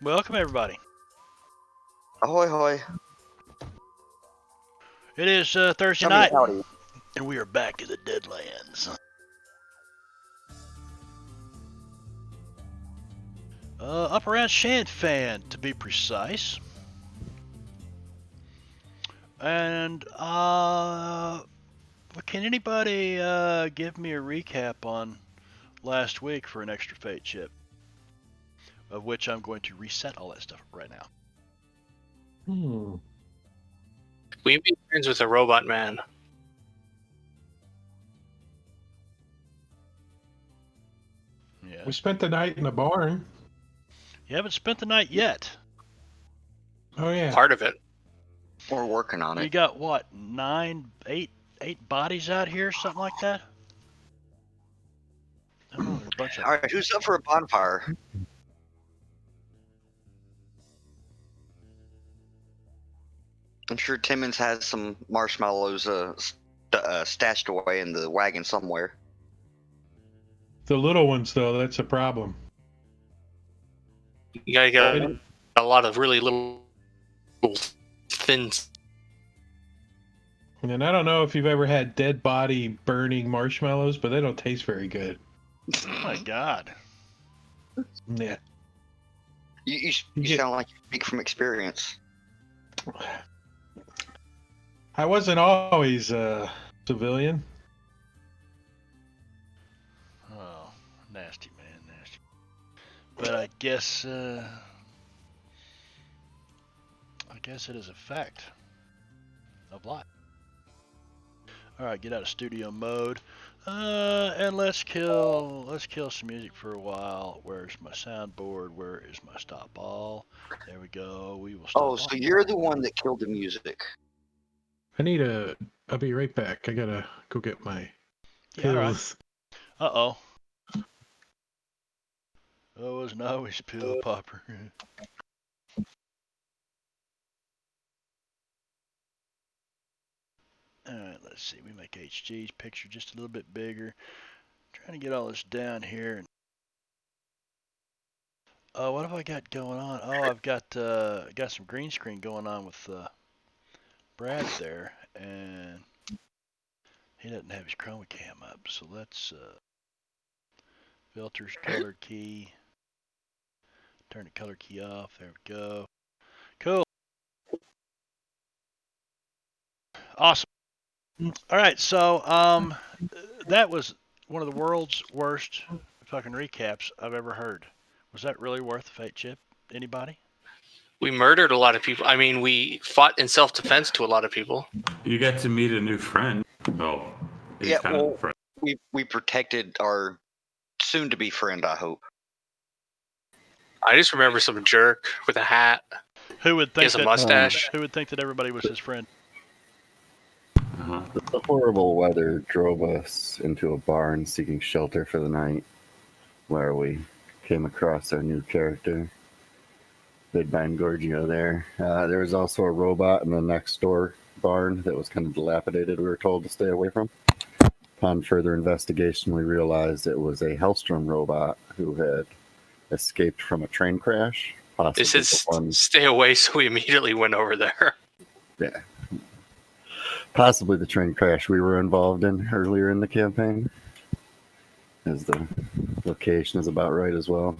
Welcome, everybody. Ahoy, hoy. It is Thursday Howdy, night, howdy. and we are back in the Deadlands. Up around Shanfan, to be precise. And, can anybody give me a recap on last week for an extra fate chip? Of which I'm going to reset all that stuff right now. We made friends with a robot man. Yeah. We spent the night in the barn. You haven't spent the night yet. Oh yeah. Part of it. We're working on You it. got what, eight bodies out here, something like that? I don't know, there's a bunch of them. Alright, who's up for a bonfire? I'm sure Timmons has some marshmallows stashed away in the wagon somewhere. The little ones though, that's a problem. You gotta get a lot of really little thin. And I don't know if you've ever had dead body burning marshmallows, but they don't taste very good. Oh my god. Yeah. You get- sound like you speak from experience. I wasn't always a civilian. Oh, nasty, man, nasty. But I guess it is a fact of life. All right, get out of studio mode, and let's kill some music for a while. Where's my soundboard? Where is my stop ball? There we go. We will stop. Oh, so you're the one that killed the music. I'll be right back. I gotta go get my Yeah, all right. pills. Uh-oh. Oh, it was not always pill popper. Alright, let's see. We make HG's picture just a little bit bigger. Trying to get all this down here. Oh, what have I got going on? Oh, I've got some green screen going on with Brad there, and he doesn't have his chroma cam up. So let's filters, color key. Turn the color key off. There we go. Cool. Awesome. All right, so that was one of the world's worst fucking recaps I've ever heard. Was that really worth the fate chip? Anybody? We murdered a lot of people. I mean, we fought in self-defense to a lot of people. You get to meet a new friend. Well, he's Yeah, kind of a friend. we protected our soon-to-be friend, I hope. I just remember some jerk with a hat. Who would He think has a that? mustache. Who would think that everybody was his friend? Uh-huh. The horrible weather drove us into a barn seeking shelter for the night, where we came across our new character, Big Ben Gorgio there. There was also a robot in the next door barn that was kind of dilapidated, we were told to stay away from. Upon further investigation, we realized it was a Hellstrom robot who had escaped from a train crash. It says stay away, so we immediately went over there. Yeah. Possibly the train crash we were involved in earlier in the campaign, as the location is about right as well.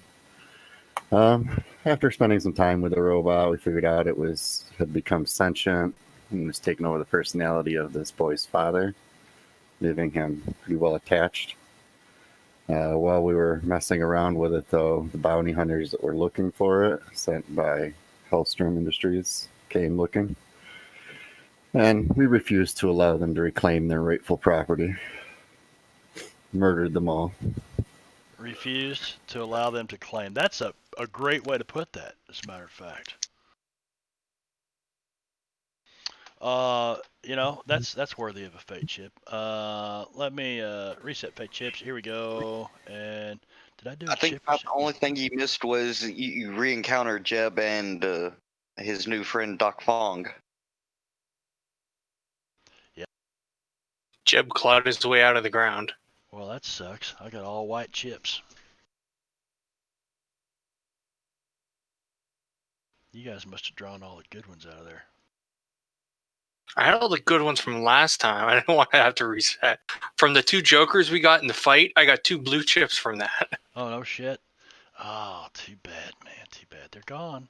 After spending some time with the robot, we figured out it had become sentient and was taking over the personality of this boy's father, leaving him pretty well attached. While we were messing around with it, though, the bounty hunters that were looking for it, sent by Hellstrom Industries, came looking. And we refused to allow them to reclaim their rightful property. Murdered them all. Refused to allow them to claim. That's a great way to put that, as a matter of fact. That's worthy of a fate chip. Let me reset fate chips. Here we go. And did I do a I think chip? about the only thing you missed was you re-encountered Jeb and his new friend Doc Fong. Jeb clawed his way out of the ground. Well, that sucks. I got all white chips. You guys must have drawn all the good ones out of there. I had all the good ones from last time. I didn't want to have to reset. From the 2 jokers we got in the fight, I got 2 blue chips from that. Oh, no shit. Oh, too bad, man. Too bad. They're gone.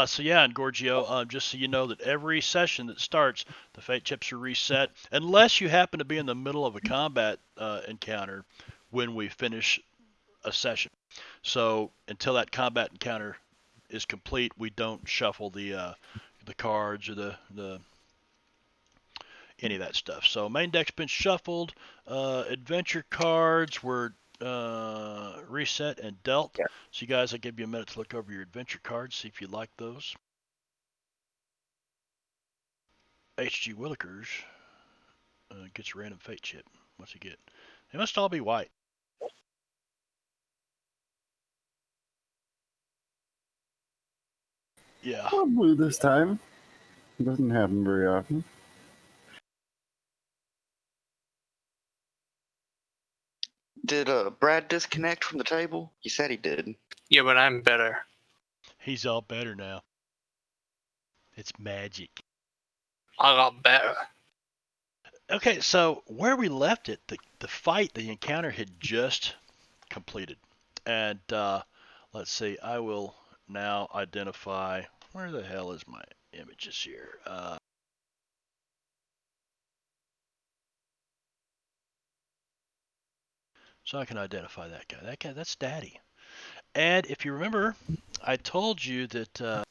So yeah, and Gorgio, just so you know that every session that starts, the fate chips are reset, unless you happen to be in the middle of a combat encounter when we finish a session. So until that combat encounter is complete, we don't shuffle the cards or the any of that stuff. So main deck's been shuffled. Adventure cards were reset and dealt. Yeah. So you guys, I'll give you a minute to look over your adventure cards, see if you like those. H.G. Willikers gets a random fate chip. What's he get? They must all be white. Yeah. Probably this time. It doesn't happen very often. Did Brad disconnect from the table? He said he did. Yeah, but I'm better. He's all better now. It's magic. I got better. Okay, so where we left it, the fight, the encounter had just completed. And let's see, I will now identify, where the hell is my images here? So I can identify that guy. That guy, that's Daddy. And if you remember, I told you that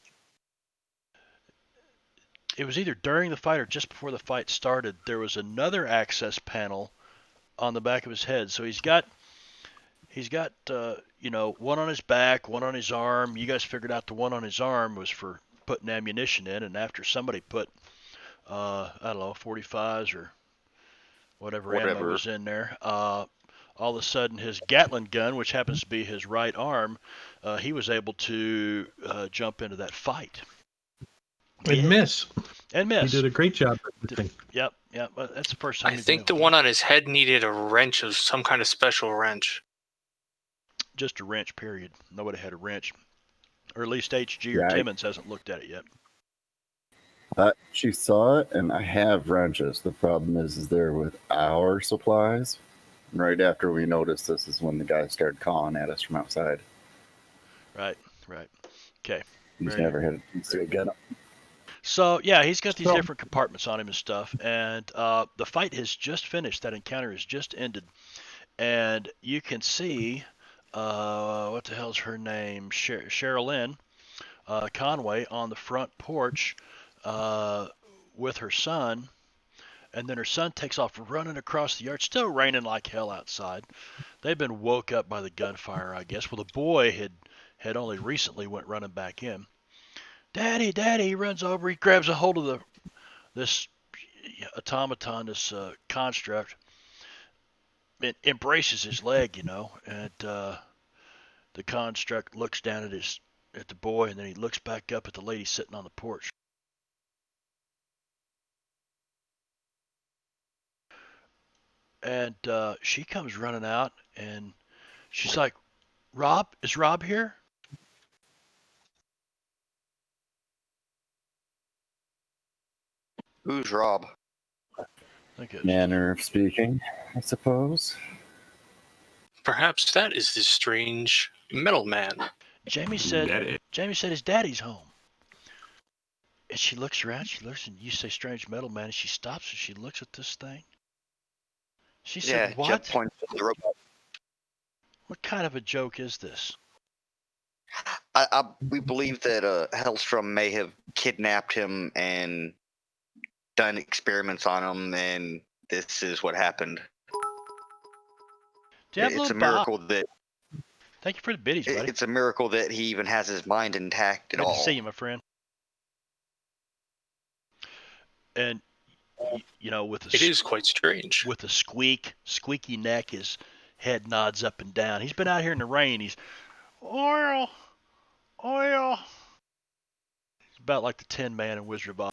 it was either during the fight or just before the fight started, there was another access panel on the back of his head. So he's got one on his back, one on his arm. You guys figured out the one on his arm was for putting ammunition in, and after somebody put I don't know, 45s or whatever ammo was in there, all of a sudden his Gatling gun, which happens to be his right arm, he was able to jump into that fight. And miss. And miss. He did a great job. Yep. That's the first time. I think the one on his head needed a wrench of some kind of special wrench. Just a wrench, period. Nobody had a wrench. Or at least HG or Timmons hasn't looked at it yet. She saw it, and I have wrenches. The problem is they're with our supplies. Right after we noticed this is when the guy started calling at us from outside. Right. Okay. He's never had a chance to get him. So, yeah, he's got these different compartments on him and stuff, and the fight has just finished. That encounter has just ended. And you can see, what the hell's her name? Sherilyn Conway on the front porch with her son, and then her son takes off running across the yard. Still raining like hell outside. They've been woke up by the gunfire, I guess. Well, the boy had only recently went running back in. Daddy, he runs over. He grabs a hold of this automaton, this construct, and embraces his leg, and the construct looks down at the boy, and then he looks back up at the lady sitting on the porch. And she comes running out, and she's like, Rob? Is Rob here? Who's Rob? Manner of speaking, I suppose. Perhaps that is the strange metal man. Jamie said his daddy's home. And she looks around, and you say strange metal man, and she stops and she looks at this thing. She said, what? Jeff points to the robot. What kind of a joke is this? We believe that Hellstrom may have kidnapped him and done experiments on him, and this is what happened. It's a miracle that. Thank you for the biddies, buddy. It's a miracle that he even has his mind intact at all. Good to see you, my friend. And with it is quite strange. With a squeaky neck, his head nods up and down. He's been out here in the rain. He's oil. He's about like the Tin Man in Wizard of Oz.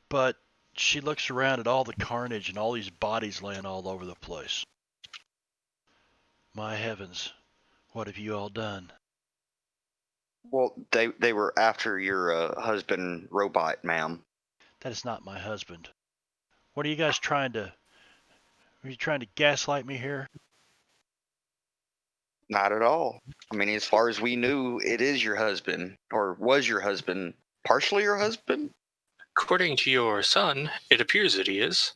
But she looks around at all the carnage and all these bodies laying all over the place. My heavens, What have you all done? Well, they were after your husband, robot, ma'am. That is not my husband. What are you guys trying to... Are you trying to gaslight me here? Not at all. I mean, as far as we knew, it is your husband, or was your husband, partially your husband. According to your son, it appears that he is.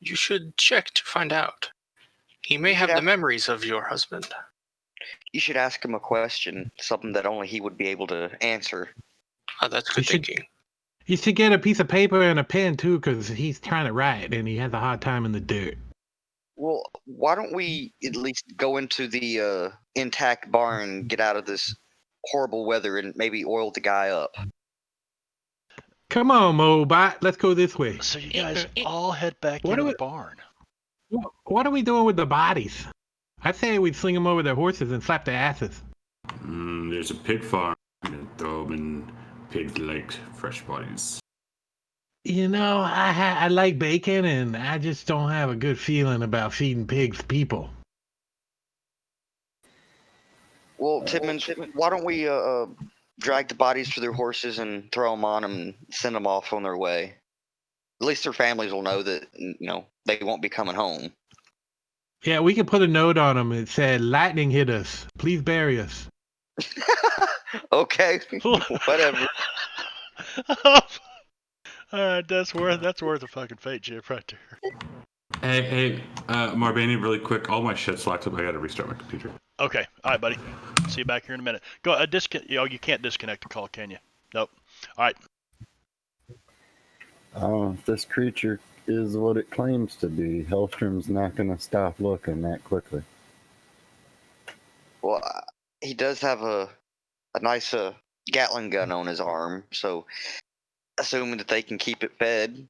You should check to find out. He may have the memories of your husband. You should ask him a question, something that only he would be able to answer. Oh, that's good thinking. You should get a piece of paper and a pen too, because he's trying to write and he has a hard time in the dirt. Well, why don't we at least go into the intact barn, get out of this horrible weather, and maybe oil the guy up? Come on, Mobot, let's go this way. So you guys all head back into the barn. What are we doing with the bodies? I say we sling them over their horses and slap their asses. There's a pig farm. Throw them in pigs like fresh bodies. You know, I like bacon, and I just don't have a good feeling about feeding pigs people. Well, Timmons, why don't we drag the bodies to their horses and throw them on them and send them off on their way? At least their families will know that, they won't be coming home. Yeah, we could put a note on them that said, "Lightning hit us. Please bury us." Okay, whatever. Alright, that's worth a fucking fate chip right there. Hey, Marbanya, really quick. All my shit's locked up. I gotta restart my computer. Okay, alright, buddy. See you back here in a minute. Go, you can't disconnect the call, can you? Nope. Alright. If this creature is what it claims to be, Hellstrom's not going to stop looking that quickly. Well, he does have a nice Gatling gun on his arm, so assuming that they can keep it fed.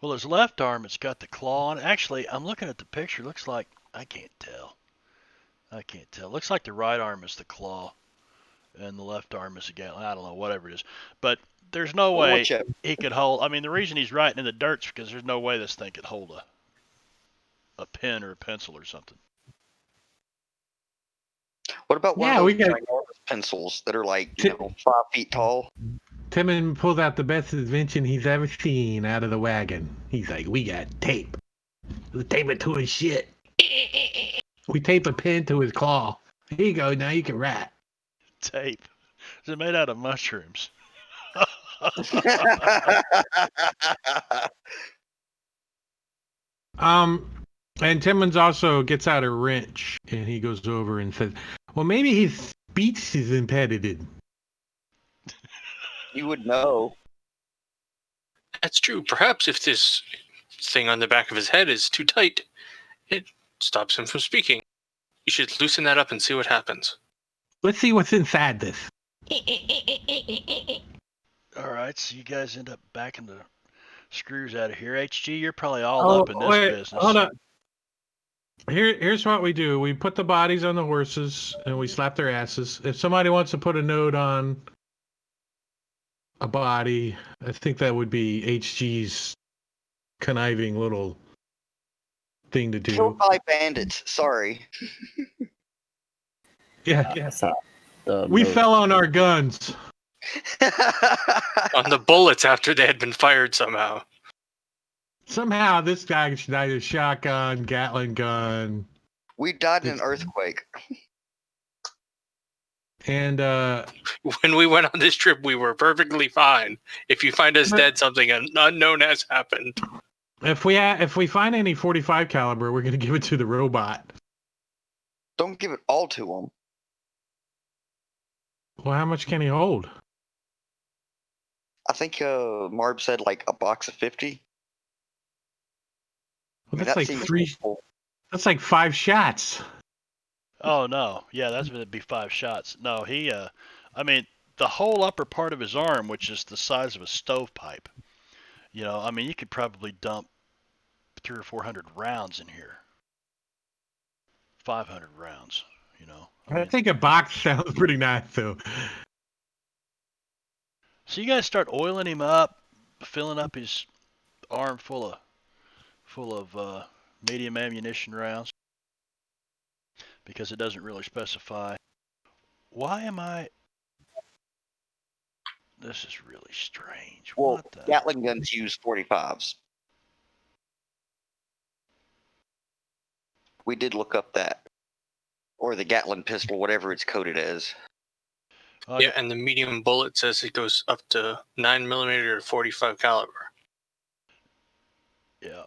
Well, his left arm, it's got the claw on it. Actually, I'm looking at the picture. Looks like... I can't tell. Looks like the right arm is the claw, and the left arm is a Gatling. I don't know, whatever it is. But there's no way he could hold... I mean, the reason he's writing in the dirt's because there's no way this thing could hold a pen or a pencil or something. What about one of those ginormous pencils that are like, 5 feet tall? Timon pulls out the best invention he's ever seen out of the wagon. He's like, "We got tape. We'll tape it to his shit. We tape a pen to his claw. Here you go. Now you can write." Tape. Is it made out of mushrooms? And Timmons also gets out a wrench and he goes over and says, "Well, maybe his speech is impeded." You would know. That's true. Perhaps if this thing on the back of his head is too tight, it stops him from speaking. You should loosen that up and see what happens. Let's see what's inside this. Alright, so you guys end up backing the screws out of here. HG, you're probably all up in this business. Hold on. Here's what we do. We put the bodies on the horses and we slap their asses. If somebody wants to put a note on a body, I think that would be HG's conniving little thing to do. Killed by bandits. Sorry. Yeah. We fell on our guns. On the bullets after they had been fired somehow. Somehow this guy died a shotgun, Gatling gun. We died in an earthquake. And when we went on this trip, we were perfectly fine. If you find us dead, something unknown has happened. If we find any 45 caliber, we're gonna give it to the robot. Don't give it all to him. Well, how much can he hold? I think Marb said like a box of 50. Well, that's like three. That's like 5 shots. Oh no, yeah, that's gonna be 5 shots. No, I mean, the whole upper part of his arm, which is the size of a stovepipe. I mean, you could probably dump 300 or 400 rounds in here. 500 rounds. I think a box sounds pretty nice, though. So you guys start oiling him up, filling up his arm full of medium ammunition rounds. because it doesn't really specify. Why am I? This is really strange. Well, What the? Gatling guns use 45s. We did look up that. Or the Gatling pistol, whatever it's coded as. Yeah, and the medium bullet says it goes up to 9mm or 45 caliber. Yeah.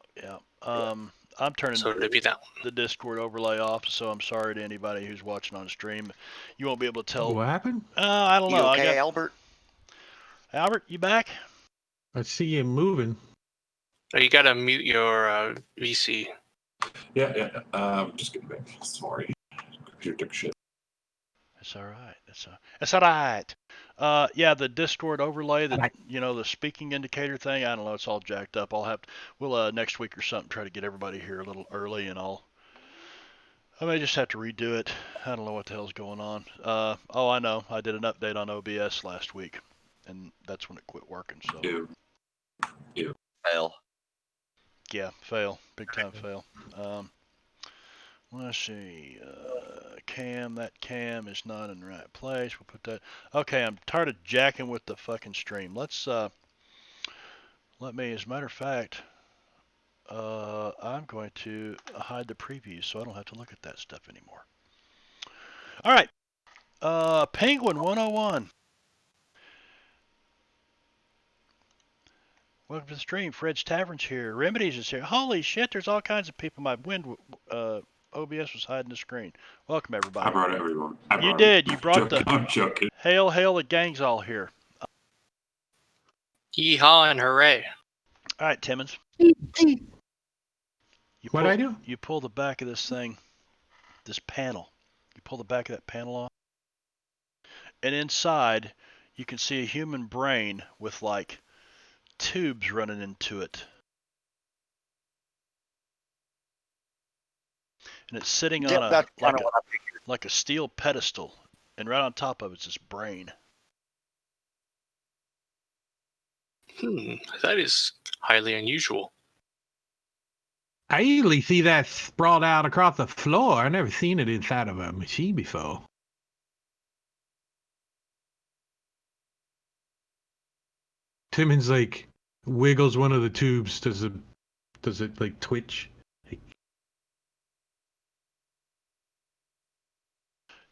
I'm turning So it'd be that one. the Discord overlay off, so I'm sorry to anybody who's watching on stream. You won't be able to tell. What happened? I don't You know. okay, Albert? Albert, you back? I see you moving. Oh, you gotta mute your VC. Yeah. Just getting back. Sorry. Computer took shit. That's all right. That's all right. Yeah, the Discord overlay, the speaking indicator thing. I don't know. It's all jacked up. We'll next week or something try to get everybody here a little early, and I may just have to redo it. I don't know what the hell's going on. I know. I did an update on OBS last week, and that's when it quit working. So Ew. Fail. yeah, fail, big time fail. Let's see. That cam is not in the right place. We'll put that. Okay, I'm tired of jacking with the fucking stream. As a matter of fact, I'm going to hide the preview so I don't have to look at that stuff anymore. All right. Penguin 101. Welcome to the stream. Fred's Tavern's here. Remedies is here. Holy shit, there's all kinds of people. My OBS was hiding the screen. Welcome, everybody. I brought everyone. You did. You brought I'm joking. Hail, the gang's all here. Yeehaw and hooray. All right, Timmons. What'd I do? You pull the back of this thing, this panel. You pull the back of that panel off. And inside, you can see a human brain with, like, tubes running into it. And it's sitting on like a steel pedestal. And right on top of it's this brain. That is highly unusual. I usually see that sprawled out across the floor. I've never seen it inside of a machine before. Timmons like wiggles one of the tubes. Does it like twitch?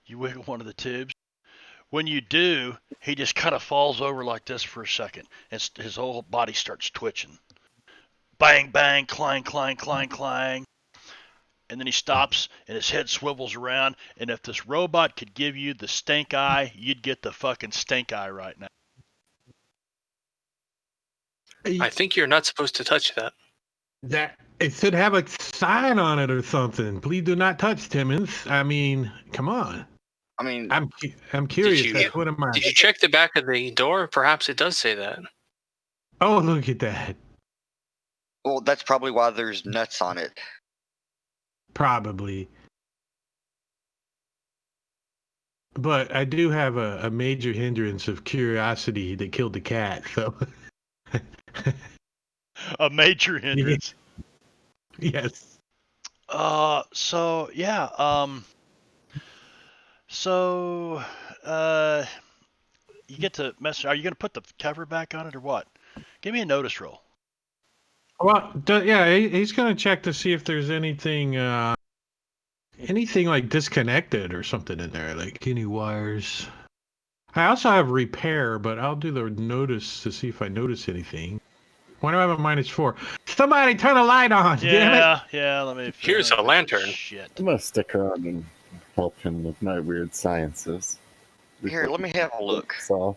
You wiggle one of the tubes. When you do, he just kind of falls over like this for a second, and his whole body starts twitching. Bang, bang, clang, clang, clang, clang. And then he stops, and his head swivels around. And if this robot could give you the stink eye, you'd get the fucking stink eye right now. I think you're not supposed to touch that. That it should have a sign on it or something. Please do not touch, Timmons. I mean, come on. I mean, I'm curious. What am I? Did you check the back of the door? Perhaps it does say that. Oh, look at that. well, that's probably why there's nuts on it. Probably. But I do have a major hindrance of curiosity that killed the cat, so. A major hindrance. Yes. So yeah. You get to mess. Are you gonna put the cover back on it or what? Give me a notice roll. Well, he's gonna check to see if there's anything like disconnected or something in there, like any wires. I also have repair, but I'll do the notice to see if I notice anything. Why do I have a -4? Somebody turn a light on! Damn it. Yeah. Let me. Here's a lantern. Shit. I'm gonna stick around and help him with my weird sciences. Here, let me have a look. So,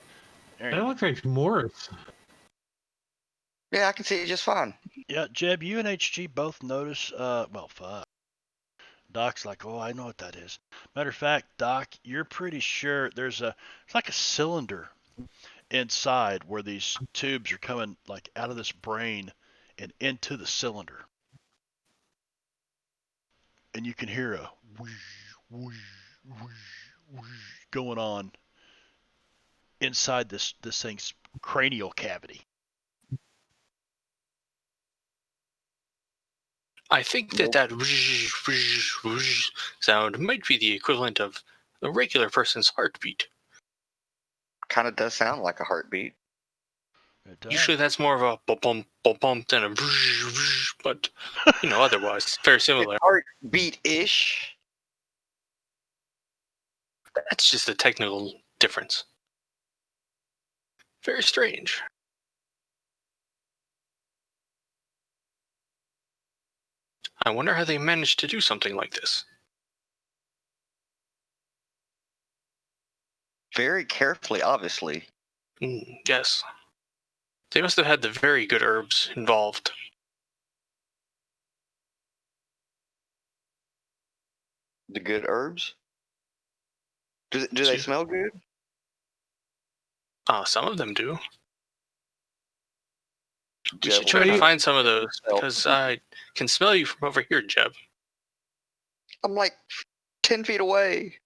That looks like Morris. Yeah, I can see it just fine. Yeah, Jeb, you and HG both notice. Well, fuck. Doc's like, oh, I know what that is. Matter of fact, Doc, you're pretty sure it's like a cylinder inside where these tubes are coming like out of this brain and into the cylinder. And you can hear a whoosh, whoosh, whoosh, whoosh going on inside this thing's cranial cavity. I think that sound might be the equivalent of a regular person's heartbeat. Kind of does sound like a heartbeat. It does. Usually that's more of a bump bump than a but otherwise very similar. Heartbeat-ish. That's just a technical difference. Very strange. I wonder how they managed to do something like this. Very carefully, obviously. Yes. They must have had the very good herbs involved. The good herbs? Do they smell good? Some of them do. We Jeb, should try to find some of those, because I can smell you from over here, Jeb. I'm like 10 feet away.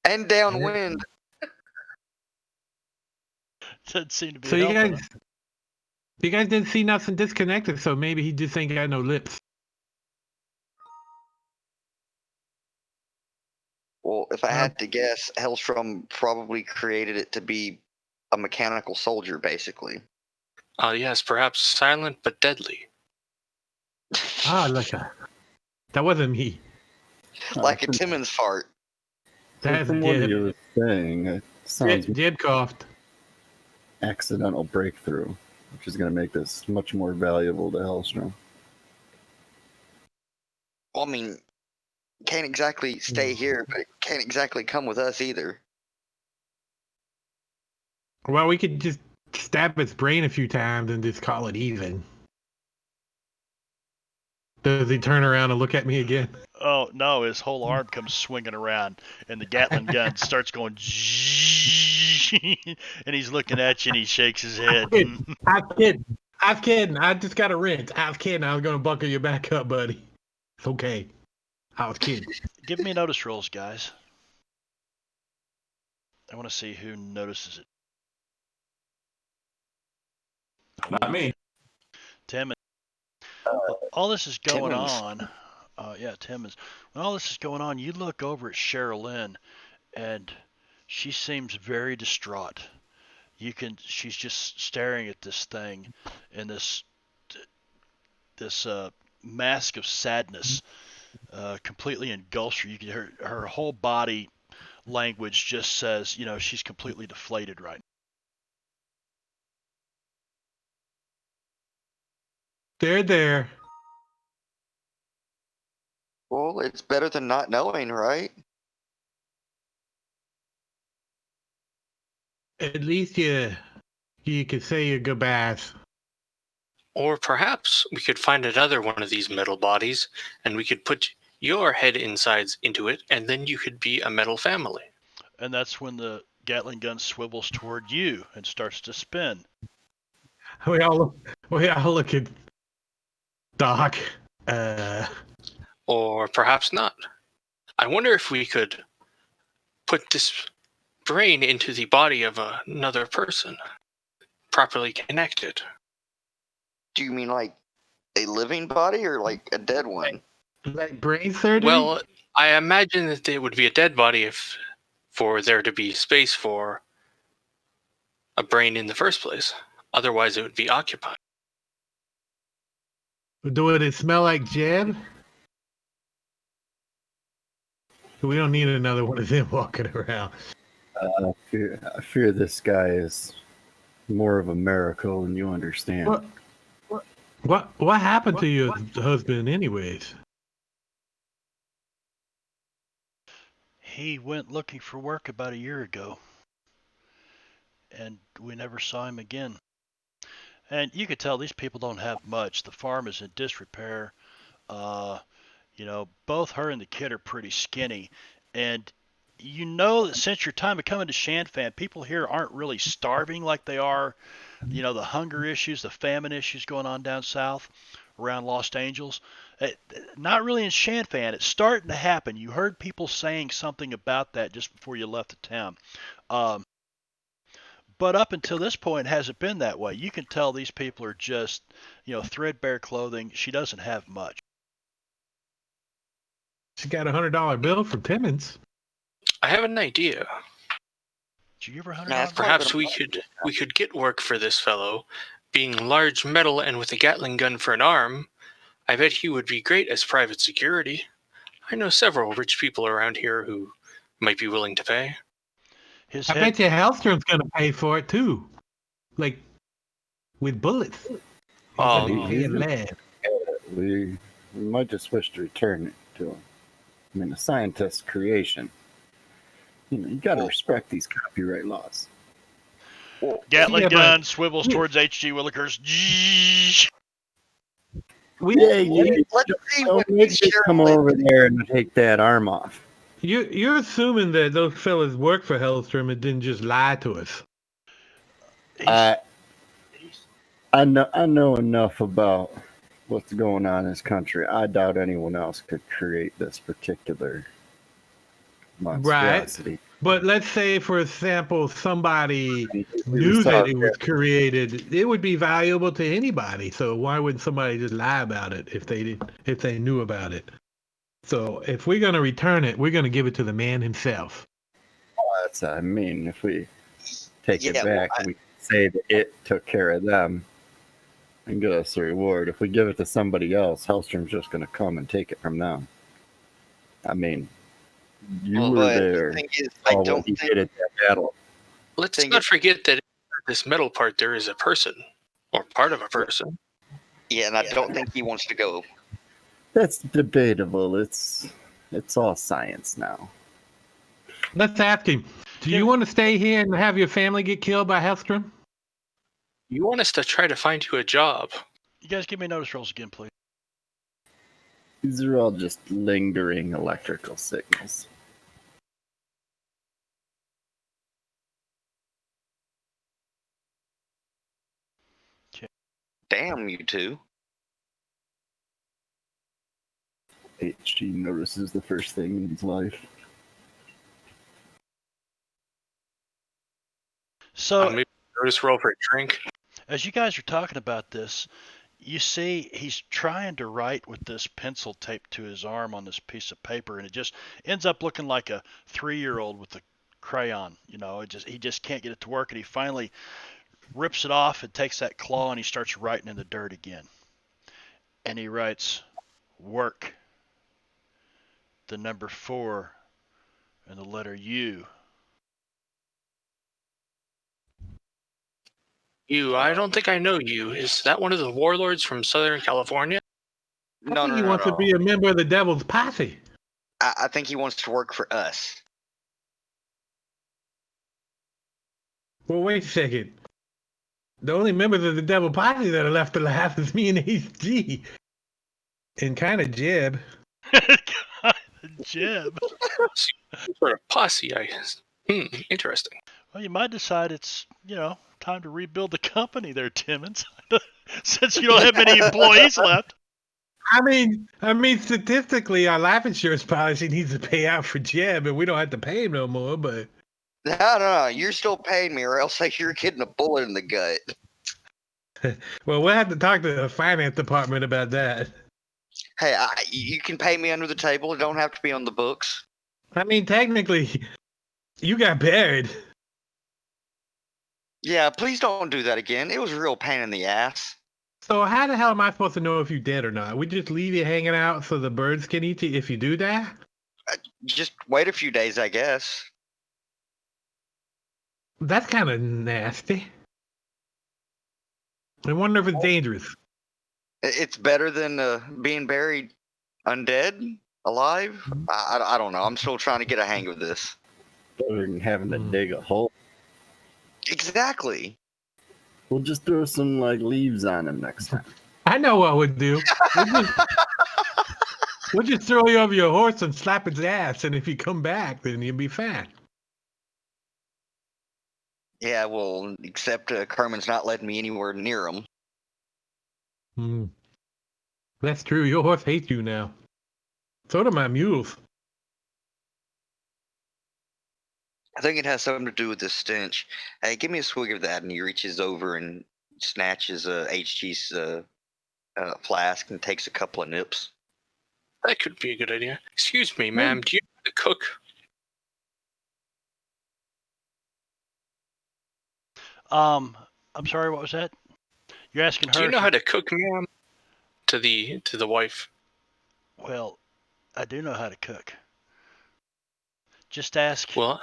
And downwind. Doesn't seem to be So helping. you guys didn't see nothing disconnected, so maybe he just ain't got no lips. Well, if I had to guess, Hellstrom probably created it to be a mechanical soldier, basically. Yes, perhaps silent but deadly. Look, that wasn't me. Like a Timmons fart. That's From what Jeb. you were saying, it sounds Jeb coughed. accidental breakthrough, which is going to make this much more valuable to Hellstrom. Well, I mean, can't exactly stay here, but can't exactly come with us either. Well, we could just stab its brain a few times and just call it even. Does he turn around and look at me again? Oh no, his whole arm comes swinging around, and the Gatling gun starts going, and he's looking at you, and he shakes his head. I'm kidding. I just got a rinse. I was kidding. I was gonna buckle you back up, buddy. It's okay. I was kidding. Give me notice rolls, guys. I want to see who notices it. Not me. Tim. All this is going Timmons. on. Timmons. When all this is going on, you look over at Sherilyn, and she seems very distraught. She's just staring at this thing, and this mask of sadness completely engulfs her. You can her whole body language just says, she's completely deflated right now. There. Well, it's better than not knowing, right? At least you could say your goodbyes. Or perhaps we could find another one of these metal bodies, and we could put your head insides into it, and then you could be a metal family. And that's when the Gatling gun swivels toward you and starts to spin. We all look at Doc. Or perhaps not. I wonder if we could put this brain into the body of another person, properly connected. Do you mean like a living body or like a dead one? Like brain surgery? Well, I imagine that it would be a dead body for there to be space for a brain in the first place. Otherwise, it would be occupied. Would it smell like Jeb? We don't need another one of them walking around. I fear this guy is more of a miracle than you understand. What happened to your husband, anyways? He went looking for work about a year ago, and we never saw him again. And you could tell these people don't have much. The farm is in disrepair. Both her and the kid are pretty skinny. And you know that since your time of coming to Shanfan, people here aren't really starving like they are. The hunger issues, the famine issues going on down south around Los Angeles. Not really in Shanfan. It's starting to happen. You heard people saying something about that just before you left the town. But up until this point, it hasn't been that way. You can tell these people are just, threadbare clothing. She doesn't have much. She got $100 bill from Timmons. I have an idea. Did you give her $100? Nah, it's probably Perhaps gonna- we could get work for this fellow. Being large metal and with a Gatling gun for an arm, I bet he would be great as private security. I know several rich people around here who might be willing to pay. His I head. bet you Hellstrom's going to pay for it too. Like, with bullets. Um, He's a lad. We might just wish to return it to him. I mean, a scientist's creation. You got to respect these copyright laws. Gatling Yeah, but- gun swivels towards H.G. Willikers. Let's see Don't what make me Cheryl come is. over there and take that arm off. You're assuming that those fellas work for Hellstrom and didn't just lie to us. I know enough about what's going on in this country. I doubt anyone else could create this particular monstrosity. But let's say, for example, somebody We knew saw that it was created. It would be valuable to anybody. So why wouldn't somebody just lie about it if they knew about it? So if we're gonna return it, we're gonna give it to the man himself. That's, I mean, if we take it Yeah, well, back, we can say that it took care of them and give us a reward. If we give it to somebody else, Hellstrom's just going to come and take it from them. I mean, you were But there. the thing is, saw I what don't he think did at that battle. let's Thing not is- forget that this metal part there is a person, or part of a person. Yeah, and I don't think he wants to go. That's debatable. It's all science now. Let's ask him. Do you want to stay here and have your family get killed by Hellstrom? You want us to try to find you a job. You guys give me notice rolls again, please. These are all just lingering electrical signals. Damn you two. HG notices the first thing in his life. So, Maybe notice roll for a drink. as you guys are talking about this, you see he's trying to write with this pencil taped to his arm on this piece of paper, and it just ends up looking like a 3-year-old with a crayon. He just can't get it to work, and he finally rips it off and takes that claw and he starts writing in the dirt again. And he writes work, the number 4, and the letter U. I don't think I know you. Is that one of the warlords from Southern California? No, I think no, he no, wants no. to be a member of the Devil's Posse. I think he wants to work for us. Well, wait a second. The only members of the Devil Posse that are left alive is me and HG. And kind of Jeb. Jeb. Sort of posse, I guess. Interesting. Well, you might decide it's, time to rebuild the company there, Timmons. Since you don't have many employees left. I mean, statistically, our life insurance policy needs to pay out for Jeb, and we don't have to pay him no more. But No. You're still paying me, or else you're getting a bullet in the gut. well, we'll have to talk to the finance department about that. Hey, you can pay me under the table. It don't have to be on the books. I mean, technically, you got buried. Yeah, please don't do that again. It was a real pain in the ass. So how the hell am I supposed to know if you're dead or not? We just leave you hanging out so the birds can eat you if you do die? Just wait a few days, I guess. That's kind of nasty. I wonder if it's dangerous. It's better than being buried undead, alive. I don't know. I'm still trying to get a hang of this. Better than having to dig a hole. Exactly. We'll just throw some leaves on him next time. I know what we'd do. We'll just throw you over your horse and slap its ass, and if you come back, then you'll be fine. Yeah, well, except Carmen's not letting me anywhere near him. That's true. Your horse hates you now. So do my mules. I think it has something to do with the stench. Hey, give me a swig of that. And he reaches over and snatches HG's flask and takes a couple of nips. That could be a good idea. Excuse me, Hmm. ma'am. Do you know how to cook? I'm sorry, what was that? You're asking her? Do you if know she- how to cook, ma'am? To the wife. Well, I do know how to cook. Just ask. Well,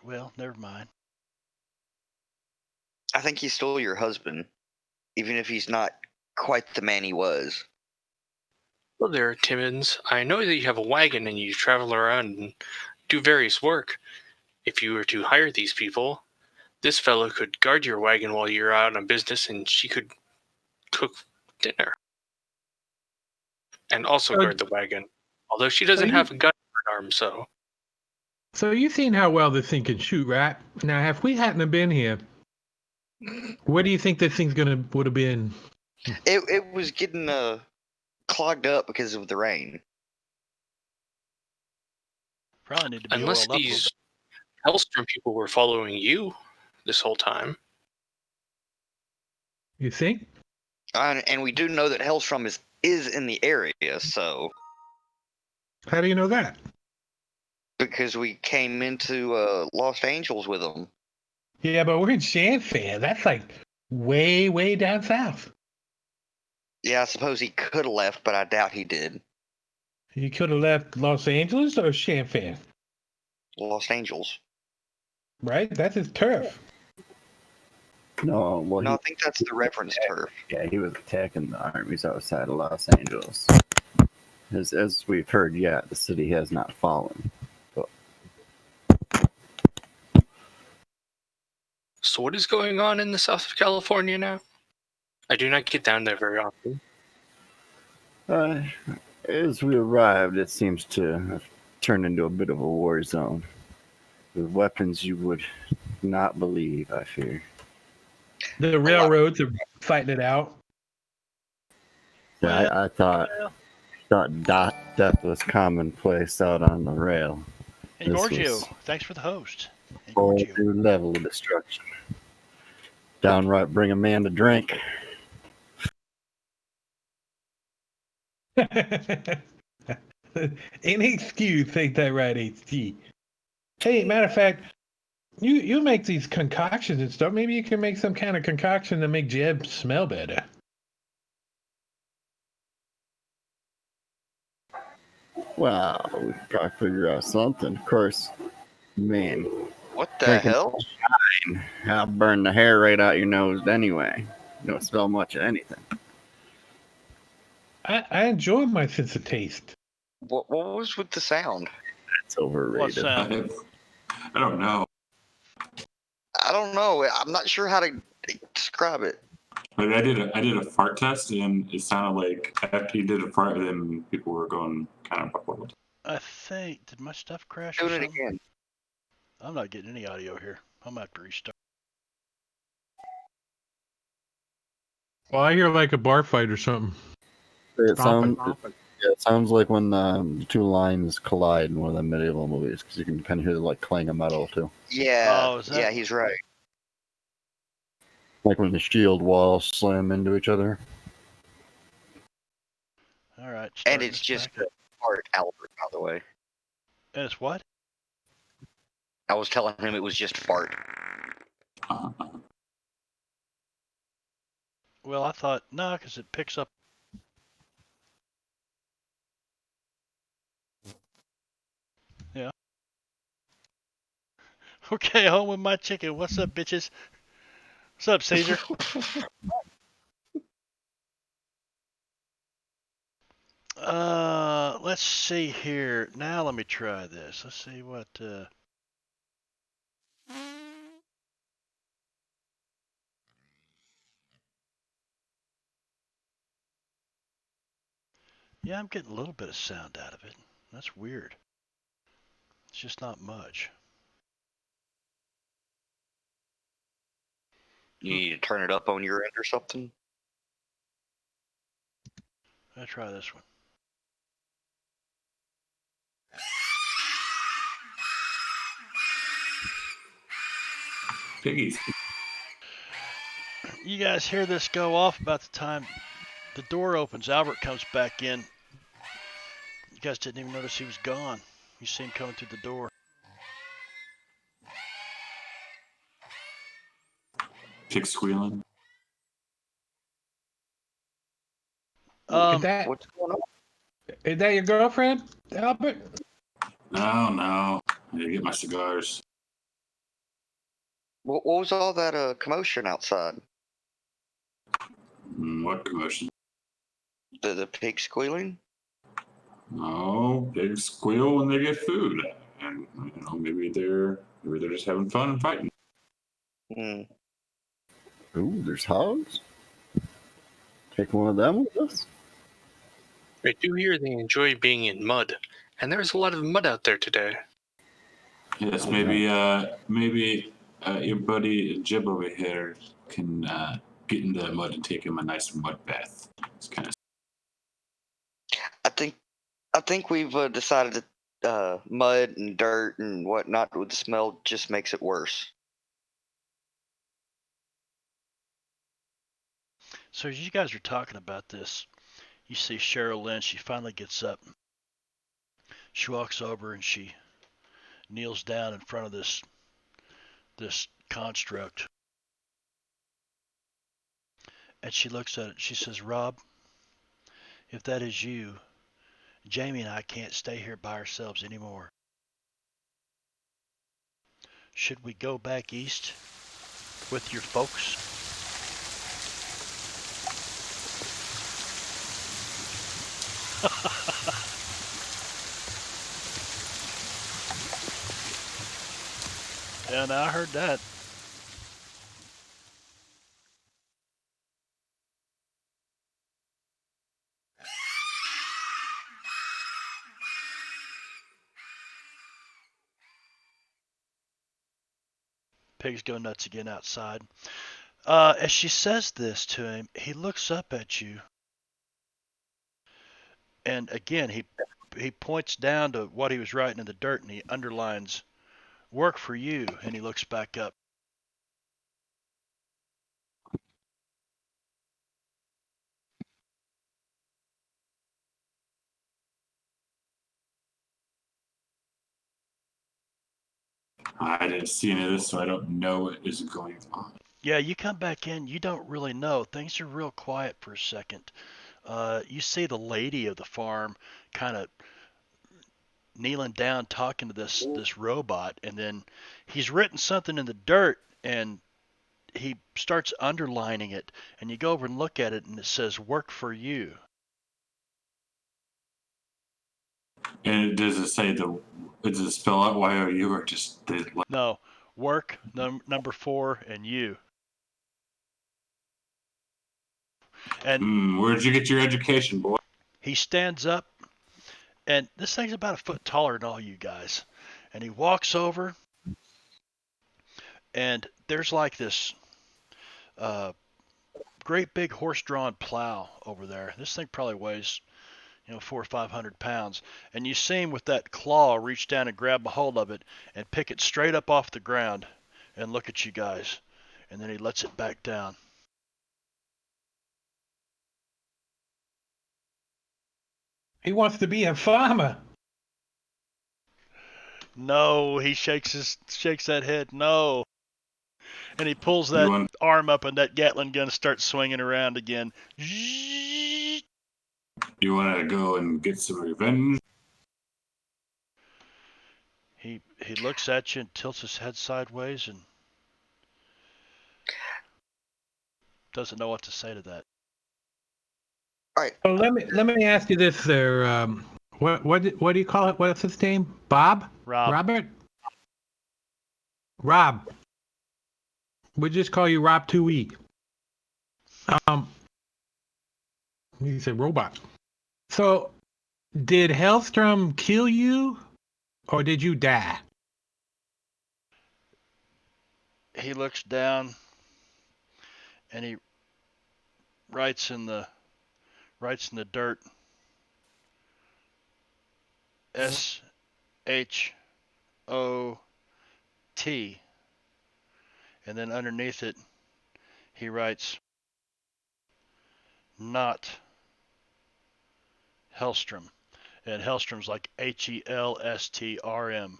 Well, never mind. I think he stole your husband, even if he's not quite the man he was. well there, Timmons. I know that you have a wagon and you travel around and do various work. If you were to hire these people, this fellow could guard your wagon while you're out on business, and she could cook dinner. And also guard the wagon. Although she doesn't you- have a gun for an arm, so. So you've seen how well this thing can shoot, right? Now, if we hadn't have been here, where do you think this thing's would have been? It was getting clogged up because of the rain. Probably need to be Unless oiled up a little these bit. Hellstrom people were following you this whole time. You think? And we do know that Hellstrom is in the area, so How do you know that? because we came into Los Angeles with them. Yeah, but we're in Shanfan. That's like way, way down south. Yeah, I suppose he could have left, but I doubt he did. You could have left Los Angeles or Shanfan, Los Angeles. right? That's his turf. No, well, No, I think that's the Reverend's turf. he was attacking the armies outside of Los Angeles. As we've heard, yeah, the city has not fallen. So what is going on in the south of California now? I do not get down there very often. As we arrived, it seems to have turned into a bit of a war zone. With weapons you would not believe, I fear. The railroads are fighting it out. Yeah, I thought death was commonplace out on the rail. Hey, This Gorgio, was- thanks for the host. Hey, Whole Gorgio. new level of destruction. Downright bring a man to drink. Any excuse, ain't that right, HG? Hey, matter of fact, you make these concoctions and stuff. Maybe you can make some kind of concoction to make Jeb smell better. Well, we could probably figure out something. Of course, man, What the Drinking- hell? I'll burn the hair right out your nose anyway. You don't smell much of anything. I enjoy my sense of taste. What was with the sound? It's overrated. What's I don't know. I don't know. I'm not sure how to describe it. Like I did a fart test, and it sounded like after you did a fart, then people were going kind of buckled. I think, did my stuff crash or Doing it something? again. I'm not getting any audio here. I'm gonna have to restart. Well, I hear like a bar fight or something. It sounds like when the two lines collide in one of the medieval movies, because you can kind of hear the like clang of metal too. Yeah. Oh, is that- Yeah, he's right. Like when the shield walls slam into each other. All right. And starting it's this just back up. Art Albert, by the way. And it's what? I was telling him it was just fart. Well, I thought, no, because it picks up. Yeah. Okay, home with my chicken. What's up, bitches? What's up, Caesar? Let's see here. Now let me try this. Let's see what. Yeah, I'm getting a little bit of sound out of it. That's weird. It's just not much. You need to turn it up on your end or something. Let's try this one. Piggies. You guys hear this go off about the time the door opens. Albert comes back in. You guys didn't even notice he was gone. You see him coming through the door. Pig squealing. Is that What's going on? is that your girlfriend, Albert? No. I need to get my cigars. What was all that commotion outside? What commotion? The pig squealing? No, pigs squeal when they get food, and maybe they're just having fun and fighting. Hmm. Ooh, there's hogs. Take one of them with us. I do hear they enjoy being in mud, and there's a lot of mud out there today. Yes, maybe your buddy Jib over here can get in the mud and take him a nice mud bath. It's kind of. I think we've decided that mud and dirt and whatnot with the smell just makes it worse. So as you guys are talking about this, you see Cheryl Lynn. She finally gets up. She walks over and she kneels down in front of this construct. And she looks at it. She says, "Rob, if that is you, Jamie and I can't stay here by ourselves anymore. Should we go back east with your folks?" And I heard that. Pigs go nuts again outside. As she says this to him, he looks up at you, and again he points down to what he was writing in the dirt, and he underlines "work for you," and he looks back up. I didn't see any of this, so I don't know what is going on. Yeah, you come back in. You don't really know. Things are real quiet for a second. You see the lady of the farm kind of kneeling down talking to this robot, and then he's written something in the dirt, and he starts underlining it, and you go over and look at it, and it says "work for you." And does it say does it spell out YOU or just the? No, work number 4 and you. And Where'd you get your education, boy? he stands up, and this thing's about a foot taller than all you guys, and he walks over, and there's like this great big horse-drawn plow over there. This thing probably weighs 400 or 500 pounds, and you see him with that claw reach down and grab a hold of it and pick it straight up off the ground and look at you guys, and then he lets it back down. He wants to be a farmer. No, he shakes that head. No, and he pulls that want arm up, and that Gatling gun starts swinging around again. you want to go and get some revenge? He looks at you and tilts his head sideways and doesn't know what to say to that. All right. So let me ask you this, there. What do you call it? What's his name? Bob? Rob. Robert? Rob. We just call you Rob 2E. You said robot. So, did Hellstrom kill you, or did you die? He looks down and he writes in the dirt, SHOT, And then underneath it, he writes, not Hellstrom. And Hellstrom's like Helstrm.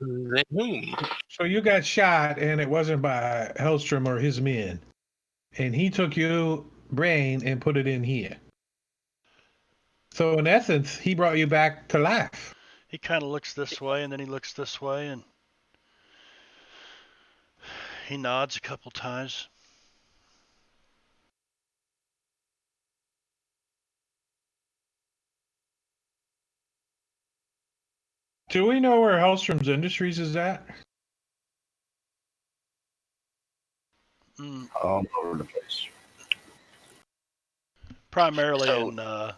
Then whom? So you got shot, and it wasn't by Hellstrom or his men, and he took your brain and put it in here. So in essence, he brought you back to life. He kind of looks this way, and then he looks this way, and he nods a couple times. Do we know where Hellstrom's Industries is at? All over the place. Primarily So-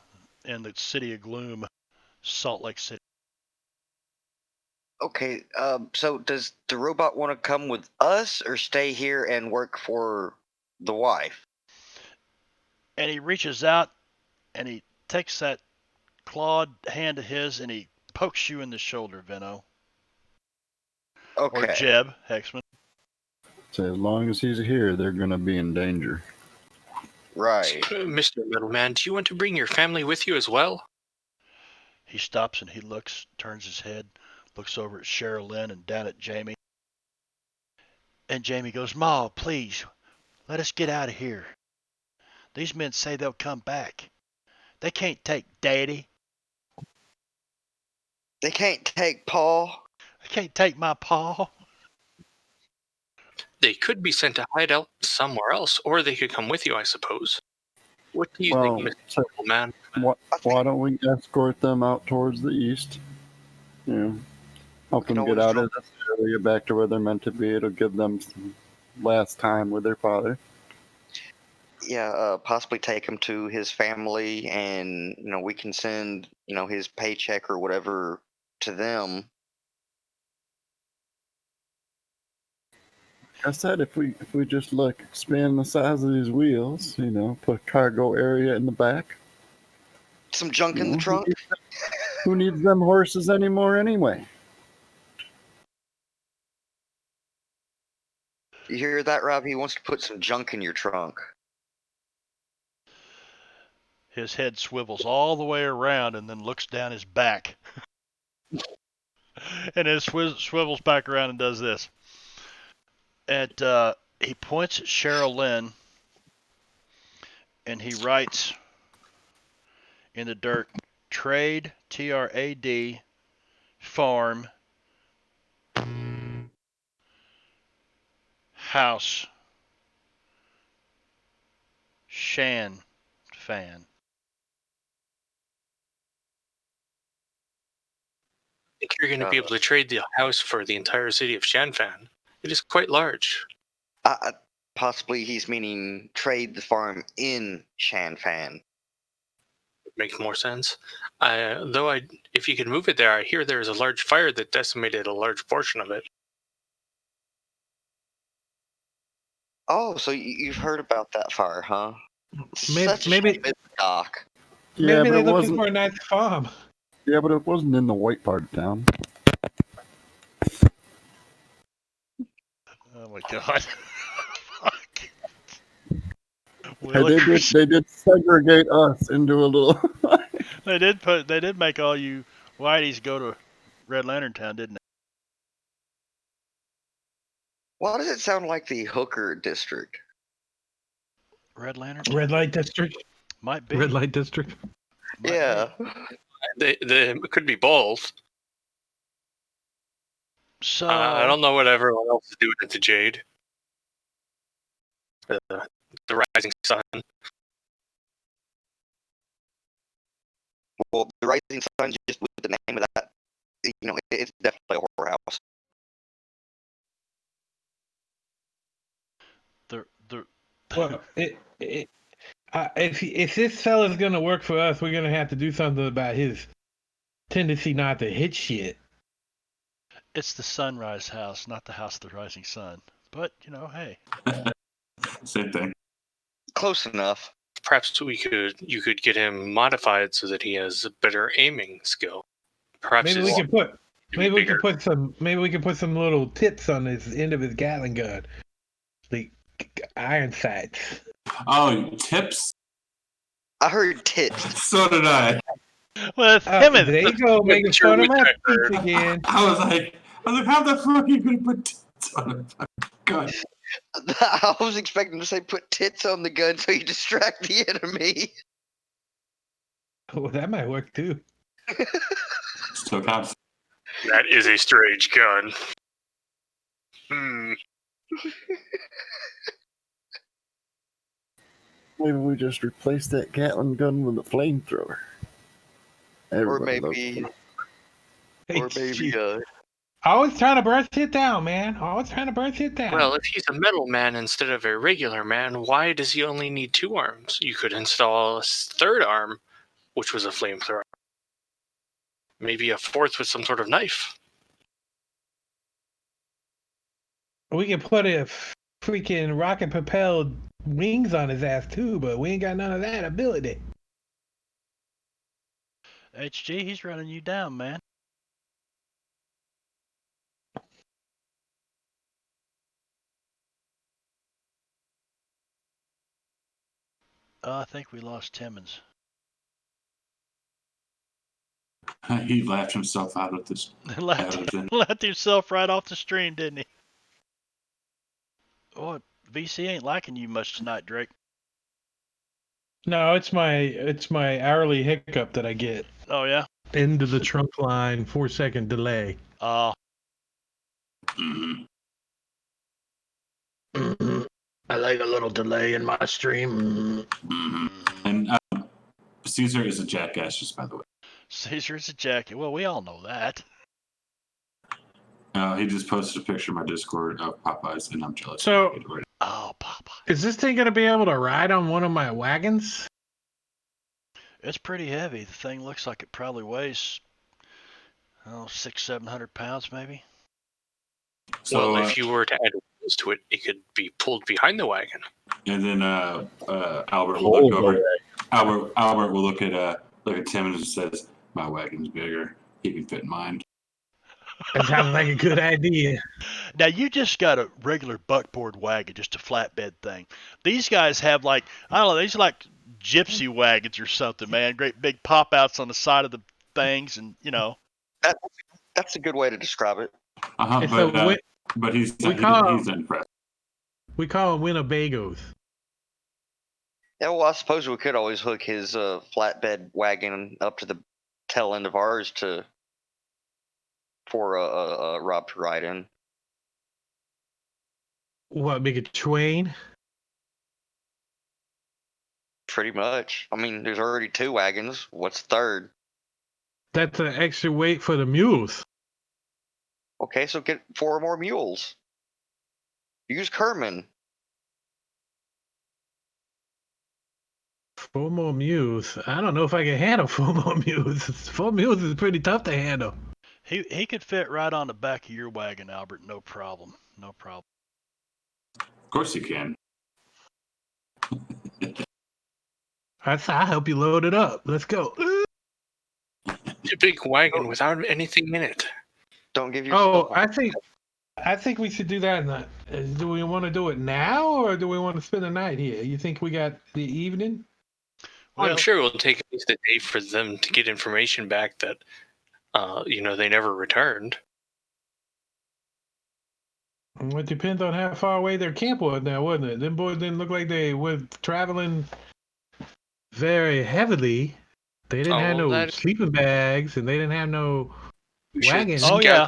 in the city of Gloom, Salt Lake City. Okay, so does the robot want to come with us or stay here and work for the wife? And he reaches out and he takes that clawed hand of his and he pokes you in the shoulder, Venno. Okay. Or Jeb, Hexman. So as long as he's here, they're going to be in danger. Right. Mr. Middleman, do you want to bring your family with you as well? He stops and he looks, turns his head, looks over at Cheryl Lynn and down at Jamie. And Jamie goes, Ma, please, let us get out of here. These men say they'll come back. They can't take Daddy. They can't take Paul. They can't take my paw. They could be sent to hide out somewhere else, or they could come with you, I suppose. What do you Well, think, Mr. so Middleman? why don't we escort them out towards the east? You know, help Can them get always out drop- of this area back to where they're meant to be. It'll give them some last time with their father. Yeah, possibly take him to his family, and we can send his paycheck or whatever to them. I said if we just expand the size of these wheels, put a cargo area in the back. Some junk in the Mhm. trunk. Who needs them horses anymore anyway? You hear that, Rob? He wants to put some junk in your trunk. His head swivels all the way around and then looks down his back. And it swivels back around and does this. And he points at Cheryl Lynn and he writes in the dirt, trade, TRAD, farm, house, Shan, fan. I think you're going to be able to trade the house for the entire city of Shanfan. It is quite large. Possibly he's meaning trade the farm in Shanfan. Makes more sense. If you could move it there, I hear there is a large fire that decimated a large portion of it. Oh, so you've heard about that fire, huh? Such a Maybe- shame it's Doc. Yeah, Maybe but they're it looking wasn't. for a nice farm. Yeah, but it wasn't in the white part of town. Oh my god. Fuck. Hey, they did segregate us into a little. They did make all you whiteys go to Red Lantern Town, didn't they? Why does it sound like the Hooker District? Red Lantern Town? Red light district. Might be. Red light district. Might Yeah. They it could be both. be. So I don't know what everyone else is doing at the Jade. The Rising Sun. Well, the Rising Sun, just with the name of that, it's definitely a whorehouse. the Well, if this fella's gonna work for us, we're gonna have to do something about his tendency not to hit shit. it's the Sunrise House, not the House of the Rising Sun. But hey. Same thing. Close enough. Perhaps you could get him modified so that he has a better aiming skill. Perhaps Maybe we can Maybe we bigger. could put some. Maybe we could put some little tips on his end of his Gatling gun, like iron sights. Oh, tips? I heard tits. So did I. Well, it's Timothy. There you go, making Sure, fun of which my I speech heard. again. I was like, how the fuck are you gonna put tits on a fucking gun? I was expecting to say put tits on the gun so you distract the enemy. Oh, that might work too. Still counts. That is a strange gun. Hmm. Maybe we just replace that Gatling gun with a flamethrower. Everybody loves maybe- them. Hey, Or maybe shit. Always trying to burn shit down, man. Always trying to burn shit down. Well, if he's a metal man instead of a regular man, why does he only need 2 arms? You could install a third arm, which was a flamethrower. Maybe a fourth with some sort of knife. We can put a freaking rocket propelled wings on his ass too, but we ain't got none of that ability. HG, he's running you down, man. I think we lost Timmons. He laughed himself out of this. Left himself right off the stream, didn't he? Oh, VC ain't liking you much tonight, Drake. No, it's my hourly hiccup that I get. Oh yeah. Into the trunk line, 4-second delay. Oh, Mhm. I like a little delay in my stream. Mhm. And Caesar is a jackass, just by the way. Caesar's a jacket. Well, we all know that. He just posted a picture of my Discord of Popeyes, and I'm jealous. So- Oh, Papa. Is this thing gonna be able to ride on one of my wagons? It's pretty heavy. The thing looks like it probably weighs, 600-700 pounds maybe. So, Well, if you were to add wheels to it, it could be pulled behind the wagon. and then Albert will look over. Albert will look at Tim and says, "My wagon's bigger. He can fit in mine." That sounds like a good idea. Now you just got a regular buckboard wagon, just a flatbed thing. These guys have like, I don't know, these are like gypsy wagons or something, man. Great big pop outs on the side of the things, and That's a good way to describe it. It's a But he's we call- he's impressed. We call them Winnebagos. Yeah, well, I suppose we could always hook his flatbed wagon up to the tail end of ours for Rob to ride in. What, make it twain? Pretty much. I mean, there's already 2 wagons. What's third? That's an extra weight for the mules. Okay, so get 4 more mules. Use Kerman. 4 more mules. I don't know if I can handle 4 more mules. 4 mules is pretty tough to handle. he could fit right on the back of your wagon, Albert. No problem. No problem. Of course you can. I'll help you load it up. Let's go. A big wagon without anything in it. Don't give yourself. Oh, I think we should do that. Do we want to do it now, or do we want to spend the night here? You think we got the evening? Well, I'm sure it will take at least a day for them to get information back that, they never returned. Well, it depends on how far away their camp was now, wasn't it? Them boys didn't look like they were traveling very heavily. They didn't have no sleeping bags, and they didn't have no wagons. Oh, yeah.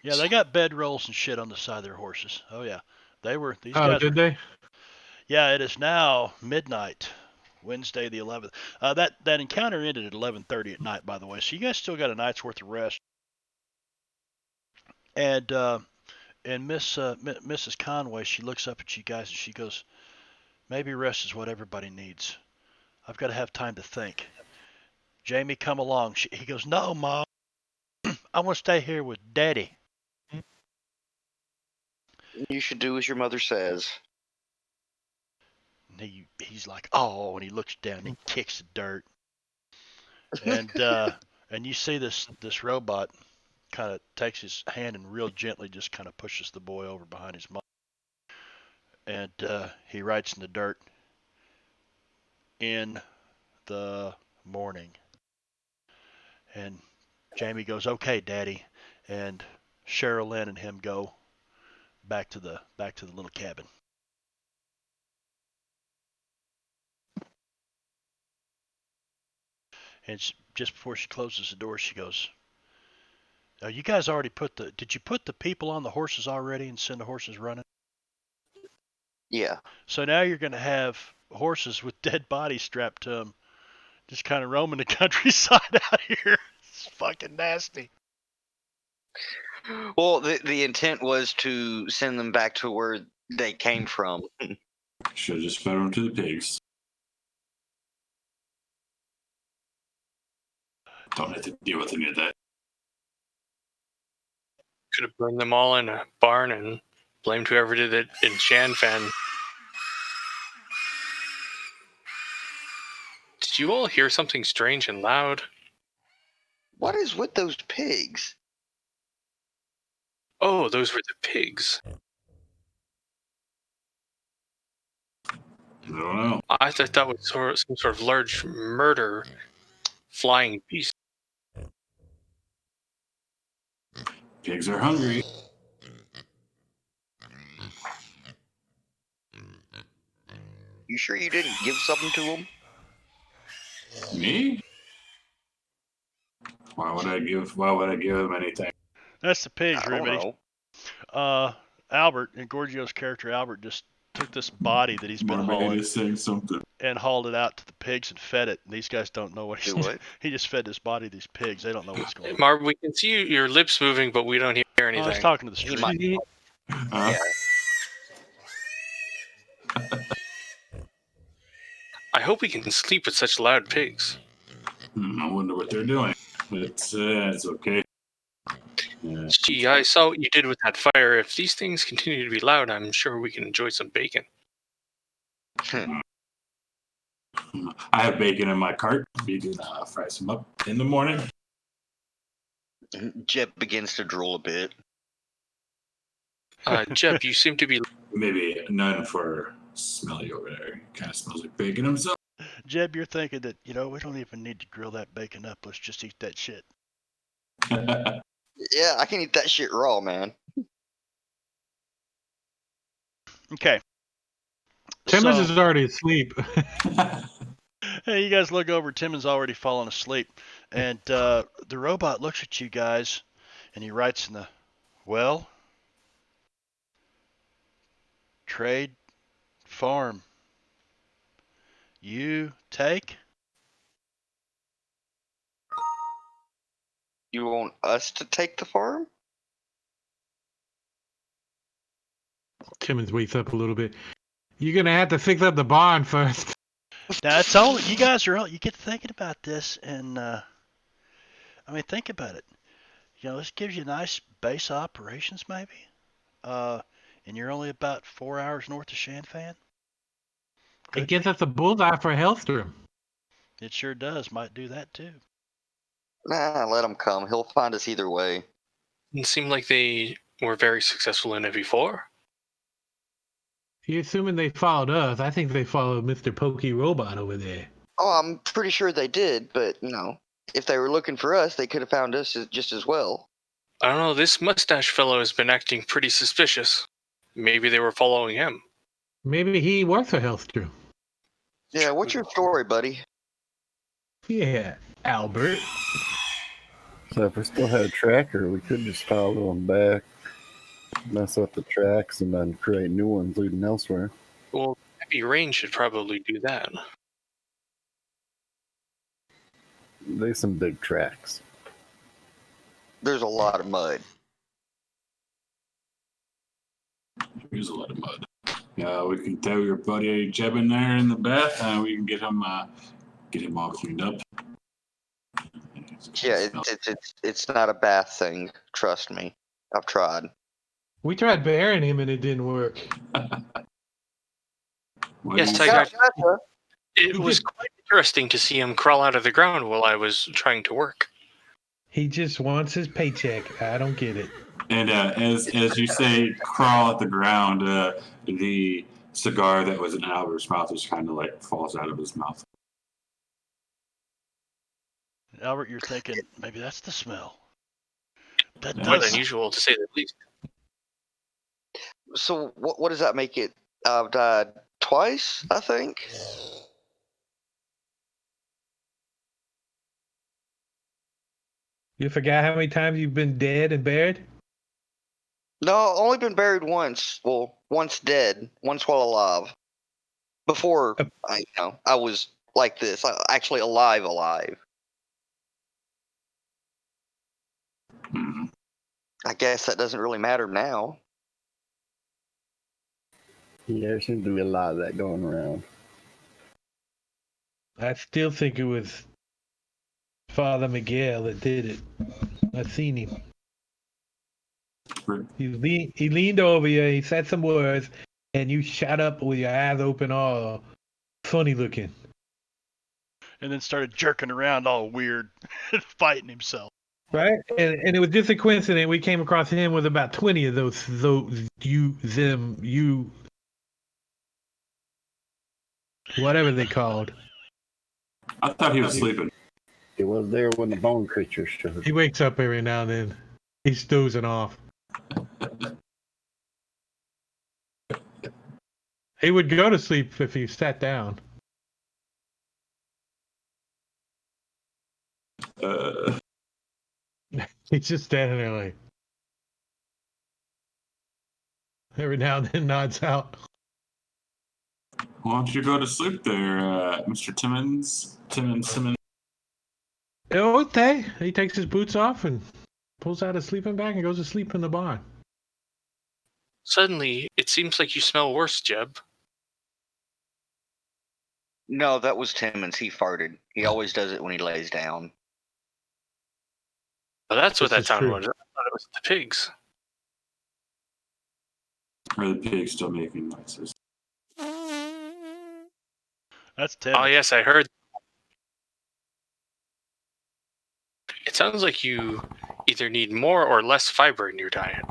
Yeah, they got bedrolls and shit on the side of their horses. Oh yeah, these Oh, guys. did they? Yeah, it is now midnight, Wednesday the 11th. That encounter ended at 11:30 at night, by the way. So you guys still got a night's worth of rest. And Mrs. Conway, she looks up at you guys and she goes, "Maybe rest is what everybody needs. I've got to have time to think. Jamie, come along." He goes, "No, Mom. I want to stay here with Daddy." You should do as your mother says. And he's like, "Oh," and he looks down and he kicks the dirt. And and you see this robot kind of takes his hand and real gently just kind of pushes the boy over behind his mom. And he writes in the dirt, "In the morning." And Jamie goes, "Okay, Daddy." And Cheryl Lynn and him go back to the little cabin. And just before she closes the door, she goes, "You guys already did you put the people on the horses already and send the horses running?" Yeah. So now you're going to have horses with dead bodies strapped to them, just kind of roaming the countryside out here. It's fucking nasty. Well, the intent was to send them back to where they came from. Should have just fed them to the pigs. Don't have to deal with any of that. Could have burned them all in a barn and blamed whoever did it in Shanfan. Did you all hear something strange and loud? What is with those pigs? Oh, those were the pigs. I don't know. I thought that was some sort of large murder flying beast. Pigs are hungry. You sure you didn't give something to them? Me? Why would I give them anything? That's the pigs, I don't Remedy. know. Albert, and Gorgio's character Albert, just took this body that he's been Marbanya hauling is saying something. and hauled it out to the pigs and fed it. And these guys don't know what he's Do what? He just fed this body to these pigs. They don't know what's going on. Marv, we can see your lips moving, but we don't hear I was anything. talking to the He street. might. Yeah. I hope we can sleep with such loud pigs. I wonder what they're doing. But it's okay. Gee, I saw what you did with that fire. If these things continue to be loud, I'm sure we can enjoy some bacon. I have bacon in my cart. We can fry some up in the morning. Jeb begins to drool a bit. Jeb, you seem to be... Maybe none for Smelly over there. Kind of smells like bacon himself. Jeb, you're thinking that, we don't even need to grill that bacon up. Let's just eat that shit. Yeah, I can eat that shit raw, man. Okay. Timmons So- is already asleep. Hey, you guys look over. Timmons already fallen asleep. And the robot looks at you guys, and he writes in the, "Well, trade, farm, you take?" You want us to take the farm? Timmons wakes up a little bit. You're gonna have to fix up the barn first. Now, it's all, you guys you get thinking about this, and, think about it. This gives you a nice base operations, maybe. And you're only about 4 hours north of Shanfan. It gets us a bullseye for Hellstrom. It sure does. Might do that too. Nah, let him come. He'll find us either way. It seemed like they were very successful in it before. You're assuming they followed us. I think they followed Mr. Pokey Robot over there. Oh, I'm pretty sure they did, but, if they were looking for us, they could have found us just as well. I don't know, this mustache fellow has been acting pretty suspicious. Maybe they were following him. Maybe he works for Hellstrom. Yeah, what's your story, buddy? Yeah, Albert. So if we still had a tracker, we could just follow them back, mess up the tracks, and then create new ones leading elsewhere. Well, heavy rain should probably do that. There's some big tracks. There's a lot of mud. There's a lot of mud. Yeah, we can throw your buddy Jeb in there in the bath, and we can get him all cleaned up. Yeah, it's not a bath thing. Trust me. I've tried. We tried burying him and it didn't work. Yes, Yeah, Tiger. It was quite interesting to see him crawl out of the ground while I was trying to work. He just wants his paycheck. I don't get it. And as you say, crawl at the ground, the cigar that was in Albert's mouth just kind of like falls out of his mouth. Albert, you're thinking maybe that's the smell. That Yeah. More does. than usual, to say the least. So what does that make it? I've died twice, I think. You forgot how many times you've been dead and buried? No, only been buried once. Well, once dead, once while alive. Before I was like this, actually alive. Mhm. I guess that doesn't really matter now. Yeah, there seems to be a lot of that going around. I still think it was Father Miguel that did it. I seen him. He leaned over you, he said some words, and you shot up with your eyes open, all funny looking. And then started jerking around all weird, fighting himself. Right? And it was just a coincidence. We came across him with about 20 of those you, whatever they called. I thought he was sleeping. It was there when the bone creature showed. He wakes up every now and then. He's dozing off. He would go to sleep if he sat down. He's just standing there like. Every now and then nods out. Why don't you go to sleep there, Mr. Timmons? Timmons. Okay. He takes his boots off and pulls out a sleeping bag and goes to sleep in the barn. Suddenly, it seems like you smell worse, Jeb. No, that was Timmons. He farted. He always does it when he lays down. Well, that's what This that is sound true. was. I thought it was the pigs. Are the pigs still making noises? That's Tim. Oh, yes, I heard. It sounds like you either need more or less fiber in your diet.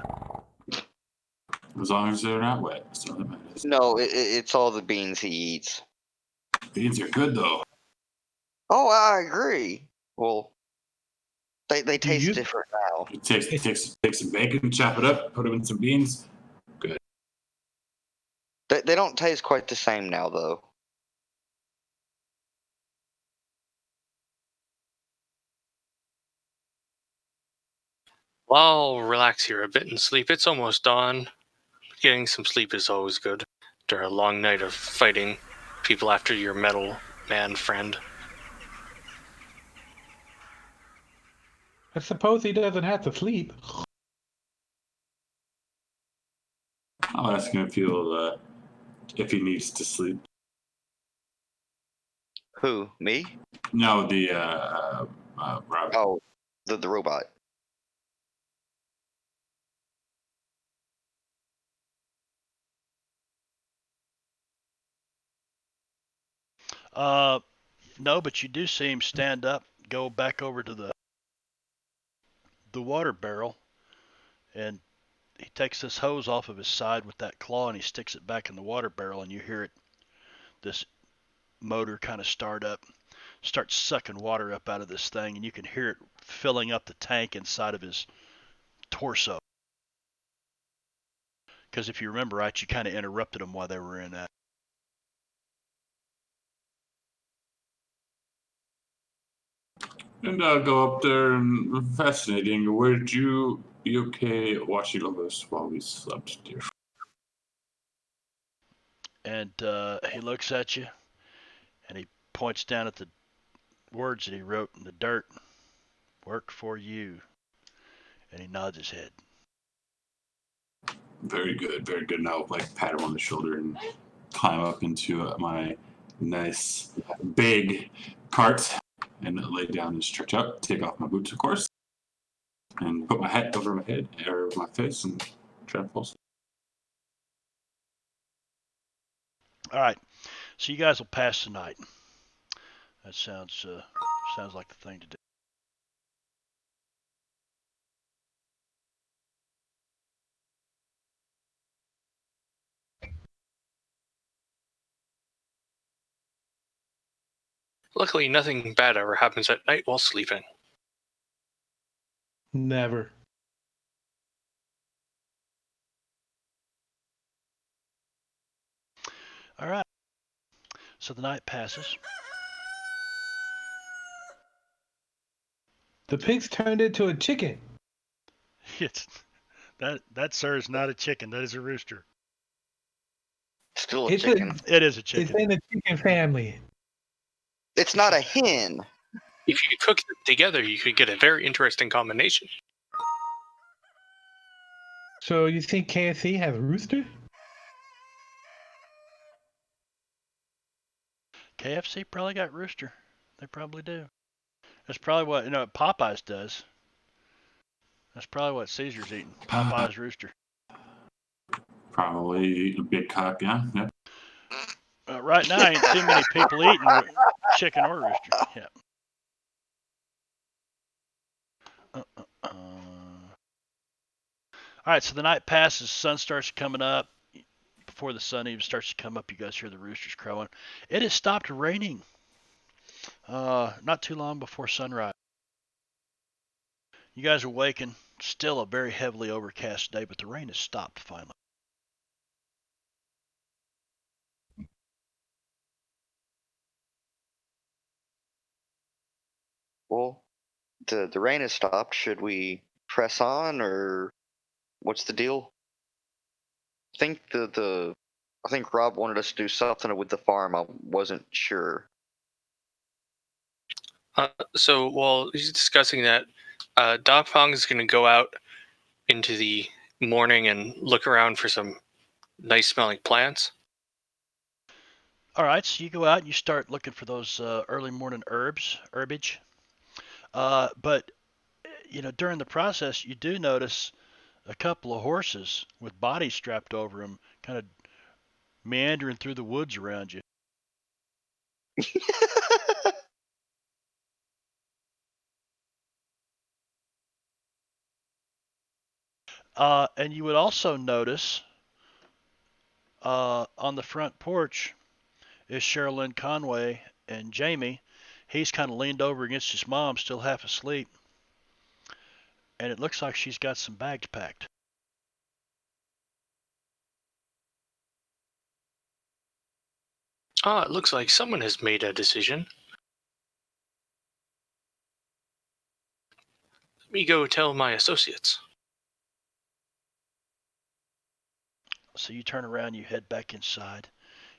As long as they're not wet, that's all that matters. No, it's all the beans he eats. Beans are good though. Oh, I agree. Well, they taste you- different now. Take some bacon, chop it up, put them in some beans. Good. They don't taste quite the same now, though. Well, I'll relax here a bit and sleep. It's almost dawn. Getting some sleep is always good after a long night of fighting people after your metal man friend. I suppose he doesn't have to sleep. I'll ask him if he needs to sleep. Who? Me? No, the Rob. Oh, the robot. No, but you do see him stand up, go back over to the water barrel, and he takes this hose off of his side with that claw and he sticks it back in the water barrel, and you hear it, this motor kind of start sucking water up out of this thing, and you can hear it filling up the tank inside of his torso. Because if you remember right, you kind of interrupted them while they were in that. And I'll go up there and fascinating. Would you be okay watching over us while we slept, dear? And he looks at you, and he points down at the words that he wrote in the dirt. Work for you. And he nods his head. Very good, very good. Now, like, pat him on the shoulder and climb up into my nice big cart and lay down and stretch out. Take off my boots, of course, and put my hat over my head or my face and try to fall asleep. All right, so you guys will pass the night. That sounds like the thing to do. Luckily, nothing bad ever happens at night while sleeping. Never. All right. So the night passes. The pigs turned into a chicken. It's that sir is not a chicken. That is a rooster. Still a It's chicken. It is a It's chicken. in the chicken family. It's not a hen. If you cook them together, you could get a very interesting combination. So you think KFC have a rooster? KFC probably got rooster. They probably do. That's probably what Popeyes does. That's probably what Caesar's eating. Popeyes rooster. Probably a big cup, yeah. Yep. Right now, ain't too many people eating chicken or rooster. Yeah. All right, so the night passes, sun starts coming up. Before the sun even starts to come up, you guys hear the roosters crowing. It has stopped raining. Not too long before sunrise. You guys awaken. Still a very heavily overcast day, but the rain has stopped finally. Well, the rain has stopped. Should we press on, or what's the deal? I think Rob wanted us to do something with the farm. I wasn't sure. So while he's discussing that, Dopfong is going to go out into the morning and look around for some nice smelling plants. All right, so you go out and you start looking for those early morning herbage. But during the process, you do notice a couple of horses with bodies strapped over them, kind of meandering through the woods around you. And you would also notice on the front porch is Sherilyn Conway and Jamie. He's kind of leaned over against his mom, still half asleep. And it looks like she's got some bags packed. It looks like someone has made a decision. Let me go tell my associates. So you turn around, you head back inside.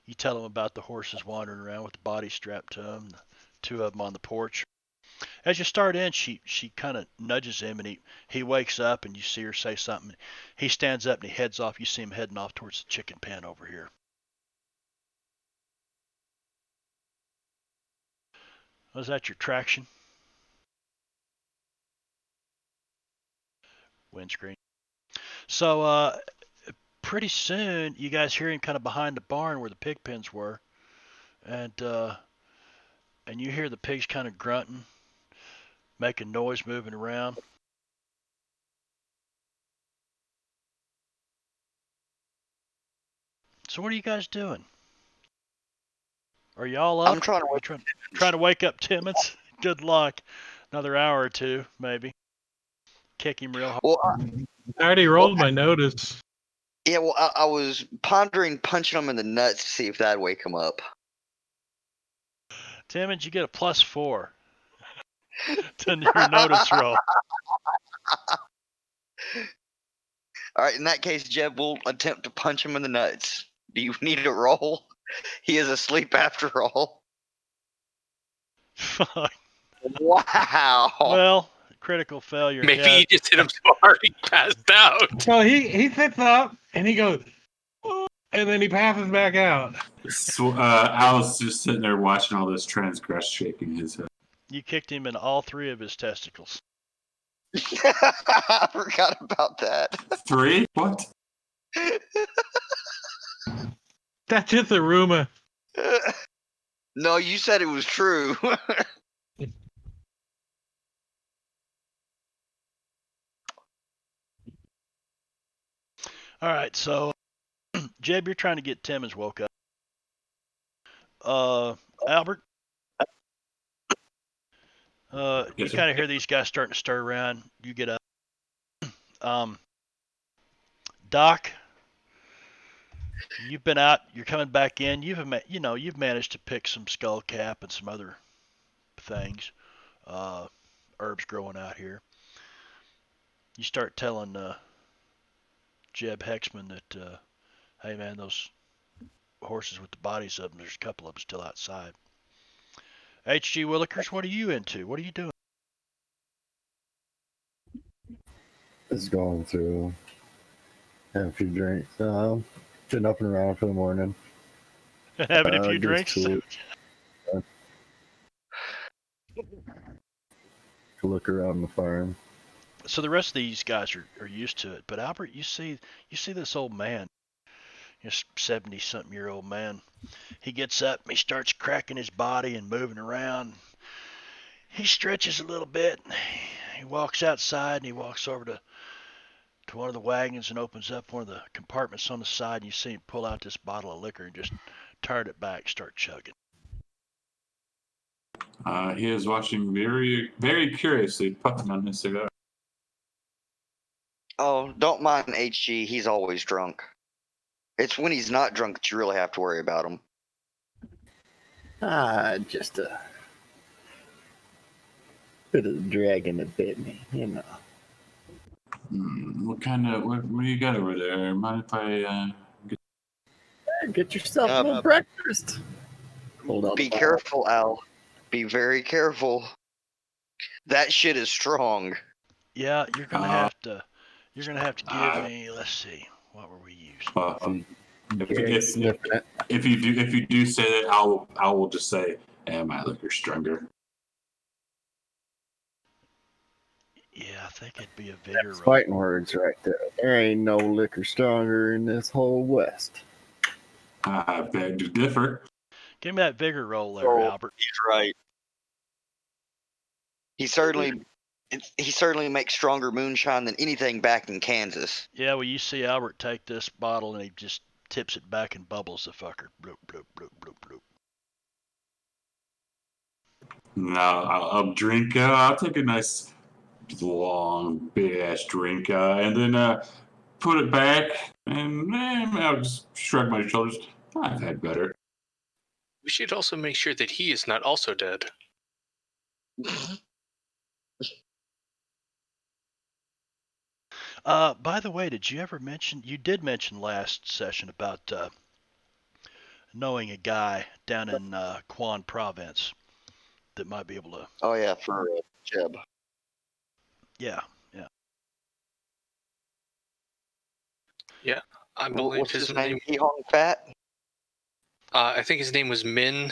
You tell them about the horses wandering around with the body strapped to them, the two of them on the porch. As you start in, she kind of nudges him, and he wakes up, and you see her say something. He stands up and he heads off. You see him heading off towards the chicken pen over here. Was that your traction? Windscreen. So pretty soon, you guys hear him kind of behind the barn where the pig pens were, and you hear the pigs kind of grunting, making noise, moving around. So what are you guys doing? Are y'all up? I'm trying to You trying to wake up Timmons? Good luck. Another hour or two, maybe. Kick him real hard. Well, I already rolled my notice. yeah. Well, I was pondering punching him in the nuts to see if that'd wake him up. Timmons, you get a +4 to your notice roll. All right. In that case, Jeb will attempt to punch him in the nuts. Do you need a roll? He is asleep after all. Fuck. Wow. Well, critical failure. Maybe Yeah. he just hit him so hard he passed out. So he sits up and he goes, "Oh," and then he passes back out. So, Al's just sitting there watching all this transgress, shaking his head. You kicked him in all 3 of his testicles. I forgot about that. 3? What? That's just a rumor. No, you said it was true. All right, so Jeb, you're trying to get Timmons woke up. Albert, You Yes, sir. kind of hear these guys starting to stir around. You get up. Doc, you've been out. You're coming back in. You've managed to pick some skull cap and some other things, uh, herbs growing out here. You start telling Jeb Hexman that, hey man, those horses with the bodies of them, there's a couple of them still outside. H.G. Willikers, what are you into? What are you doing? Just going through, having a few drinks, getting up and around for the morning. Having a few Get his drinks? tools, to look around the farm. So the rest of these guys are used to it. But Albert, you see this old man, this 70-something-year-old man. He gets up and he starts cracking his body and moving around. He stretches a little bit. He walks outside and he walks over to one of the wagons and opens up one of the compartments on the side. And you see him pull out this bottle of liquor and just turn it back, start chugging. He is watching very, very curiously, puffing on his cigar. Oh, don't mind HG. He's always drunk. It's when he's not drunk that you really have to worry about him. Just a bit of the dragon that bit me, you know. What do you got over there? Mind if I get... Get yourself a little breakfast. Hold on. Be careful, Al. Be very careful. That shit is strong. Yeah, you're gonna have to give me. Let's see, what were we using? If you do say that, I will just say, my liquor stronger. Yeah, I think it'd be a vigor roll. Fighting words right there. There ain't no liquor stronger in this whole West. I beg to differ. Give me that vigor roll there, Albert. He's right. He certainly makes stronger moonshine than anything back in Kansas. Yeah, well, you see Albert take this bottle and he just tips it back and bubbles the fucker. Bloop, bloop, bloop, bloop, bloop. Now I'll drink. I'll take a nice long big ass drink, and then put it back, and I'll just shrug my shoulders. I've had better. We should also make sure that he is not also dead. By the way, you did mention last session about knowing a guy down in Quan Province that might be able to. Oh yeah, for Jeb. Yeah. Yeah, I believe What's his name? He Hong Fat? I think his name was Min.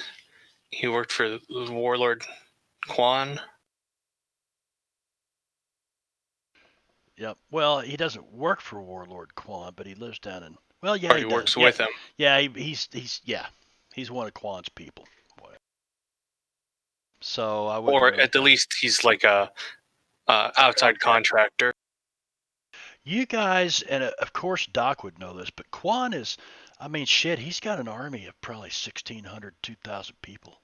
He worked for the warlord Quan. Yep. Well, he doesn't work for Warlord Quan, but he lives down in. Well, yeah, Or he works with him. Yeah, he's one of Quan's people. So I would. Or at the least, he's like a outside contractor. You guys, and of course Doc would know this, but Quan is, I mean, shit, he's got an army of probably 1,600, 2,000 people.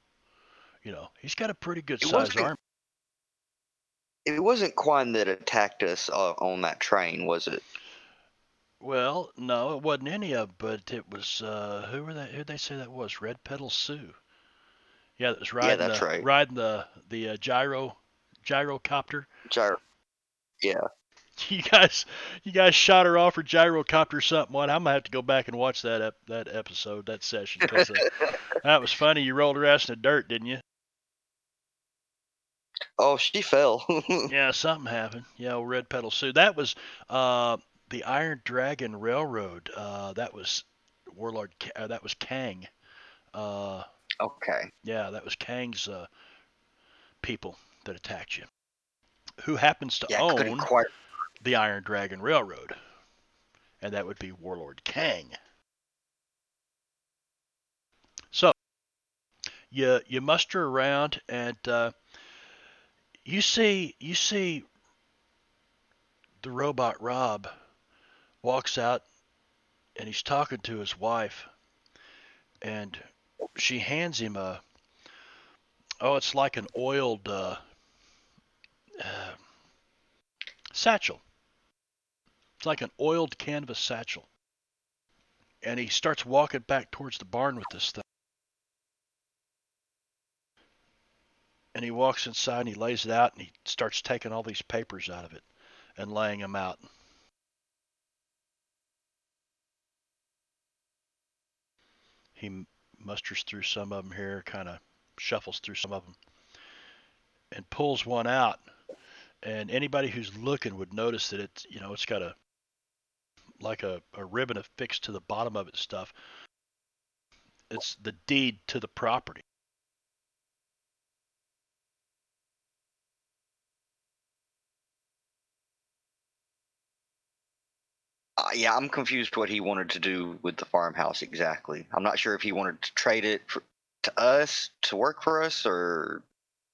You know, he's got a pretty good sized army. It wasn't Quan that attacked us on that train, was it? Well, no, it wasn't any of them, but it was, who'd they say that was? Red Petal Sue. Yeah, that was riding riding the gyrocopter. Yeah. You guys shot her off her gyrocopter something. What? I'm gonna have to go back and watch that episode, that session, because that was funny. You rolled her ass in the dirt, didn't you? Oh, she fell. Yeah, something happened. Yeah, old Red Petal Sue. That was the Iron Dragon Railroad. That was Warlord. That was Kang. Okay. Yeah, that was Kang's people that attacked you. Who happens to own the Iron Dragon Railroad, and that would be Warlord Kang. So you muster around, and you see the robot Rob walks out, and he's talking to his wife, and she hands him it's like an oiled satchel. It's like an oiled canvas satchel. And he starts walking back towards the barn with this thing. And he walks inside and he lays it out and he starts taking all these papers out of it and laying them out. He musters through some of them here, kind of shuffles through some of them, and pulls one out. And anybody who's looking would notice that it's got a ribbon affixed to the bottom of it stuff. It's the deed to the property. Yeah, I'm confused what he wanted to do with the farmhouse exactly. I'm not sure if he wanted to trade it to us to work for us, or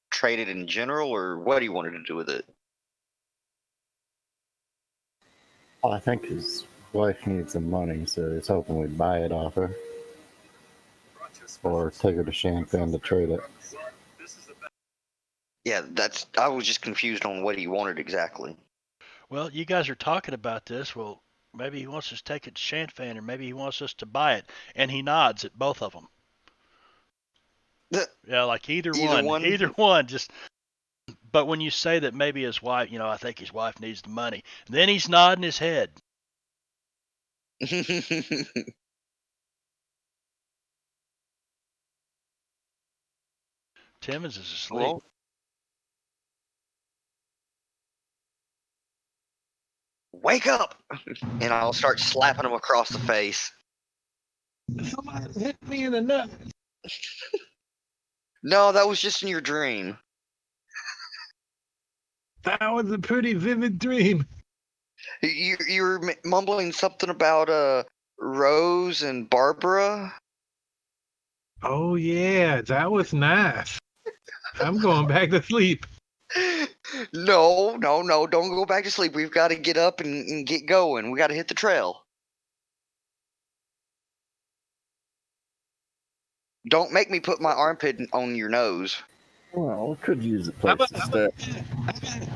trade it in general, or what he wanted to do with it. Well, I think his wife needs some money, so he's hoping we'd buy it off her. Or take her to Champagne to trade it. Yeah, I was just confused on what he wanted exactly. Well, you guys are talking about this. Well, maybe he wants us to take it to Shanfan, or maybe he wants us to buy it. And he nods at both of them. Yeah, like either one. Just, but when you say that maybe his wife, I think his wife needs the money. Then he's nodding his head. Timmons is asleep. Well, wake up! And I'll start slapping him across the face. Somebody hit me in the nut. No, that was just in your dream. That was a pretty vivid dream. You were mumbling something about Rose and Barbara. Oh yeah, that was nice. I'm going back to sleep. No, don't go back to sleep. We've got to get up and get going. We got to hit the trail. Don't make me put my armpit on your nose. Well, we could use a place to stay.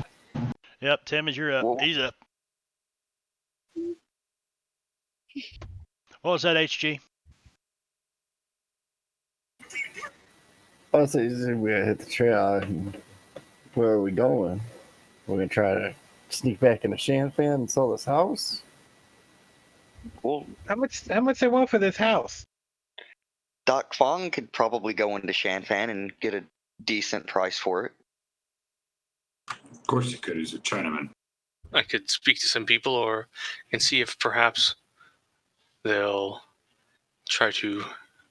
Yep, Timmons, you're up. Well, He's up. What was that, HG? I say we gotta hit the trail. Where are we going? We're gonna try to sneak back into Shanfan and sell this house? Well, How much they want for this house? Doc Fong could probably go into Shanfan and get a decent price for it. Of course he could. He's a Chinaman. I could speak to some people and see if perhaps they'll try to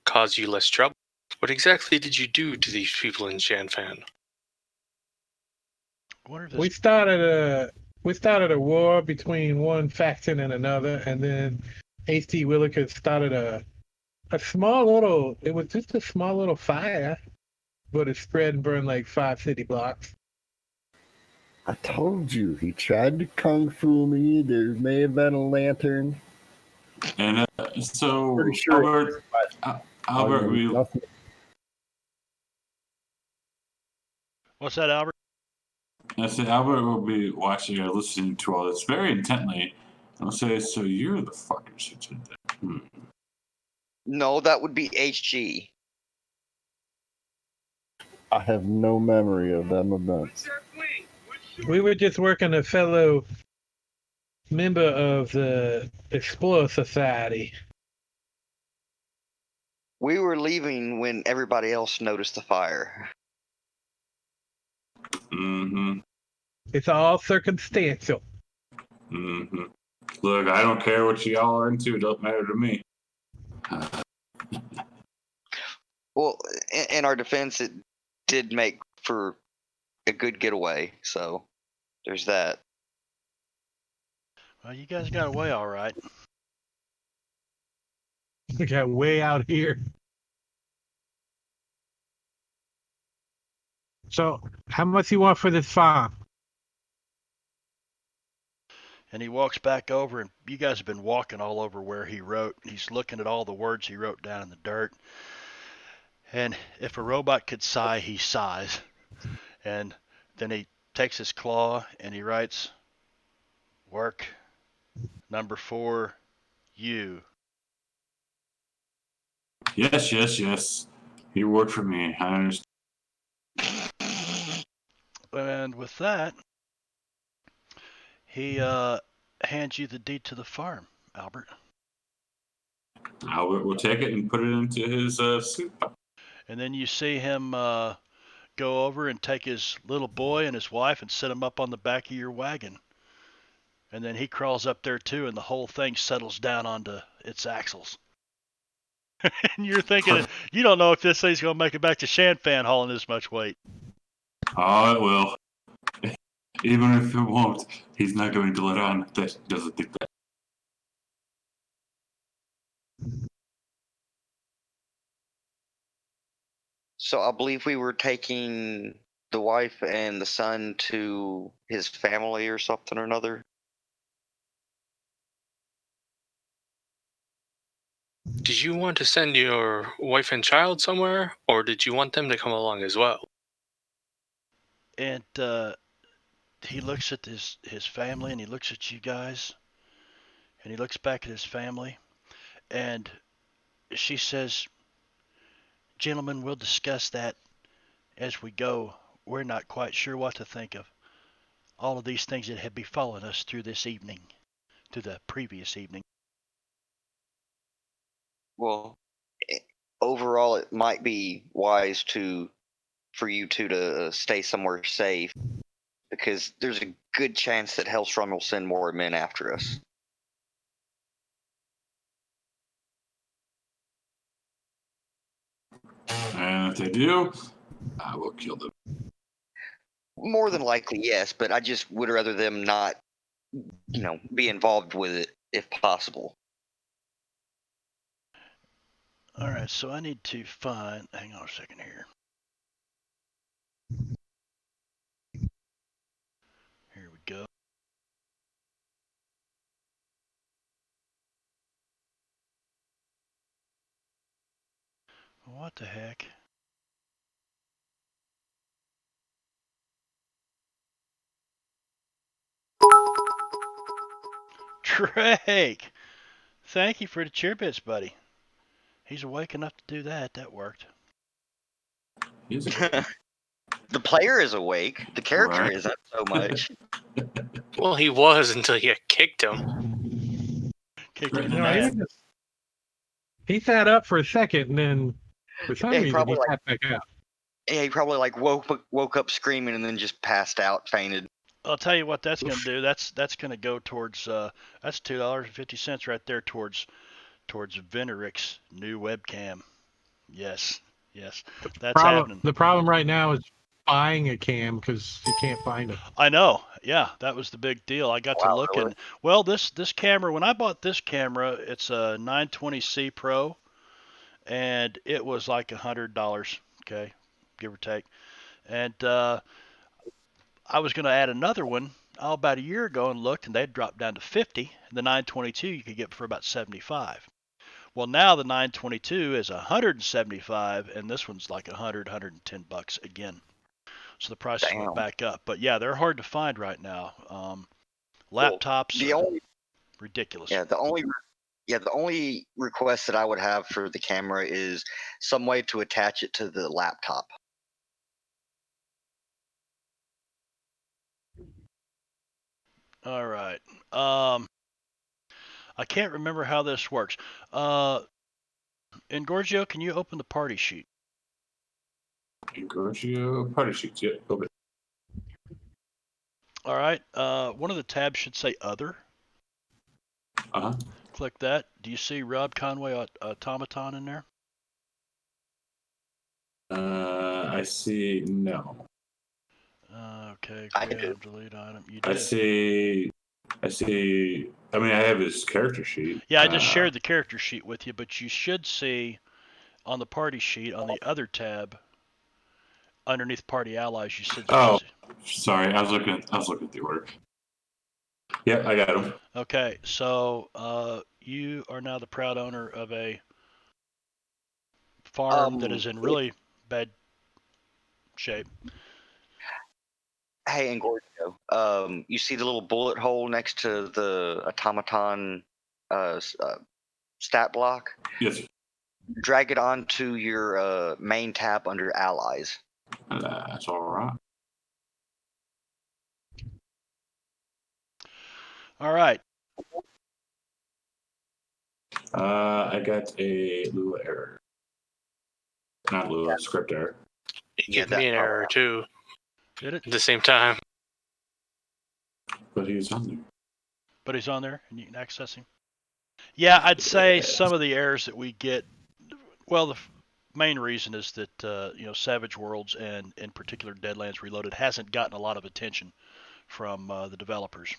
cause you less trouble. What exactly did you do to these people in Shanfan? We started a war between one faction and another, and then H.T. Willikers started a small little. It was just a small little fire, but it spread and burned like 5 city blocks. I told you, he tried to kung fu me. There may have been a lantern. And so, Pretty sure Albert, What's that, Albert? I said Albert will be watching or listening to all this very intently. And I'll say, so you're the fuckers who did that. No, that would be HG. I have no memory of them events. We were just working a fellow member of the Explorer Society. We were leaving when everybody else noticed the fire. Mm-hmm. It's all circumstantial. Mm-hmm. Look, I don't care what y'all are into. It doesn't matter to me. Well, in our defense, it did make for a good getaway, so there's that. Well, you guys got away all right. We got way out here. So, how much you want for this farm? And he walks back over, and you guys have been walking all over where he wrote. He's looking at all the words he wrote down in the dirt. And if a robot could sigh, he sighs. And then he takes his claw and he writes, Work. Number 4, you. Yes. You work for me. I understand. And with that, he hands you the deed to the farm, Albert. Albert will take it and put it into his suit. And then you see him go over and take his little boy and his wife and set them up on the back of your wagon. And then he crawls up there too, and the whole thing settles down onto its axles. And you're thinking, you don't know if this thing's going to make it back to Shanfan hauling this much weight. Oh, it will. Even if it won't, he's not going to let on that he doesn't think that. So I believe we were taking the wife and the son to his family or something or another. Did you want to send your wife and child somewhere, or did you want them to come along as well? And he looks at his family, and he looks at you guys, and he looks back at his family, and she says, "Gentlemen, we'll discuss that as we go. We're not quite sure what to think of all of these things that have befallen us through this evening, to the previous evening." Well, overall, it might be wise for you two to stay somewhere safe, because there's a good chance that Hellstrom will send more men after us. And if they do, I will kill them. More than likely, yes, but I just would rather them not, be involved with it if possible. All right, so I need to find. Hang on a second here. Here we go. What the heck? Drake! Thank you for the cheer bits, buddy. He's awake enough to do that. That worked. He's The player is awake. The character Right. isn't so much. Well, he was until you kicked him. Kicked him in the No, head. he sat up for a second and then for some Yeah, he reason probably he sat back out. Yeah, he probably woke up screaming and then just passed out, fainted. I'll tell you what that's going to do. That's going to go towards that's $2.50 right there towards Venerick's new webcam. Yes, that's happening. The problem right now is buying a cam because you can't find it. I know. Yeah, that was the big deal. I got to Wow, look, really? and well, this camera. When I bought this camera, it's a 920C Pro, and it was like $100. Okay, give or take. And I was going to add another one about a year ago and looked, and they'd dropped down to 50. The 922 you could get for about 75. Well, now the 922 is 175, and this one's like 110 bucks again. So the prices went Damn. back up. But yeah, they're hard to find right now. Laptops The are only ridiculous. yeah, the only request that I would have for the camera is some way to attach it to the laptop. All right. I can't remember how this works. Engorgio, can you open the party sheet? Engorgio party sheets. Yeah, open. All right. One of the tabs should say Other. Uh-huh. Click that. Do you see Rob Conway Automaton in there? I see. No. Okay. I Grab, do. delete item. You I do. see. I mean, I have his character sheet. Yeah, I just shared the character sheet with you, but you should see on the party sheet on the Other tab underneath Party Allies. You should. Oh, sorry. I was looking at the order. Yeah, I got him. Okay, so you are now the proud owner of a farm that is in really bad shape. Hey, Engorgio, you see the little bullet hole next to the automaton stat block? Yes, sir. Drag it onto your main tab under allies. That's all right. All right. I got a little error. Not a little, script error. It Yeah, gave me an error too Did it? at the same time. But he's on there. But he's on there and you can access him. Yeah, I'd say some of the errors that we get. Well, the main reason is that Savage Worlds and in particular Deadlands Reloaded hasn't gotten a lot of attention from the developers.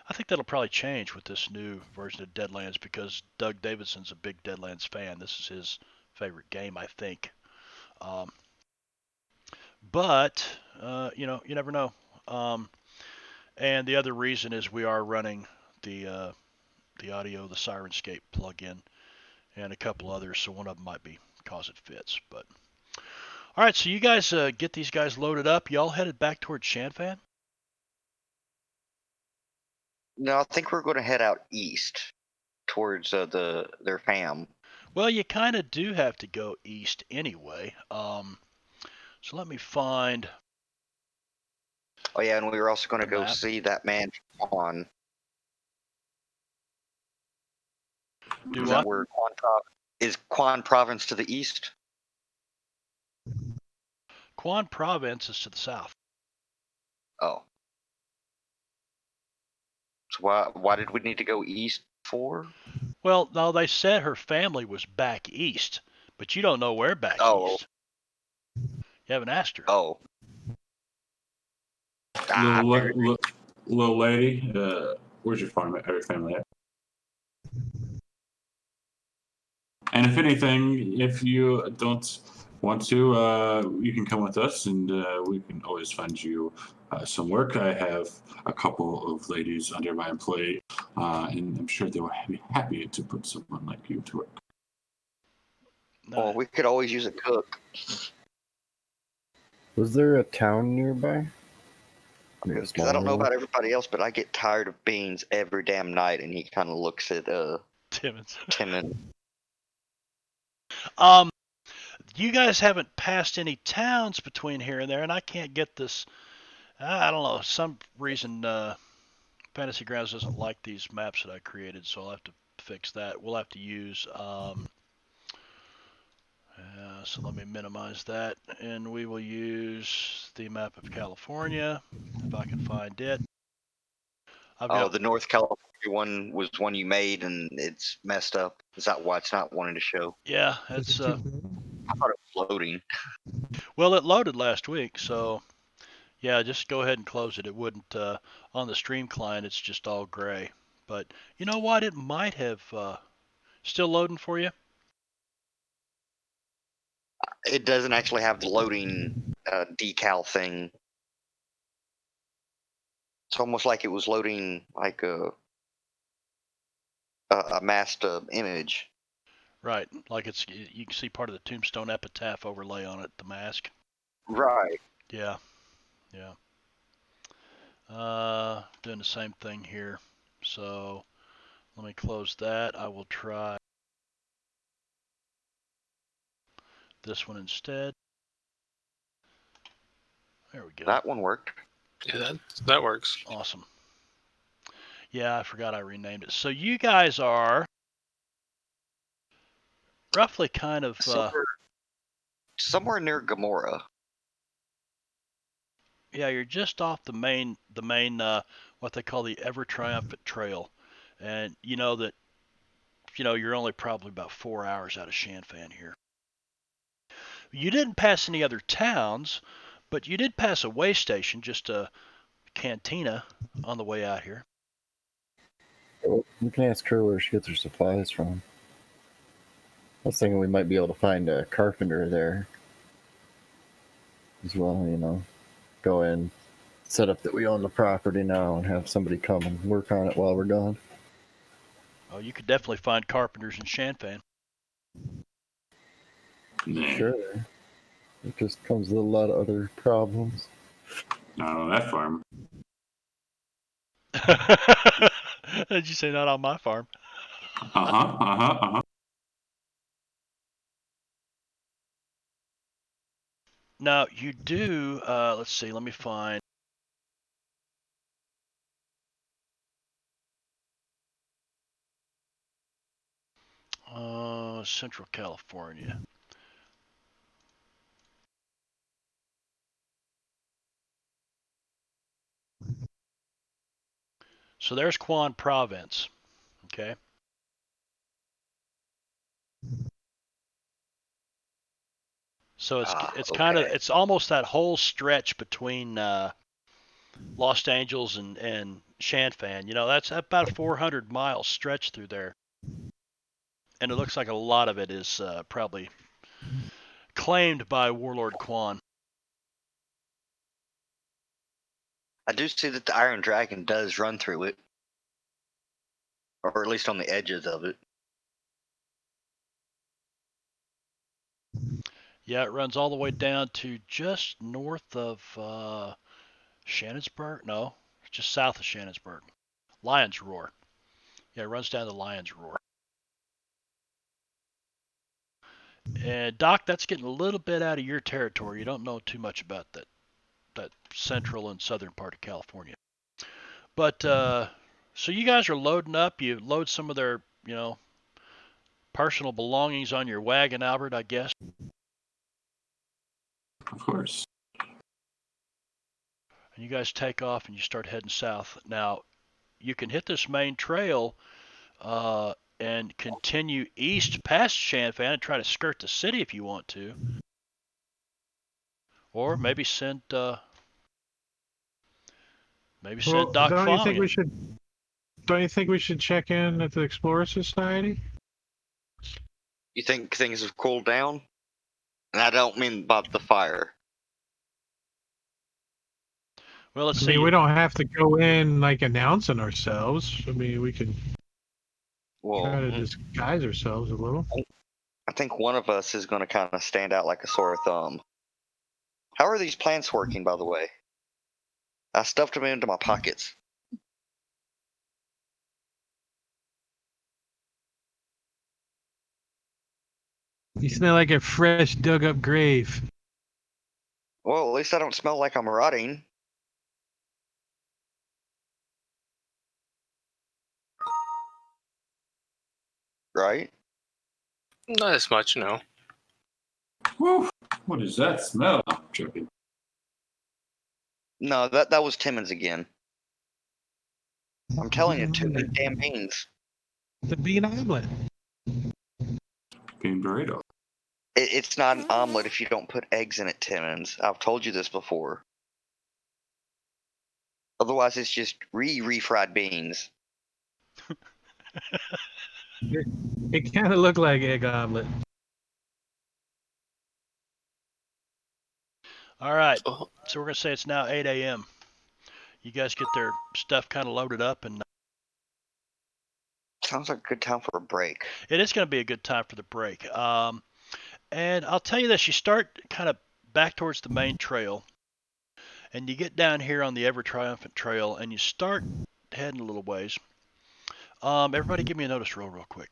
I think that'll probably change with this new version of Deadlands because Doug Davidson's a big Deadlands fan. This is his favorite game, I think. But you never know. And the other reason is we are running the audio, the Sirenscape plugin, and a couple others. So one of them might be cause it fits. But all right, so you guys get these guys loaded up. Y'all headed back towards Shanfan? No, I think we're going to head out east towards their fam. Well, you kind of do have to go east anyway. So let me find. Oh yeah, and we were also going to The go map. see that man Quan. Do Is what? that where is Quan Province to the east? Quan Province is to the south. Oh. So why did we need to go east for? Well, no, they said her family was back east, but you don't know where back east. You haven't asked her. Oh. Ah, Little lady, where's your family at? And if anything, if you don't want to, you can come with us, and we can always find you some work. I have a couple of ladies under my employ, and I'm sure they will be happy to put someone like you to work. Well, we could always use a cook. Was there a town nearby? Because I don't know about everybody else, but I get tired of beans every damn night, and he kind of looks at Timmons. Timon. You guys haven't passed any towns between here and there, and I can't get this. I don't know. Some reason Fantasy Grounds doesn't like these maps that I created, so I'll have to fix that. We'll have to use. So let me minimize that, and we will use the map of California if I can find it. The North California one was one you made, and it's messed up. Is that why it's not wanting to show? Yeah, it's. I thought it was loading. Well, it loaded last week, so yeah, just go ahead and close it. It wouldn't on the stream client. It's just all gray. But you know what? It might have still loading for you. It doesn't actually have the loading decal thing. It's almost like it was loading like a masked image. Right, like you can see part of the tombstone epitaph overlay on it, the mask. Right. Yeah. Doing the same thing here. So let me close that. I will try this one instead. There we go. That one worked. Yeah, that works. Awesome. Yeah, I forgot I renamed it. So you guys are roughly kind of somewhere near Gamora. yeah, you're just off the main what they call the Ever Triumphant Trail, and you know that you're only probably about 4 hours out of Shanfan here. You didn't pass any other towns, but you did pass a way station, just a cantina on the way out here. We can ask her where she gets her supplies from. I was thinking we might be able to find a carpenter there as well, go in, set up that we own the property now and have somebody come and work on it while we're gone. Oh, you could definitely find carpenters in Shanfan. Sure. It just comes with a lot of other problems. Not on that farm. Did you say not on my farm? Now you do. Let's see. Let me find. Central California. So there's Quan Province. Okay. So it's kind of Okay. it's almost that whole stretch between Los Angeles and Shanfan. That's about a 400 mile stretch through there, and it looks like a lot of it is probably claimed by Warlord Quan. I do see that the Iron Dragon does run through it, or at least on the edges of it. Yeah, it runs all the way down to just north of Shannonsburg. No, just south of Shannonsburg. Lion's Roar. Yeah, it runs down to Lion's Roar. And Doc, that's getting a little bit out of your territory. You don't know too much about that central and southern part of California. But so you guys are loading up. You load some of their, personal belongings on your wagon, Albert, I guess. Of course. And you guys take off and you start heading south. Now, you can hit this main trail and continue east past Shanfan and try to skirt the city if you want to. Or maybe send Doc Don't you think following. Don't you think we should check in at the Explorer Society? You think things have cooled down? And I don't mean about the fire. Well, let's I see. mean, we don't have to go in like announcing ourselves. I mean, we can try to disguise ourselves a little. I think one of us is going to kind of stand out like a sore thumb. How are these plants working, by the way? I stuffed them into my pockets. You smell like a fresh dug up grave. Well, at least I don't smell like I'm rotting. Right? Not as much, no. Whew, what is that smell? I'm joking. No, that was Timmons again. I'm telling you, too many damn beans. The bean omelet. Bean burrito. It's not an omelet if you don't put eggs in it, Timmons. I've told you this before. Otherwise, it's just refried beans. It kind of looked like egg omelet. All right. Oh, So we're going to say it's now 8 a.m. You guys get their stuff kind of loaded up, and Sounds like a good time for a break. it is going to be a good time for the break. And I'll tell you this, you start kind of back towards the main trail, and you get down here on the Ever Triumphant Trail, and you start heading a little ways. Everybody give me a notice roll real quick.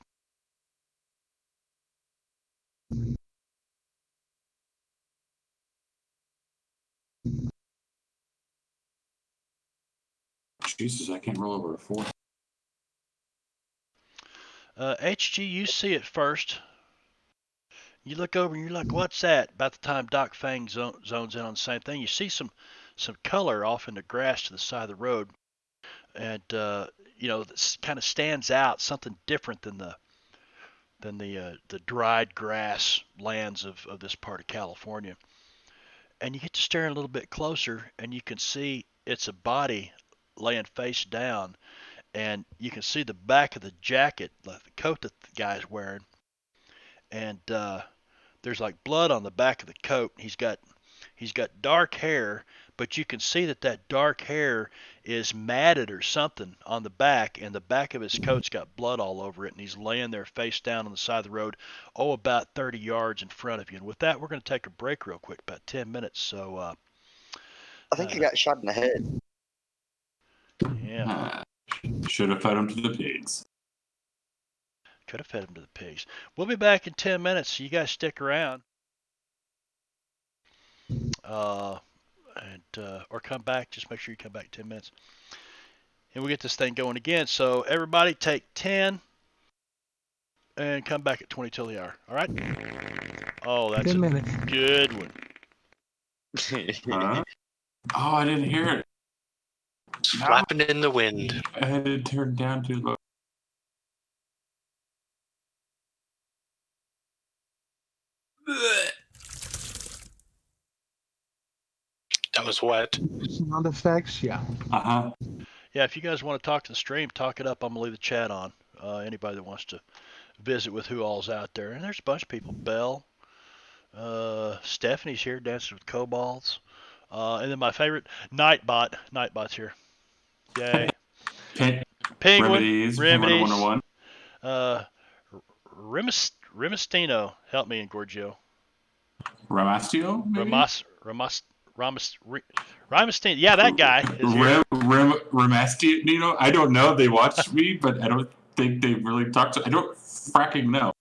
Jesus, I can't roll over a 4. HG, you see it first. You look over and you're like, what's that? About the time Doc Fang zones in on the same thing, you see some color off in the grass to the side of the road. And, this kind of stands out, something different than the dried grass lands of this part of California. And you get to staring a little bit closer, and you can see it's a body laying face down, and you can see the back of the jacket, like the coat that the guy's wearing, and there's like blood on the back of the coat. He's got dark hair, but you can see that dark hair is matted or something on the back, and the back of his coat's got blood all over it, and he's laying there face down on the side of the road, about 30 yards in front of you. And with that, we're going to take a break real quick, about 10 minutes. So I think he got shot in the head. Yeah, Should have fed him to the pigs. could have fed him to the pigs. We'll be back in 10 minutes, so you guys stick around. Or come back. Just make sure you come back in 10 minutes. And we'll get this thing going again. So everybody take 10 and come back at 20 till the hour. All right? Oh, that's 10 a minutes. good one. Huh? Oh, I didn't hear it. Flapping in the wind. I had it turned down too low. That was wet. Sound effects, yeah. Uh-huh. Yeah, if you guys want to talk to the stream, talk it up. I'm going to leave the chat on. Anybody that wants to visit with who all's out there. And there's a bunch of people. Belle, Stephanie's here, dancing with kobolds. And then my favorite, Nightbot. Nightbot's here. Yay. Penguin, Remedies. Remedies, 101. Rimastino. Help me, Gorgio. Ramastio, maybe? Ramastino. Yeah, that guy is here. Ramastio, I don't know. They watch me, but I don't think they really talk to. I don't fracking know.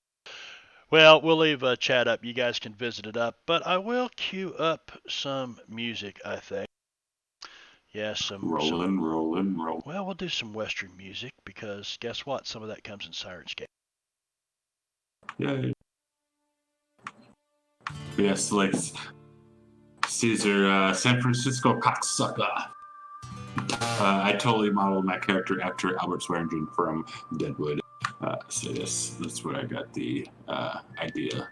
Well, we'll leave a chat up. You guys can visit it up. But I will queue up some music, I think. Yeah, Rolling. Well, we'll do some Western music because guess what? Some of that comes in Sirenscape. Yeah. Yes, like Caesar, San Francisco cocksucker. I totally modeled my character after Albert Swearingen from Deadwood. So yes, that's where I got the idea.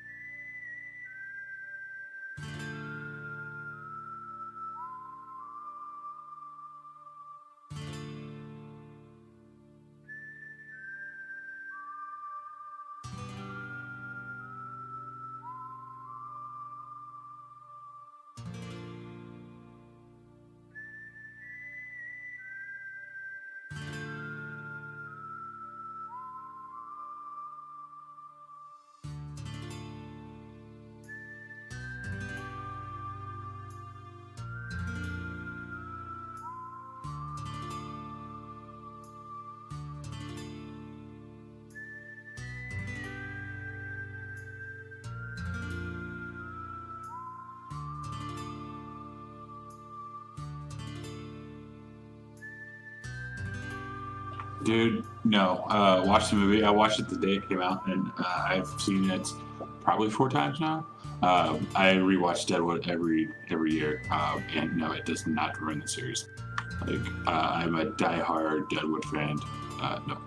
Dude, no. Watch the movie. I watched it the day it came out, and I've seen it probably 4 times now. I rewatch Deadwood every year, and no, it does not ruin the series. Like, I'm a diehard Deadwood fan. No,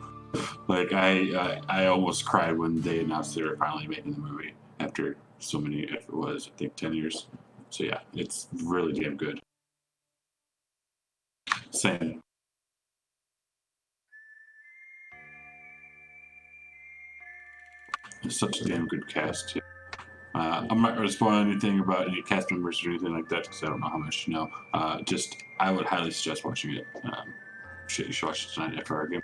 like I almost cried when they announced they were finally making the movie after so many. If it was, I think, 10 years. So yeah, it's really damn good. Same. It's such a damn good cast too. I'm not going to spoil anything about any cast members or anything like that because I don't know how much you know. Just I would highly suggest watching it. You should watch it tonight after our game.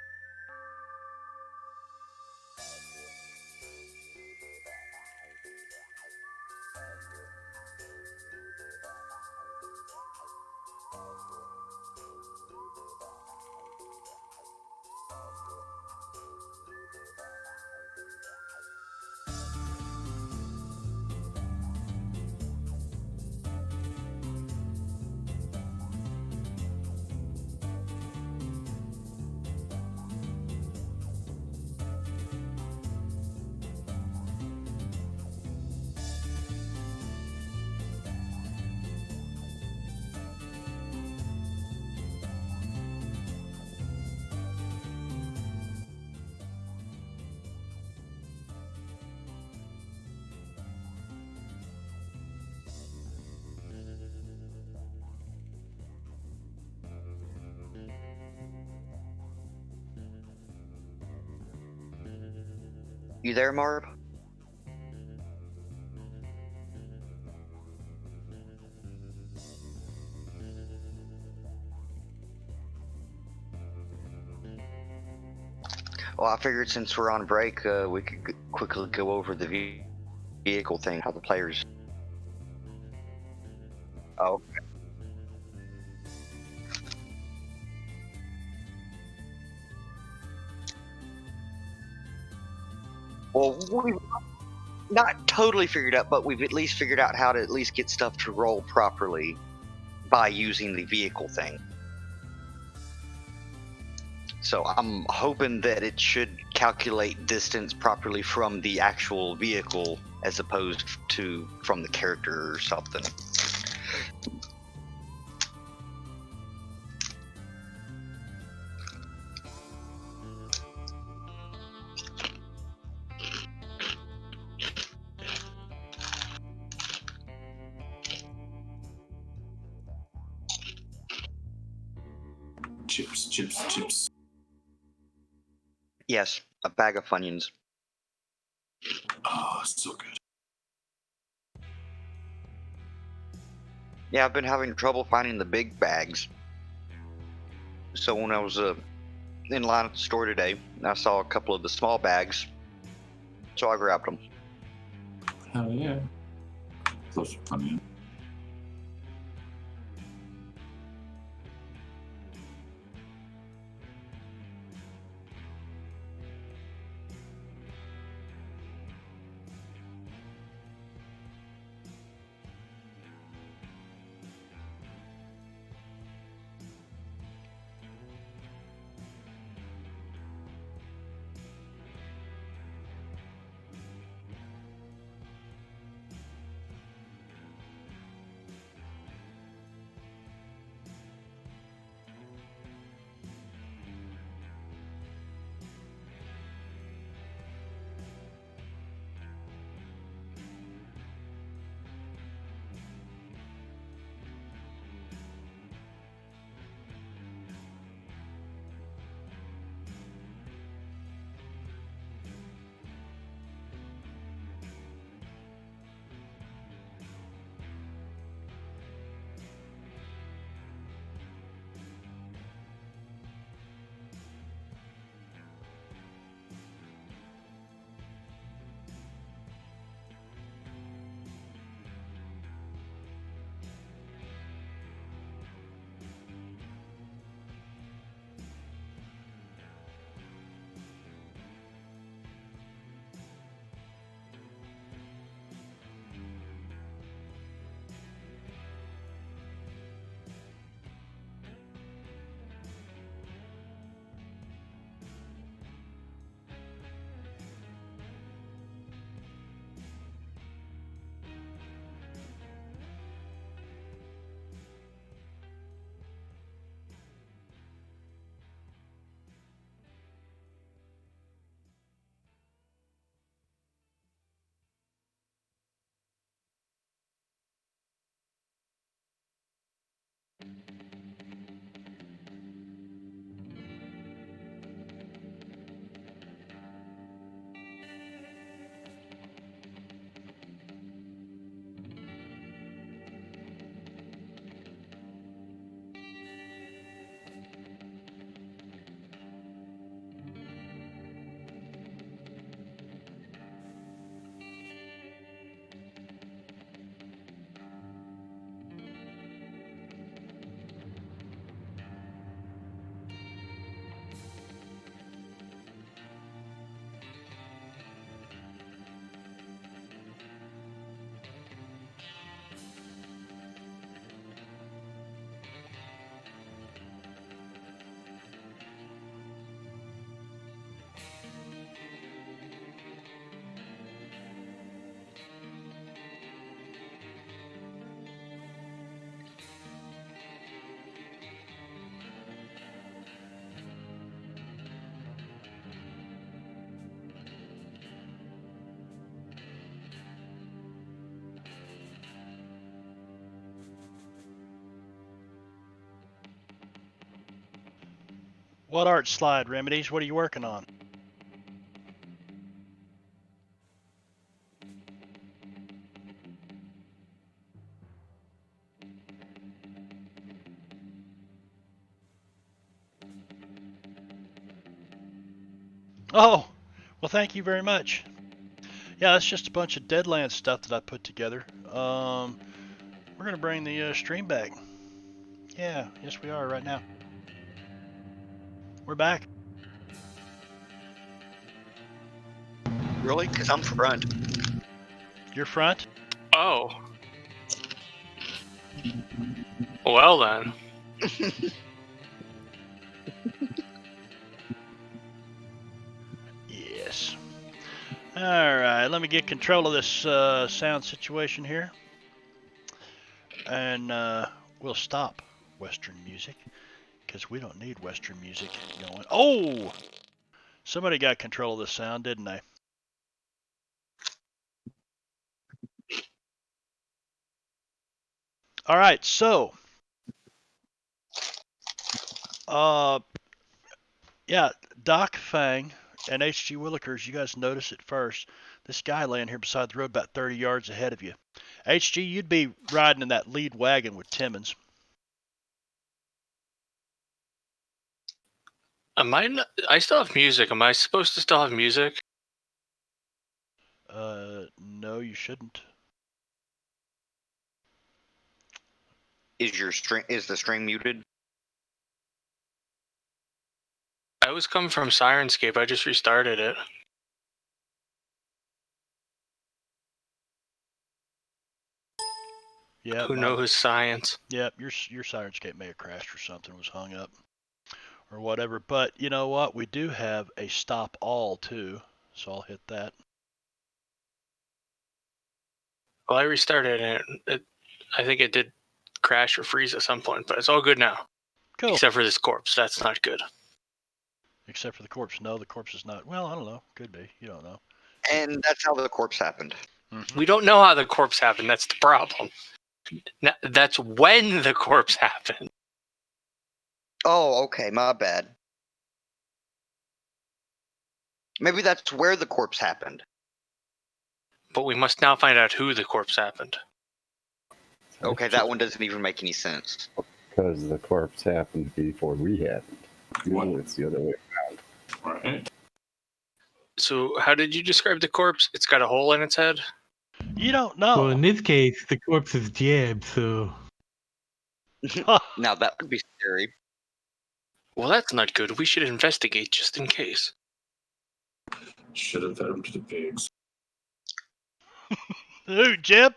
You there, Marb? Well, I figured since we're on break, we could quickly go over the vehicle thing, how the players. Oh. Well, we've not totally figured out, but we've at least figured out how to at least get stuff to roll properly by using the vehicle thing. So I'm hoping that it should calculate distance properly from the actual vehicle as opposed to from the character or something. Chips, chips, chips. Yes, a bag of Funyuns. Oh, so good. Yeah, I've been having trouble finding the big bags. So when I was in line at the store today, I saw a couple of the small bags, so I grabbed them. Hell yeah. Those are funny. What art slide, Remedies? What are you working on? Oh, well, thank you very much. Yeah, that's just a bunch of Deadlands stuff that I put together. We're gonna bring the stream back. Yeah, yes we are right now. We're back. Really? Because I'm front. Your front? Oh. Well then. Yes. Alright, let me get control of this sound situation here. And we'll stop Western music, because we don't need Western music going. Oh! Somebody got control of the sound, didn't they? Alright, so... yeah, Doc Fang and H.G. Willikers, you guys notice it first. This guy laying here beside the road about 30 yards ahead of you. H.G., you'd be riding in that lead wagon with Timmons. I still have music. Am I supposed to still have music? No, you shouldn't. Is the stream muted? I was coming from Sirenscape. I just restarted it. Yeah. Who knows science? Yep, your Sirenscape may have crashed or something, was hung up or whatever. But you know what? We do have a stop all too, so I'll hit that. Well, I restarted and I think it did crash or freeze at some point, but it's all good now. Cool. Except for this corpse. That's not good. Except for the corpse. No, the corpse is not. Well, I don't know. Could be. You don't know. And that's how the corpse happened. We don't know how the corpse happened. That's the problem. That's when the corpse happened. Oh, okay, my bad. Maybe that's where the corpse happened. But we must now find out who the corpse happened. Okay, that one doesn't even make any sense. Because the corpse happened before we happened. What? It's the other way around. Right. So how did you describe the corpse? It's got a hole in its head? You don't know. Well, in this case, the corpse is jabbed, so Now that would be scary. Well, that's not good. We should investigate just in case. Should have fed him to the pigs. Who, Jip?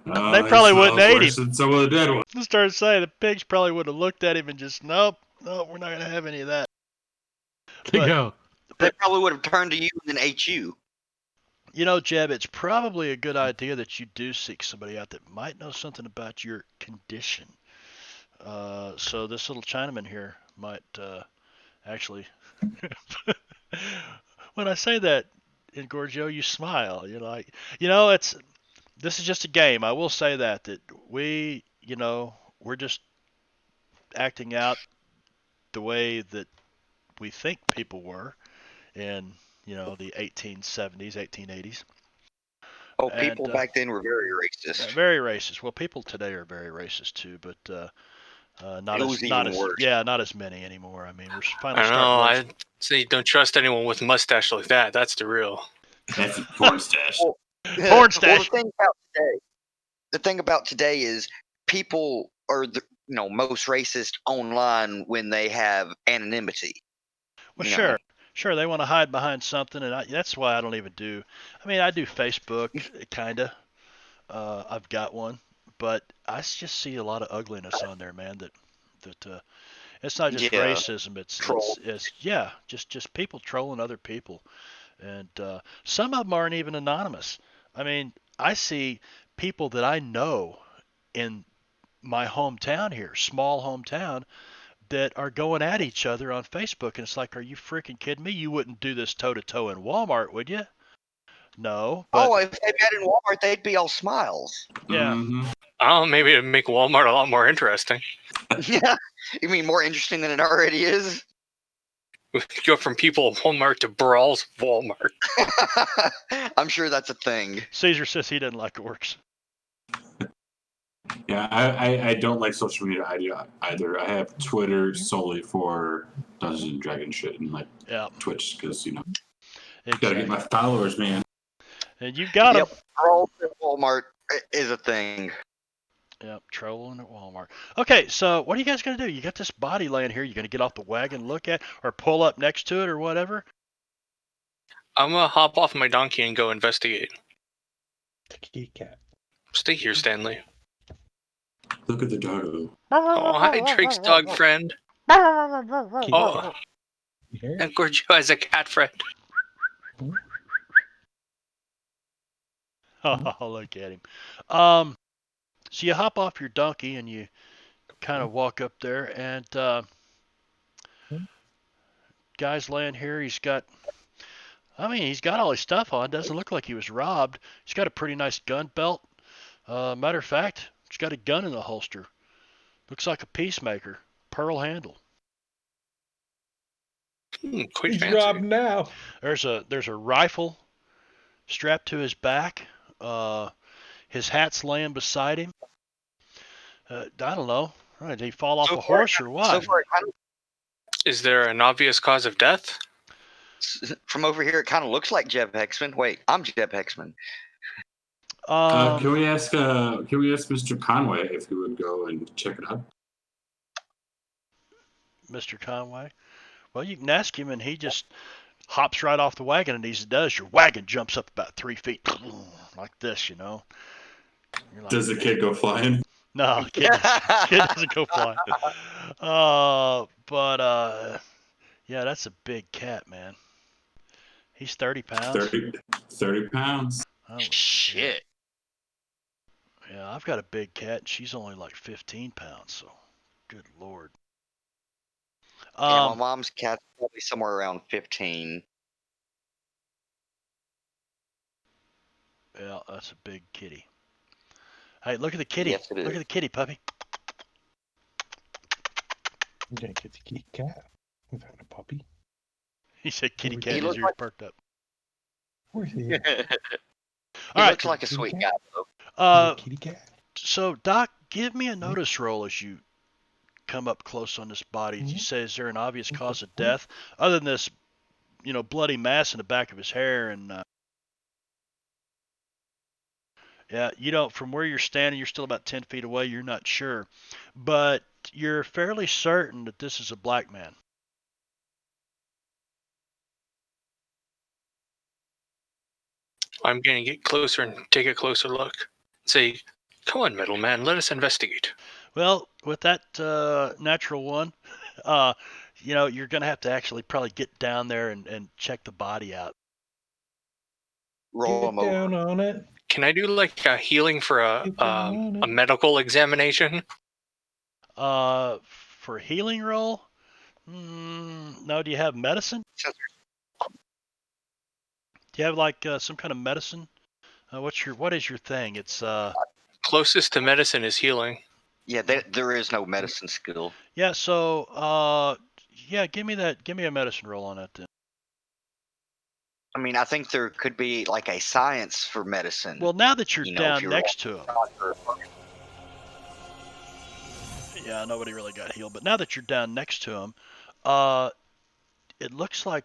They probably wouldn't hate him. Than some of the dead ones. I started saying the pigs probably would have looked at him and just, nope, we're not gonna have any of that. there you go. They probably would have turned to you and then ate you. You know, Jeb, it's probably a good idea that you do seek somebody out that might know something about your condition. So this little Chinaman here might actually. When I say that, in Gorgio, you smile. You're like, this is just a game. I will say that we're just acting out the way that we think people were in, the 1870s, 1880s. Oh, people back then were very racist. Very racist. Well, people today are very racist too, but not as worse. not as many anymore. I mean, we're finally I don't know. I'd say don't trust anyone with a mustache like that. That's the real. That's a porn stash. Porn stash. Well, the thing about today is people are most racist online when they have anonymity. Well, sure, they want to hide behind something, and that's why I don't even do. I mean, I do Facebook, kinda. I've got one, but I just see a lot of ugliness on there, man. That it's not just racism. It's just people trolling other people, and some of them aren't even anonymous. I mean, I see people that I know in my hometown here, small hometown, that are going at each other on Facebook, and it's like, are you freaking kidding me? You wouldn't do this toe to toe in Walmart, would you? No. But, if they met in Walmart, they'd be all smiles. Yeah. Mm-hmm. Oh, maybe it'd make Walmart a lot more interesting. Yeah, you mean more interesting than it already is? We go from people at Walmart to brawls at Walmart. I'm sure that's a thing. Caesar says he doesn't like orcs. Yeah, I don't like social media either. I have Twitter solely for Dungeons and Dragons shit and Twitch because gotta get my followers, man. And you've got them. Trolls at Walmart is a thing. Yep, trolling at Walmart. Okay, so what are you guys gonna do? You got this body laying here. You gonna get off the wagon, look at, or pull up next to it, or whatever? I'm gonna hop off my donkey and go investigate. Kitty cat. Stay here, Stanley. Look at the doggo. Oh, hi, Drake's dog friend. Oh, You hear it? and Gorgio has a cat friend. Oh, look at him. So you hop off your donkey and you kind of walk up there, and guy's laying here. He's got all his stuff on. Doesn't look like he was robbed. He's got a pretty nice gun belt. Matter of fact, he's got a gun in the holster. Looks like a peacemaker. Pearl handle. Quite He's fancy. robbed now. There's a rifle strapped to his back. His hat's laying beside him. I don't know. Right, did he fall off a horse or what? So far, it kind Is there an obvious cause of death? from over here, it kind of looks like Jeb Hexman. Wait, I'm Jeb Hexman. Can we ask Mr. Conway if he would go and check it out? Mr. Conway? Well, you can ask him, and he just hops right off the wagon, and as he does, your wagon jumps up about 3 feet, like this, you know. You're like, Does the kid go flying? no, kid doesn't go flying. Yeah, that's a big cat, man. He's 30 pounds. 30 pounds. Holy Shit. Yeah, I've got a big cat, and she's only like 15 pounds, so good lord. Yeah, my mom's cat's probably somewhere around 15. Yeah, that's a big kitty. Hey, look at the kitty. Yes, it is. Look at the kitty, puppy. You can't get the kitty cat. Is that a puppy? He said kitty He cat, his looks ears like- perked up. Where's he? He All right, looks like a sweet guy, though. Kitty cat. So Doc, give me a notice roll as you come up close on this body. You Mhm. say, is there an obvious cause of death other than this, bloody mass in the back of his hair? And yeah, from where you're standing, you're still about 10 feet away. You're not sure, but you're fairly certain that this is a black man. I'm gonna get closer and take a closer look. Say, come on, middleman, let us investigate. Well, with that natural one, you're going to have to actually probably get down there and check the body out. Roll Get him over. down on it. Can I do like a healing for a Get down on it. medical examination? For healing roll? No, do you have medicine? Do you have like some kind of medicine? What is your thing? It's Closest to medicine is healing. Yeah, there is no medicine skill. yeah. So give me a medicine roll on that then. I mean, I think there could be like a science for medicine. Well, now that you're if down you're next to him, doctor. yeah, nobody really got healed. But now that you're down next to him, it looks like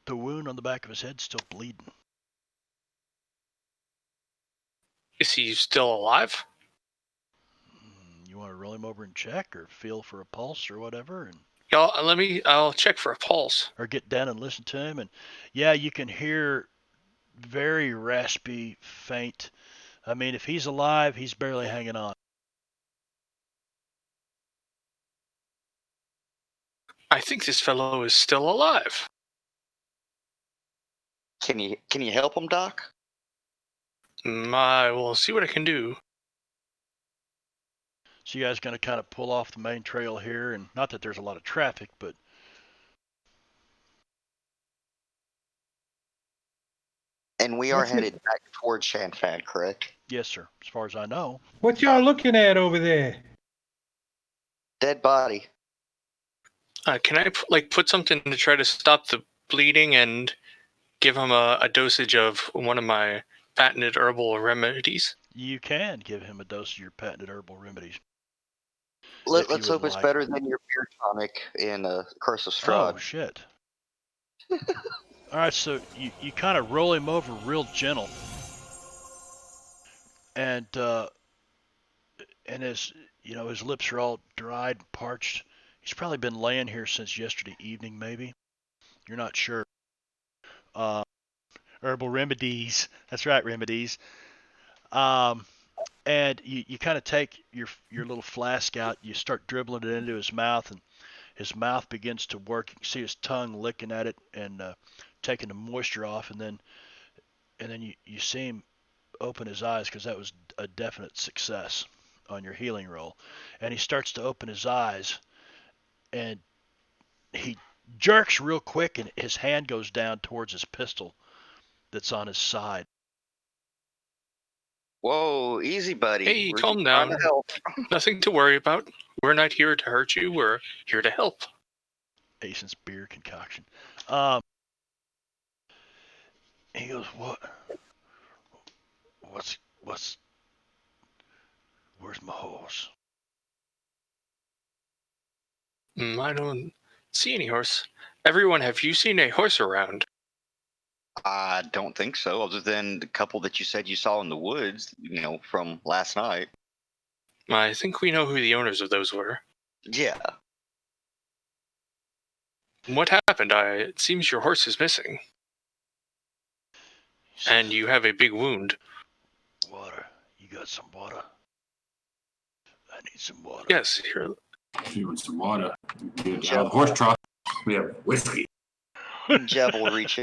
the wound on the back of his head's still bleeding. Is he still alive? You want to roll him over and check, or feel for a pulse or whatever, and I'll check for a pulse. or get down and listen to him. And yeah, you can hear very raspy, faint. I mean, if he's alive, he's barely hanging on. I think this fellow is still alive. Can you help him, Doc? I will see what I can do. So you guys going to kind of pull off the main trail here, and not that there's a lot of traffic, but And we are What's it- headed back towards Shanfan, correct? yes, sir. As far as I know. What y'all looking at over there? Dead body. Can I put something to try to stop the bleeding and give him a dosage of one of my patented herbal remedies? You can give him a dose of your patented herbal remedies. Let's you would hope it's like. better than your beer tonic in Curse of Strahd. Oh, shit. All right, so you kind of roll him over real gentle. And his lips are all dried and parched. He's probably been laying here since yesterday evening, maybe. You're not sure. Herbal remedies. That's right, remedies. And you kind of take your little flask out. You start dribbling it into his mouth, and his mouth begins to work. You can see his tongue licking at it and taking the moisture off, and then you see him open his eyes because that was a definite success on your healing roll. And he starts to open his eyes, and he jerks real quick, and his hand goes down towards his pistol that's on his side. Whoa, easy, buddy. Hey, We're calm just trying down. to help. Nothing to worry about. We're not here to hurt you. We're here to help. Ason's beer concoction. He goes, what's, where's my horse? I don't see any horse. Everyone, have you seen a horse around? I don't think so, other than the couple that you said you saw in the woods, from last night. I think we know who the owners of those were. Yeah. What happened? It seems your horse is missing. And you have a big wound. Water. You got some water? I need some water. Yes, here. If you want some water, get out Jeb, of the horse trough. We have whiskey. Jeb will reach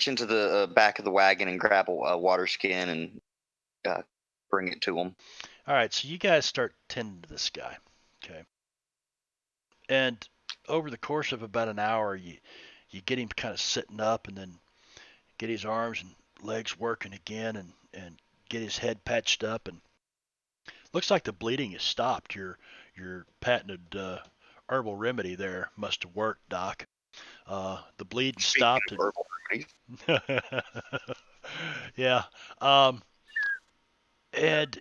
into the back of the wagon and grab a water skin and bring it to him. All right, so you guys start tending to this guy, okay? And over the course of about an hour, you get him kind of sitting up, and then get his arms and legs working again, and get his head patched up, and looks like the bleeding has stopped. Your patented herbal remedy there must have worked, Doc. The bleeding stopped. Speaking of herbal remedies. Yeah. And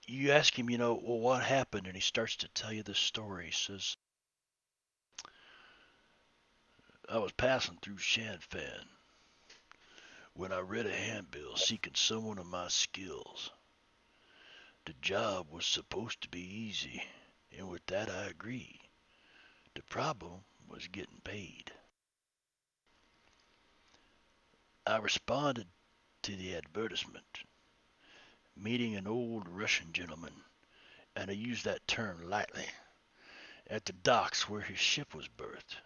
you ask him, well, what happened? And he starts to tell you this story. He says, I was passing through Shanfan when I read a handbill seeking someone of my skills. The job was supposed to be easy, and with that I agreed. The problem was getting paid. I responded to the advertisement, meeting an old Russian gentleman, and I use that term lightly, at the docks where his ship was berthed.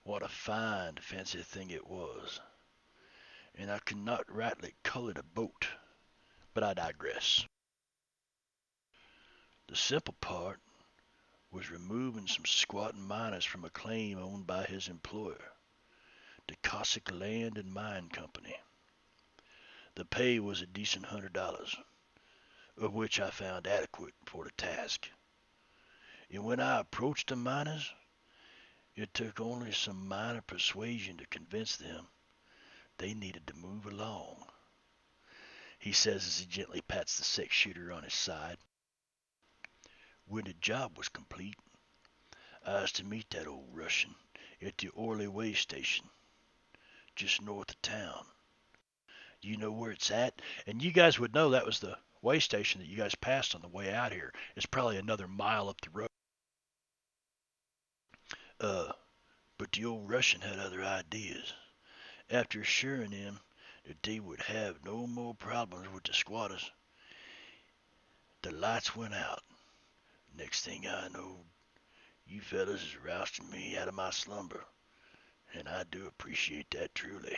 What a fine, fancy thing it was. And I could not rightly call it a boat, but I digress. The simple part was removing some squatting miners from a claim owned by his employer, the Cossack Land and Mine Company. The pay was a decent $100, of which I found adequate for the task. And when I approached the miners, it took only some minor persuasion to convince them they needed to move along, he says as he gently pats the 6-shooter on his side. When the job was complete, I was to meet that old Russian at the Orly way station, just north of town. Do you know where it's at? And you guys would know that was the way station that you guys passed on the way out here. It's probably another mile up the road. But the old Russian had other ideas. After assuring him that they would have no more problems with the squatters, the lights went out. Next thing I know, you fellas is rousting me out of my slumber, and I do appreciate that truly.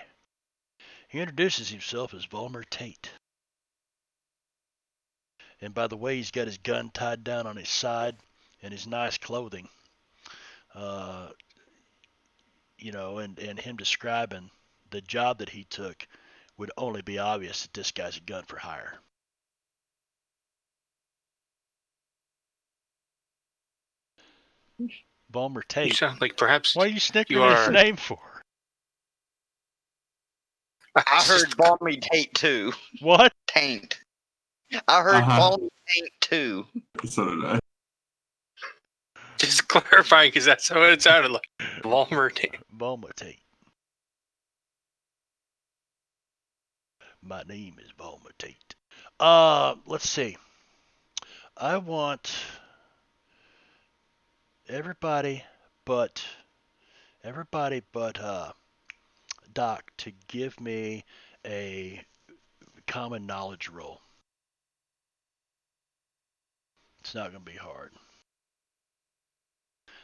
He introduces himself as Volmer Tate. And by the way, he's got his gun tied down on his side and his nice clothing. And him describing the job that he took would only be obvious that this guy's a gun for hire. Volmer You Tate. sound like perhaps What are you snickering you his are. name for? I heard Balmy Tate too. What? Taint. I heard Uh-huh. Balmy Taint too. So did I. Just clarifying, because that's what it sounded like. Volmer Tate. Volmer Tate. My name is Volmer Tate. Let's see. I want everybody but everybody but Doc to give me a common knowledge roll. It's not going to be hard.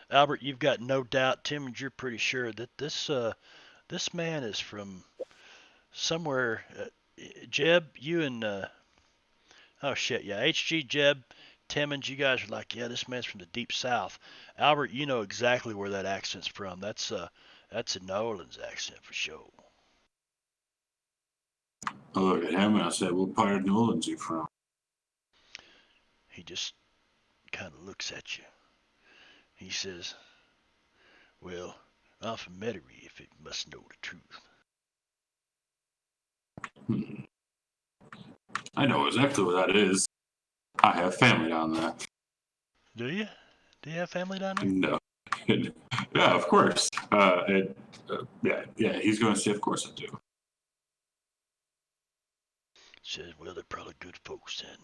Albert, you've got no doubt. Tim, and you're pretty sure that this man is from somewhere. Jeb, you and oh shit, yeah, HG, Jeb, Timmons, you guys are like, yeah, this man's from the deep south. Albert, you know exactly where that accent's from. That's a New Orleans accent for sure. I look at him and I said, "What part of New Orleans you from?" He just kind of looks at you. He says, well, I'm from Metairie, if it must know the truth. Hmm. I know exactly where that is. I have family down there. Do you? Do you have family down there? No. Yeah, of course. Yeah, he's going to say, of course I do. Says, well, they're probably good folks then.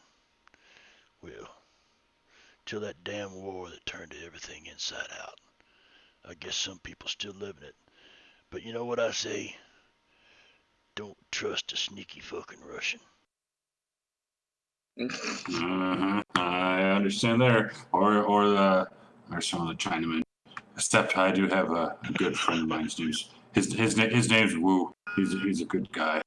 Well, till that damn war that turned everything inside out. I guess some people still living it. But you know what I say? Don't trust a sneaky fucking Russian. I understand there. Or some of the Chinamen. Except I do have a good friend of mine. His name's Wu. He's a good guy.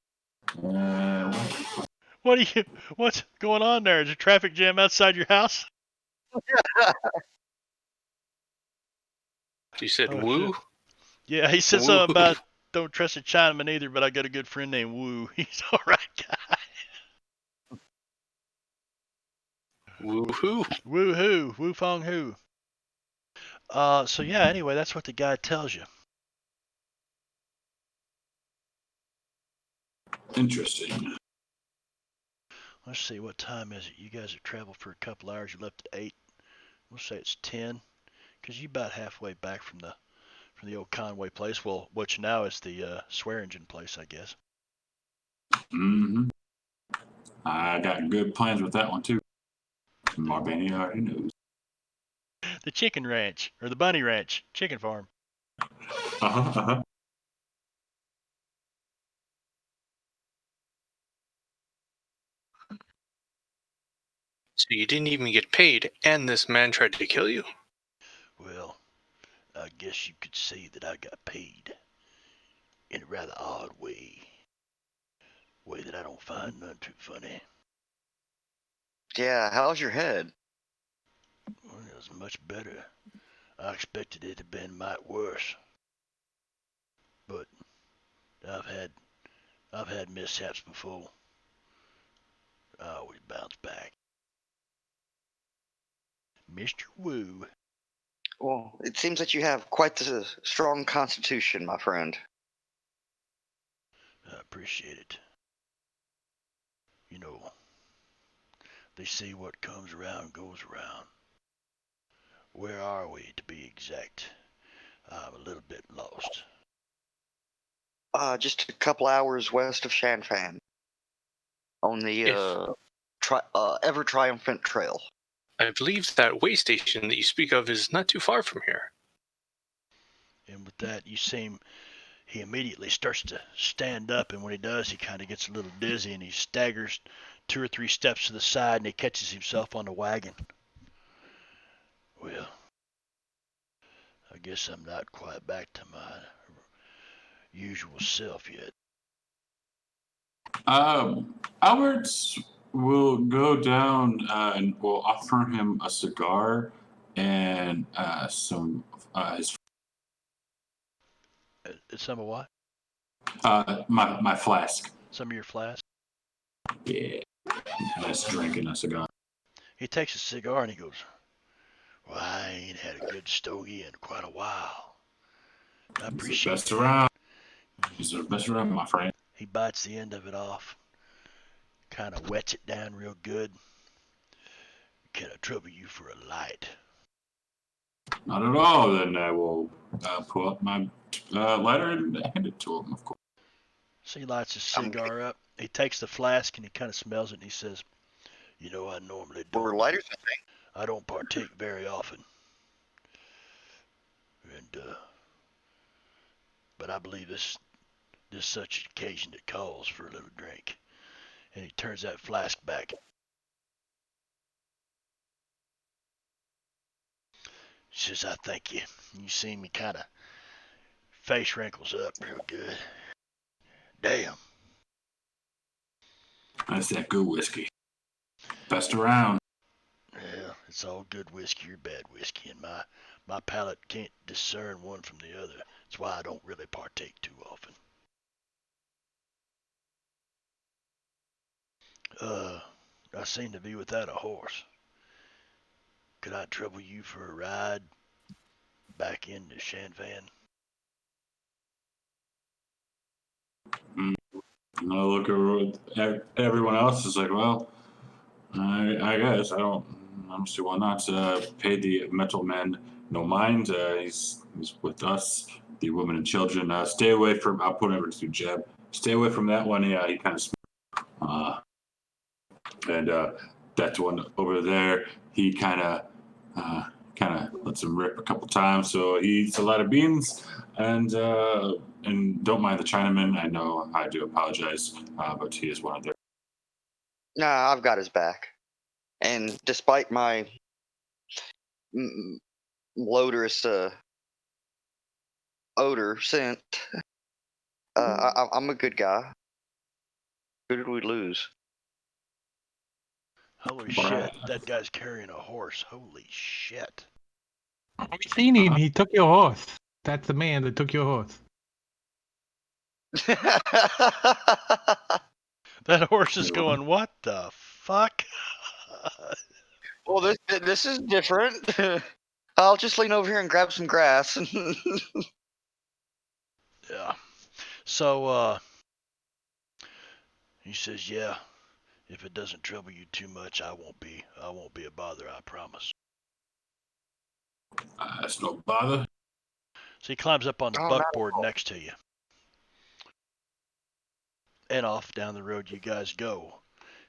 What's going on there? Is a traffic jam outside your house? You said Oh, woo? shit. Yeah, he said Woo. something about don't trust a Chinaman either, but I got a good friend named Wu. He's all right guy. Woo-hoo. Woo-hoo. Woo-fong-hoo. So yeah, anyway, that's what the guy tells you. Interesting. Let's see, what time is it? You guys have traveled for a couple hours. You left at 8. We'll say it's 10, because you about halfway back from the old Conway place. Well, which now is the Swearingen place, I guess. Mm-hmm. I got good plans with that one too. Marbanya already knows. The chicken ranch, or the bunny ranch, chicken farm. Uh-huh. So you didn't even get paid, and this man tried to kill you? Well, I guess you could say that I got paid in a rather odd way. Way that I don't find none too funny. Yeah, how's your head? Well, it was much better. I expected it to have been might worse. But I've had mishaps before. I always bounce back. Mr. Wu. Well, it seems that you have quite the strong constitution, my friend. I appreciate it. You know, they say what comes around goes around. Where are we, to be exact? I'm a little bit lost. Just a couple hours west of Shanfan, on the ever triumphant trail. I believe that way station that you speak of is not too far from here. And with that, he immediately starts to stand up, and when he does, he kind of gets a little dizzy, and he staggers 2 or 3 steps to the side, and he catches himself on the wagon. Well, I guess I'm not quite back to my usual self yet. Albert will go down and will offer him a cigar and some Some of what? my flask. Some of your flask? Yeah, nice drink and a cigar. He takes a cigar and he goes, well, I ain't had a good stogie in quite a while. I appreciate He's the best that. around. He's the best around, my friend. He bites the end of it off, kind of wets it down real good. Can I trouble you for a light? Not at all. Then I will pull up my lighter and hand it to him, of course. So he lights his cigar up. He takes the flask and he kind of smells it and he says, you know, I normally We're don't. lighters, I don't partake very often. And but I believe this such an occasion that calls for a little drink. And he turns that flask back. He says, I thank you. You see me kind of face wrinkles up real good. Damn. That's that good whiskey. Best around. Well, it's all good whiskey or bad whiskey, and my palate can't discern one from the other. That's why I don't really partake too often. I seem to be without a horse. Could I trouble you for a ride back into Shanvan? I look at everyone else is like, well, I guess I don't see why not. Pay the metal man no mind. He's with us, the women and children. Stay away from. I'll put over to Jeb. Stay away from that one. Yeah, he kind of. And that one over there, he kind of lets him rip a couple times. So he eats a lot of beans, and don't mind the Chinaman. I know I do apologize, but he is one of their. Nah, I've got his back. And despite my loaderous odor scent, I'm a good guy. Who did we lose? Holy shit, that guy's carrying a horse. Holy shit. Have you seen him? He took your horse. That's the man that took your horse. That horse is going, what the fuck? Well, this is different. I'll just lean over here and grab some grass. Yeah. So, he says, yeah, if it doesn't trouble you too much, I won't be a bother, I promise. That's no bother. So he climbs up on the buckboard next to you. And off down the road you guys go.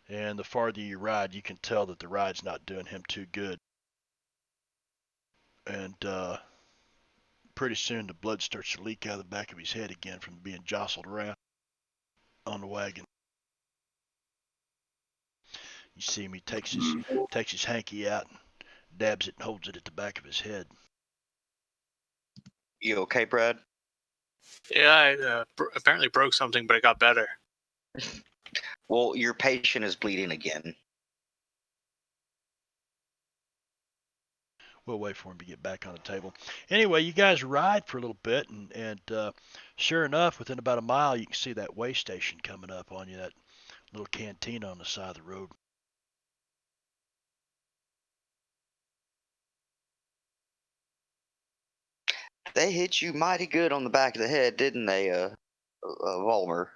And the farther you ride, you can tell that the ride's not doing him too good. And pretty soon the blood starts to leak out of the back of his head again from being jostled around on the wagon. You see him, he takes his hanky out and dabs it and holds it at the back of his head. You okay, Brad? Yeah, I apparently broke something, but it got better. Well, your patient is bleeding again. We'll wait for him to get back on the table. Anyway, you guys ride for a little bit, and sure enough, within about a mile, you can see that way station coming up on you, that little cantina on the side of the road. They hit you mighty good on the back of the head, didn't they, Volmer?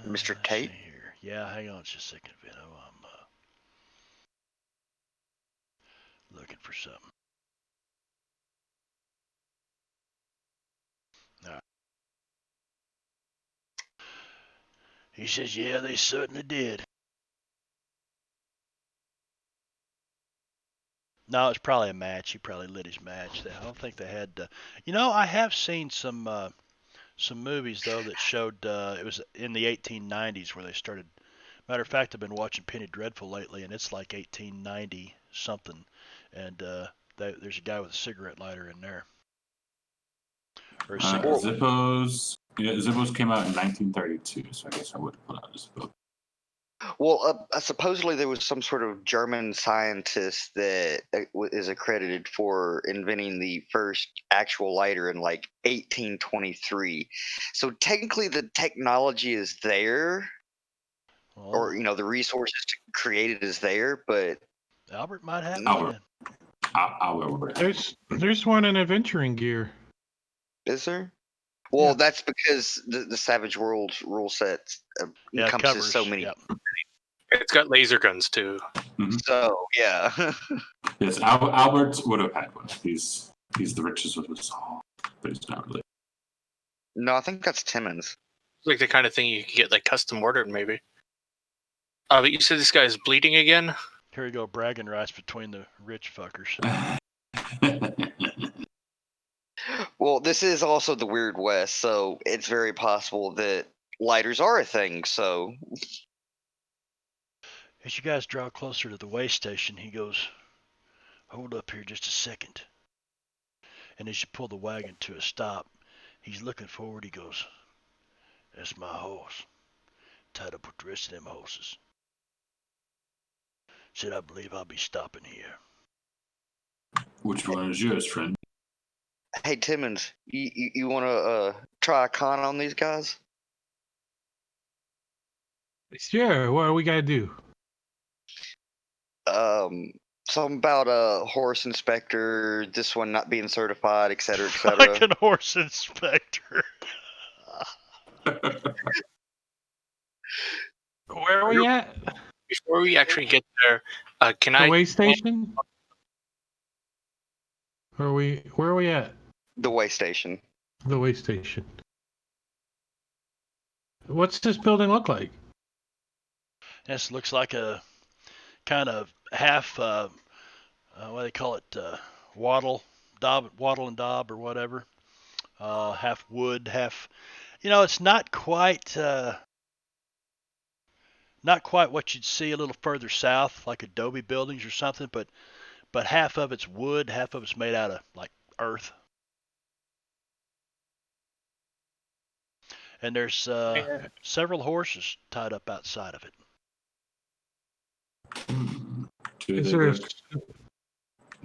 Mr. Let's Tate? see here. Yeah, hang on just a second, Vito. I'm looking for something. All right. He says, yeah, they certainly did. No, it's probably a match. He probably lit his match. I don't think they had. I have seen some movies though that showed it was in the 1890s where they started. Matter of fact, I've been watching Penny Dreadful lately, and it's like 1890 something, and there's a guy with a cigarette lighter in there. Or a cigarette. Zippos came out in 1932, so I guess I would put out a Zippo. Well, supposedly there was some sort of German scientist that is accredited for inventing the first actual lighter in like 1823. So technically the technology is there, or the resources to create it is there, but Albert might have Albert. it. There's one in adventuring gear. Is there? Well, that's because the Savage Worlds rule set encompasses so many. Yep. It's got laser guns too. Mm-hmm. So yeah. Yes, Albert would have had one. He's the richest of us all, but he's not really. No, I think that's Timmons. Like the kind of thing you could get like custom ordered, maybe. But you said this guy is bleeding again. Here we go, bragging rights between the rich fuckers. Well, this is also the Weird West, so it's very possible that lighters are a thing. So As you guys draw closer to the way station, he goes, "Hold up here just a second." And as you pull the wagon to a stop, he's looking forward. He goes, "That's my horse. Tied up with the rest of them horses. Said I believe I'll be stopping here." Which one is yours, friend? hey, Timmons, you want to try a con on these guys? Sure. What do we gotta do? Something about a horse inspector, this one not being certified, et cetera, et cetera. Fucking horse inspector. Where are we at? Before we actually get there, can The I? way station? Where are we at? The way station. The way station. What's this building look like? This looks like a kind of half, what do they call it, wattle and daub or whatever. Half wood, half, it's not quite what you'd see a little further south, like adobe buildings or something, but half of it's wood, half of it's made out of like earth. And there's several horses tied up outside of it. Do Is they there? look,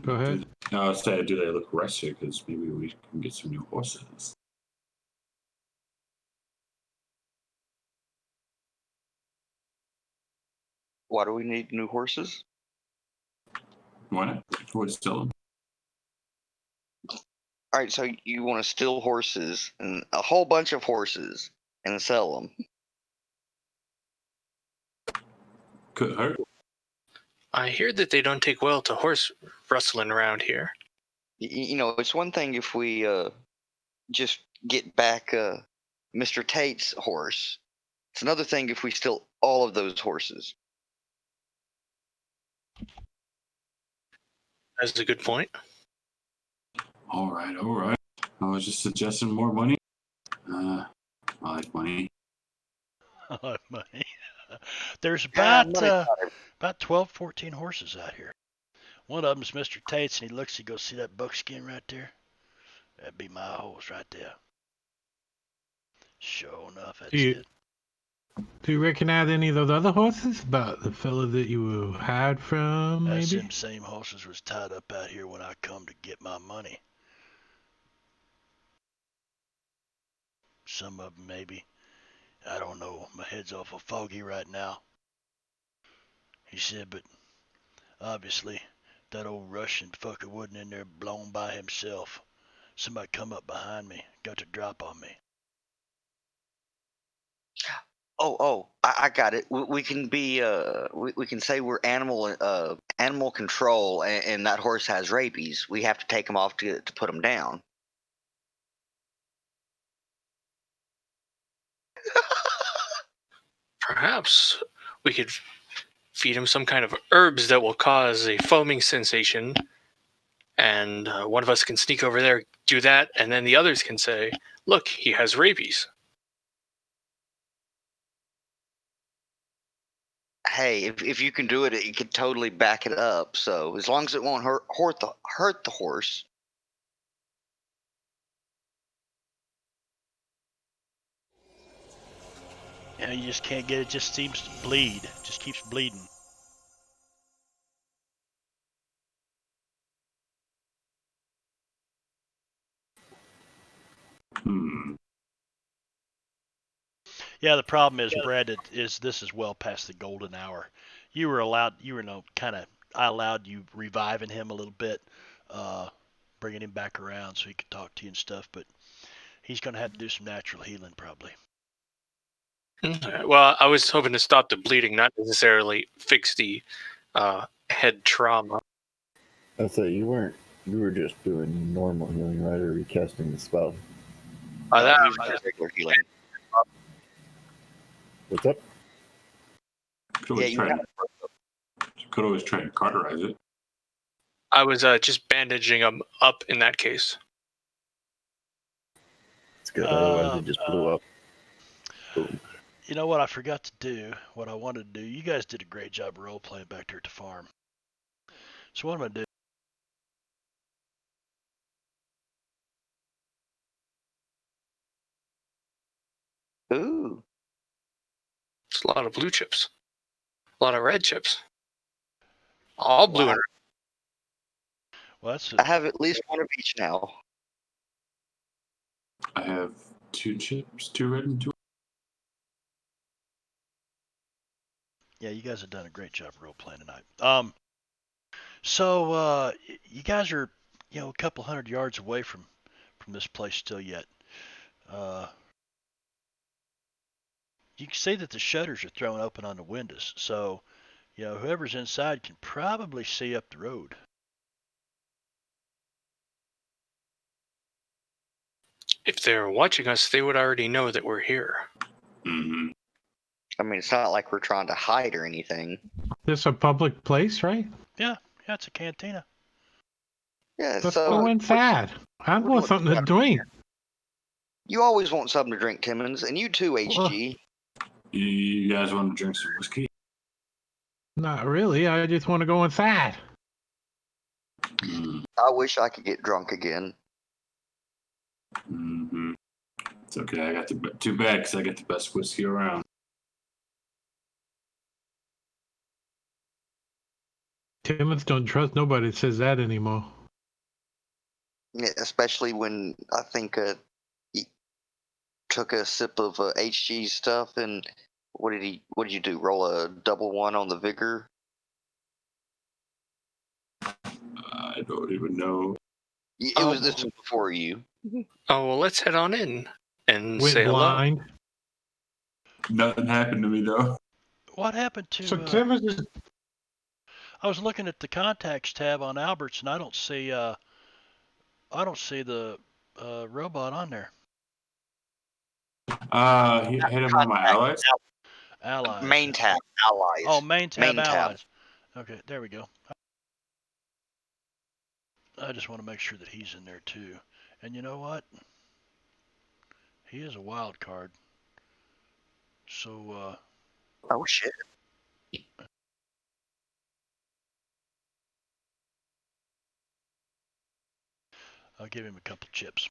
Go ahead. no, I'll say, do they look rested? Because maybe we can get some new horses. Why do we need new horses? Why not? We'll steal them. All right, so you want to steal horses and a whole bunch of horses and sell them. Could hurt. I hear that they don't take well to horse rustling around here. It's one thing if we just get back Mr. Tate's horse. It's another thing if we steal all of those horses. That's a good point. All right. I was just suggesting more money. I like money. I like money. There's Yeah, about 12, 14 horses out here. One of them's Mr. Tate's, and he goes, "See that buckskin right there? That'd be my horse right there." Sure enough, that's it. Do you recognize any of those other horses? About the fella that you had from, That's maybe? them same horses was tied up out here when I come to get my money. Some of them maybe. I don't know. My head's awful foggy right now. He said, but obviously that old Russian fucker wasn't in there blown by himself. Somebody come up behind me, got to drop on me. I got it. We can be we can say we're animal control, and that horse has rabies. We have to take him off to put him down. Perhaps we could feed him some kind of herbs that will cause a foaming sensation, and one of us can sneak over there, do that, and then the others can say, "Look, he has rabies." Hey, if you can do it, you could totally back it up. So as long as it won't hurt the horse. You just can't get it. Just seems to bleed. Just keeps bleeding. Yeah, the problem is, Brad, this is well past the golden hour. I allowed you reviving him a little bit, bringing him back around so he could talk to you and stuff, but he's going to have to do some natural healing probably. Well, I was hoping to stop the bleeding, not necessarily fix the head trauma. I say you were just doing normal healing, right? Or were you casting the spell? That was just regular healing. What's up? Could always Yeah, try you to could always try and cauterize it. I was just bandaging him up in that case. It's good. Otherwise, it just blew up. Boom. You know what I forgot to do? What I wanted to do? You guys did a great job role playing back there at the farm. So what I'm gonna do? Ooh. It's a lot of blue chips. A lot of red chips. All blue Wow. and red. Well, that's I have at least one of each now. I have 2 chips, 2 red and 2. yeah. You guys have done a great job role playing tonight. So you guys are a couple hundred yards away from this place still yet. You can see that the shutters are thrown open on the windows, so whoever's inside can probably see up the road. If they're watching us, they would already know that we're here. Mm-hmm. I mean, it's not like we're trying to hide or anything. This a public place, right? Yeah, it's a cantina. Yeah, Let's so go inside. I want something to drink. you always want something to drink, Timmons, and you too, HG. You guys want to drink some whiskey? Not really. I just want to go inside. Mm-hmm. I wish I could get drunk again. Mm-hmm. It's okay. I got too bad because I get the best whiskey around. Timmons don't trust nobody that says that anymore. Yeah, especially when I think he took a sip of HG stuff, and what did you do? Roll a double 1 on the vigor? I don't even know. This was before you. Oh, well, let's head on in and Went say hello. blind. Nothing happened to me though. What happened to? So Timmons is I was looking at the contacts tab on Albert's, and I don't see the robot on there. Hit him on my allies. Allies. Main tab, allies. Oh, main tab Main tab. allies. Okay, there we go. I just want to make sure that he's in there too. And you know what? He is a wild card. So Oh shit. I'll give him a couple chips.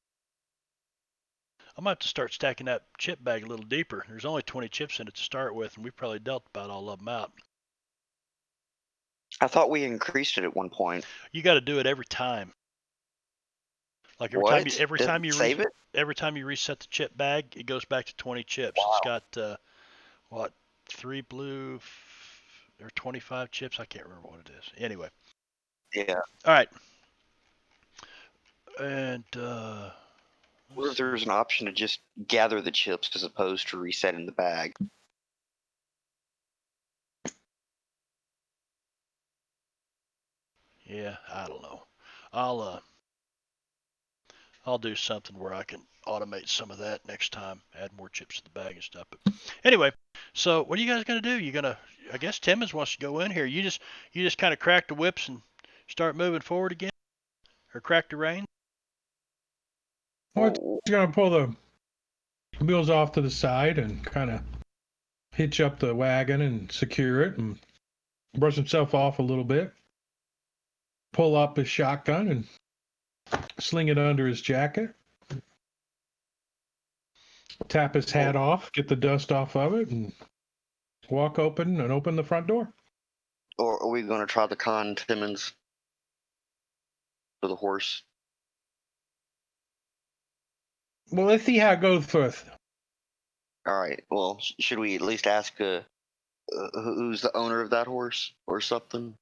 I might have to start stacking that chip bag a little deeper. There's only 20 chips in it to start with, and we probably dealt about all of them out. I thought we increased it at one point. You got to do it every time. Like every time you save it. Every time you reset the chip bag, it goes back to 20 chips. Wow. It's got 3 blue or 25 chips. I can't remember what it is. Anyway. Yeah. All right. And What if there's an option to just gather the chips as opposed to resetting the bag? yeah, I don't know. I'll do something where I can automate some of that next time, add more chips to the bag and stuff. But anyway, so what are you guys gonna do? I guess Timmons wants to go in here. You just kind of crack the whips and start moving forward again, or crack the reins. We're gonna pull the wheels off to the side and kind of hitch up the wagon and secure it and brush himself off a little bit. Pull up his shotgun and sling it under his jacket. Tap his hat off, get the dust off of it, and open the front door. Or are we going to try the con Timmons for the horse? Well, let's see how it goes first. All right. Well, should we at least ask who's the owner of that horse or something?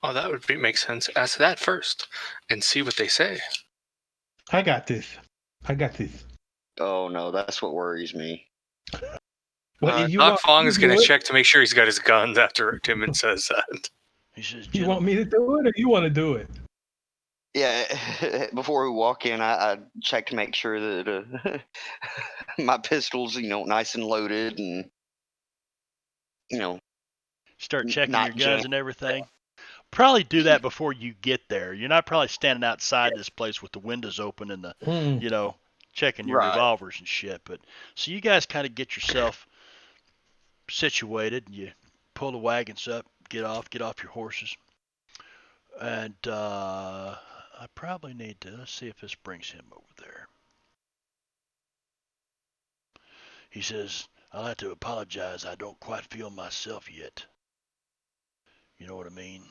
Oh, that would make sense. Ask that first and see what they say. I got this. Oh no, that's what worries me. Well, Doc Fong is going to check to make sure he's got his guns after Timmons says that. He says, You want me to do it, or you want to do it? Yeah, before we walk in, I check to make sure that my pistol's, nice and loaded, and start checking your guns and everything. probably do that before you get there. You're not probably standing outside this place with the windows open and the, Mm. you know, checking your Right. revolvers and shit. But so you guys kind of get yourself situated. You pull the wagons up, get off your horses, and I probably need to let's see if this brings him over there. He says, "I'll have to apologize. I don't quite feel myself yet. You know what I mean?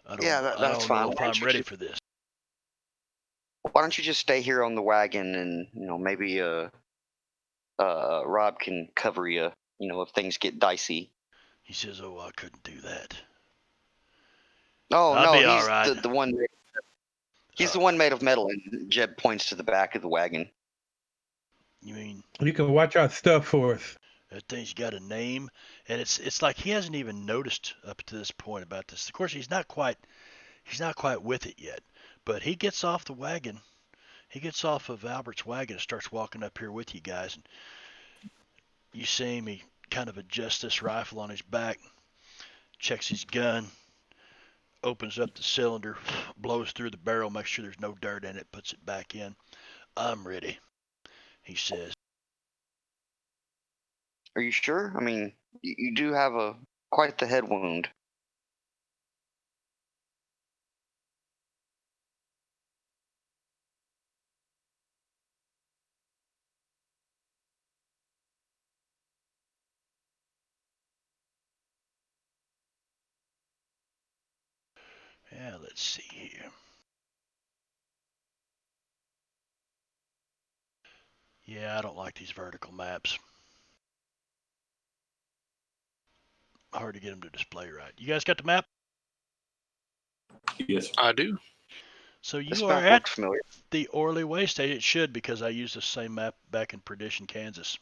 I Yeah, don't that's fine. know if I'm ready for this." Why don't you just stay here on the wagon and maybe Rob can cover you. If things get dicey. He says, "Oh, I couldn't do that. Oh I'll no, be all he's right." the one. He's the one made of metal, and Jeb points to the back of the wagon. You mean You can watch our stuff for us. that thing's got a name? And it's like he hasn't even noticed up to this point about this. Of course, he's not quite with it yet. But he gets off the wagon. He gets off of Albert's wagon and starts walking up here with you guys. And you see him. He kind of adjusts this rifle on his back, checks his gun, opens up the cylinder, blows through the barrel, makes sure there's no dirt in it, puts it back in. "I'm ready," he says. Are you sure? I mean, you do have quite the head wound. Yeah, let's see here. Yeah, I don't like these vertical maps. Hard to get them to display right. You guys got the map? Yes. I do. So This you are map at looks familiar. the Orley Way Station. It should, because I used the same map back in Perdition, Kansas.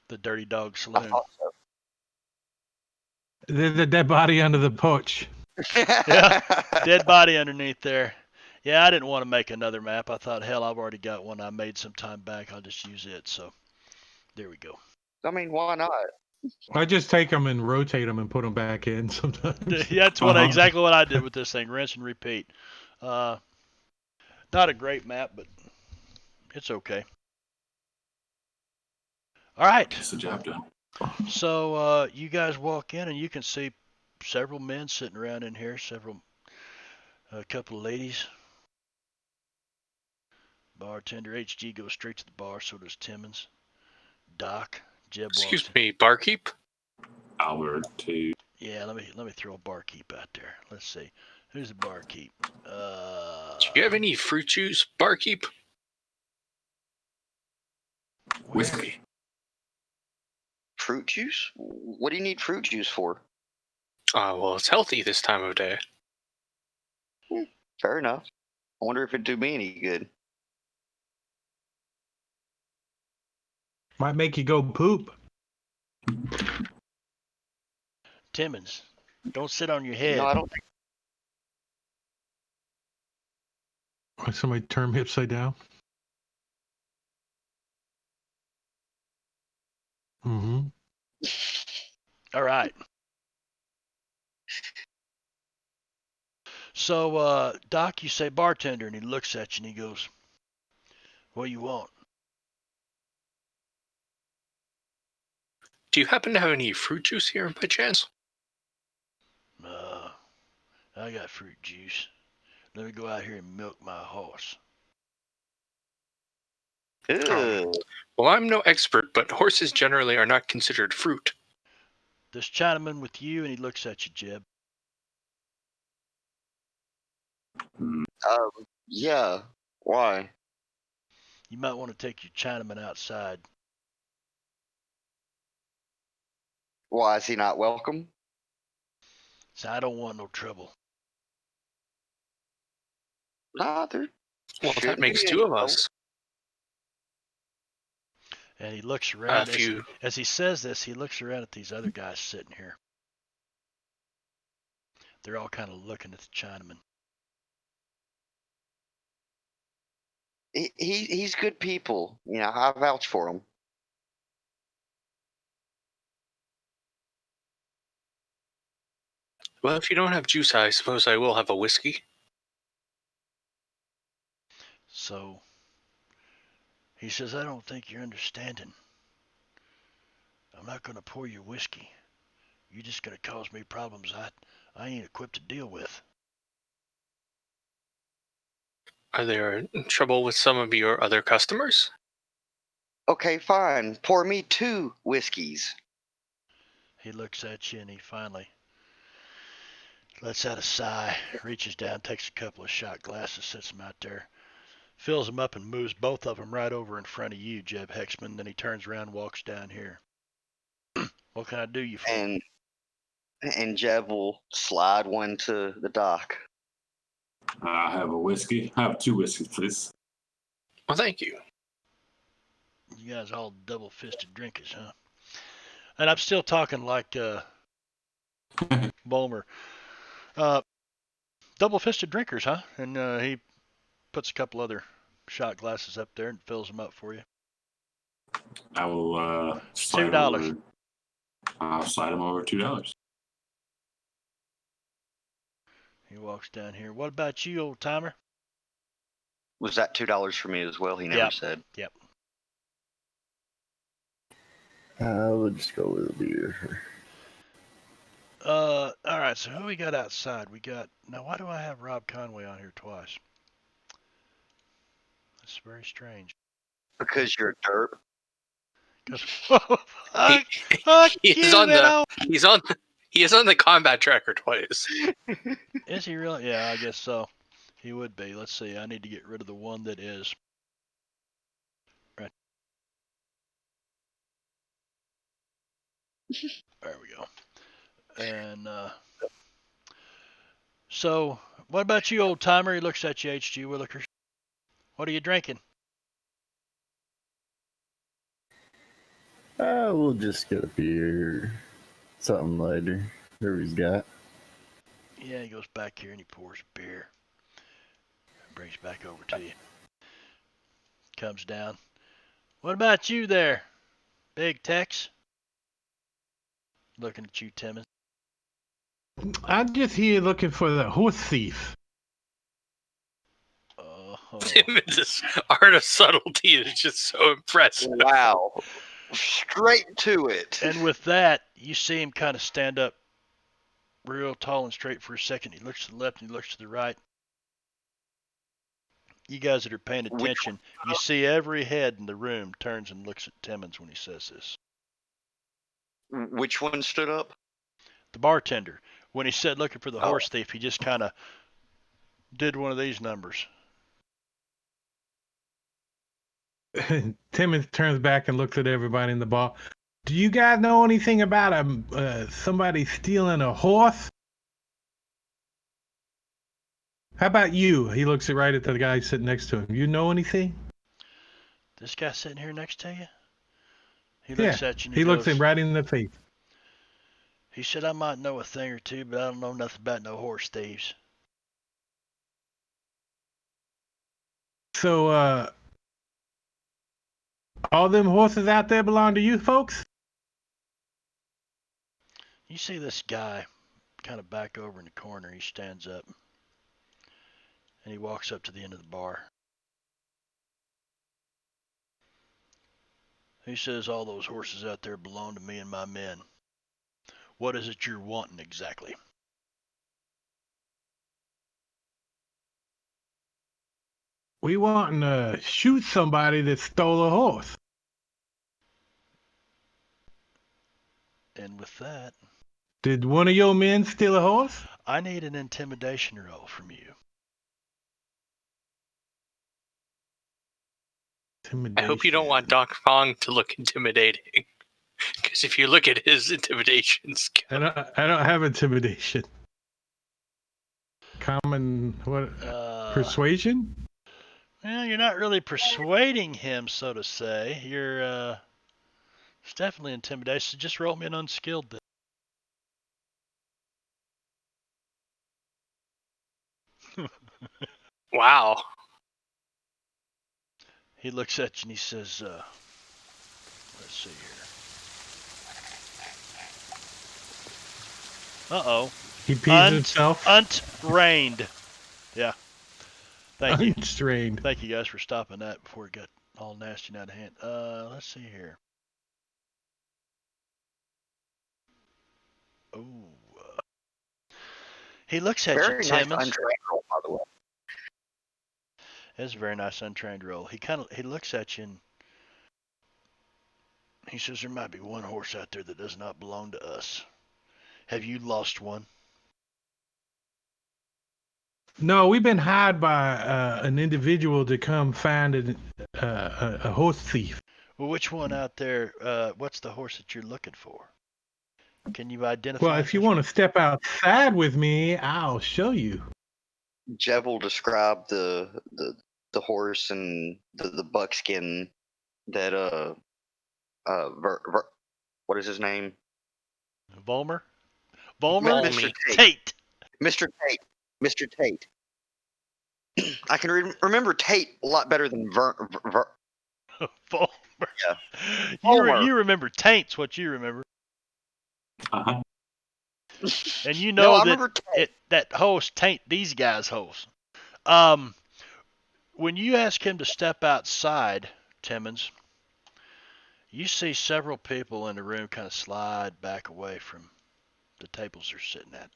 The Dirty Dog I Saloon. thought so. There's a dead body under the porch. Yeah, dead body underneath there. Yeah, I didn't want to make another map. I thought, hell, I've already got one I made some time back. I'll just use it. So there we go. I mean, why not? I just take them and rotate them and put them back in sometimes. Yeah, that's exactly what I did with this thing. Rinse and repeat. Not a great map, but it's okay. All right. Gets the job done. So you guys walk in and you can see several men sitting around in here. A couple of ladies. Bartender HG goes straight to the bar. So does Timmons. Doc. Jeb walks. Excuse me, barkeep? Albert too. Yeah, let me throw a barkeep out there. Let's see. Who's the barkeep? Do you have any fruit juice, barkeep? Whiskey. Fruit juice? What do you need fruit juice for? Well, it's healthy this time of day. Fair enough. I wonder if it'd do me any good. Might make you go poop. Timmons, don't sit on your head. No, I don't think. Or somebody turn me upside down. Mm-hmm. All right. So, Doc, you say bartender, and he looks at you and he goes, "What do you want?" Do you happen to have any fruit juice here by chance? I got fruit juice. Let me go out here and milk my horse. Ew. Well, I'm no expert, but horses generally are not considered fruit. This Chinaman with you, and he looks at you, Jeb. Yeah. Why? You might want to take your Chinaman outside. Why is he not welcome? So I don't want no trouble. Nah, there. Well, that shouldn't makes be two any of trouble. us. And he looks around. If you As he says this, he looks around at these other guys sitting here. They're all kind of looking at the Chinaman. He's good people. I vouch for him. Well, if you don't have juice, I suppose I will have a whiskey. So he says, I don't think you're understanding. I'm not going to pour you whiskey. You're just going to cause me problems I ain't equipped to deal with. Are there trouble with some of your other customers? Okay, fine. Pour me 2 whiskeys. He looks at you and he finally lets out a sigh, reaches down, takes a couple of shot glasses, sets them out there, fills them up and moves both of them right over in front of you, Jeb Hexman. Then he turns around and walks down here. What can I do you for? And Jeb will slide one to the dock. I have a whiskey. I have 2 whiskeys, please. Well, thank you. You guys all double-fisted drinkers, huh? And I'm still talking like Bulmer. Double-fisted drinkers, huh? And he puts a couple other shot glasses up there and fills them up for you. I will slide $2. over. I'll slide him over $2. He walks down here. What about you, old timer? Was that $2 for me as well? He never Yep. said. Yep. We'll just go with a beer. All right. So who we got outside? We got now. Why do I have Rob Conway on here twice? That's very strange. Because you're a derp. Because He is on the combat tracker twice. Is he really? Yeah, I guess so. He would be. Let's see. I need to get rid of the one that is. Right. There we go. And so, what about you, old timer? He looks at you, H.G. Willikers. What are you drinking? We'll just get a beer. Something lighter. Whatever he's got. Yeah, he goes back here and he pours a beer. Brings back over to you. Comes down. What about you there, Big Tex? Looking at you, Timmons. I'm just here looking for the horse thief. Oh. Timmons' art of subtlety is just so impressive. Wow. Straight to it. And with that, you see him kind of stand up real tall and straight for a second. He looks to the left and he looks to the right. You guys that are paying attention, you see every head in the room turns and looks at Timmons when he says this. Which one stood up? The bartender, when he said looking for the horse thief, he just kind of did one of these numbers. Timmons turns back and looks at everybody in the bar. Do you guys know anything about somebody stealing a horse? How about you? He looks right at the guy sitting next to him. You know anything? This guy sitting here next to you? He looks at you and he goes, looks him right in the face. He said, I might know a thing or two, but I don't know nothing about no horse thieves. So, all them horses out there belong to you folks? You see this guy kind of back over in the corner. He stands up and he walks up to the end of the bar. He says, all those horses out there belong to me and my men. What is it you're wanting exactly? We wanting to shoot somebody that stole a horse. And with that, Did one of your men steal a horse? I need an intimidation roll from you. I hope you don't want Doc Fong to look intimidating. Because if you look at his intimidation skill. I don't have intimidation. Common, persuasion? Well, you're not really persuading him, so to say. You're, it's definitely intimidation. So just roll me an unskilled then. Wow. He looks at you and he says, let's see here. Uh-oh. He pees himself. Untrained. Yeah. Thank you. Unstrained. Thank you guys for stopping that before it got all nasty and out of hand. Let's see here. Ooh. He looks at Very you, nice Timmons. untrained roll, by the way. That's a very nice untrained roll. He looks at you and he says there might be one horse out there that does not belong to us. Have you lost one? No, we've been hired by an individual to come find a horse thief. Well, which one out there? What's the horse that you're looking for? Can you identify? Well, if you want to step outside with me, I'll show you. Jeb will describe the horse and the buckskin that what is his name? Volmer? Mr. Tate. Mr. Tate. Mr. Tate. I can remember Tate a lot better than Volmer. Yeah. You remember Taint's what you remember. Uh-huh. And you know I remember that host Taint these guys' host. When you ask him to step outside, Timmons, you see several people in the room kind of slide back away from the tables they're sitting at.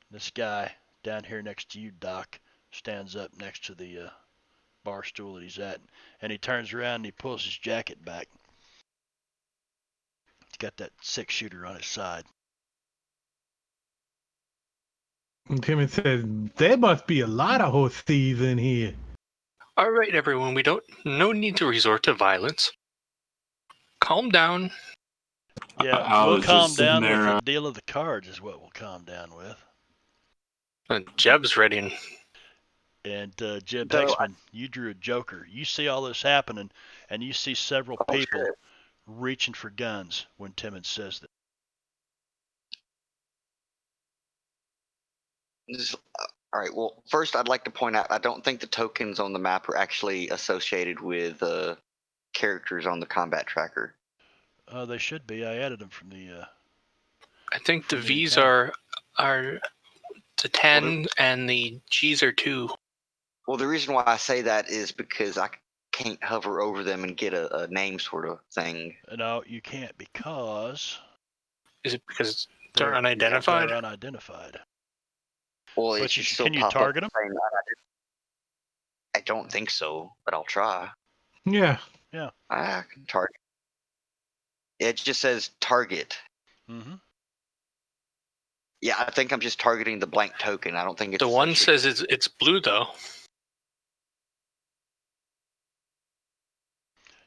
This guy down here next to you, Doc, stands up next to the bar stool that he's at, and he turns around and he pulls his jacket back. He's got that 6-shooter on his side. And Timmy said, there must be a lot of horse thieves in here. All right, everyone, no need to resort to violence. Calm down. Yeah, we'll calm down with the deal of the cards is what we'll calm down with. Jeb's ready. And Jeb Hexman, you drew a joker. You see all this happening, and you see several people reaching for guns when Timmons says that. All right. Well, first, I'd like to point out I don't think the tokens on the map are actually associated with characters on the combat tracker. They should be. I added them from the. I think the V's are the 10 and the G's are 2. Well, the reason why I say that is because I can't hover over them and get a name sort of thing. No, you can't because. Is it because they're unidentified? They're unidentified. Well, but can you target them? I don't think so, but I'll try. Yeah. Yeah. I can target. It just says target. Mm-hmm. Yeah, I think I'm just targeting the blank token. I don't think it's the one says it's blue though.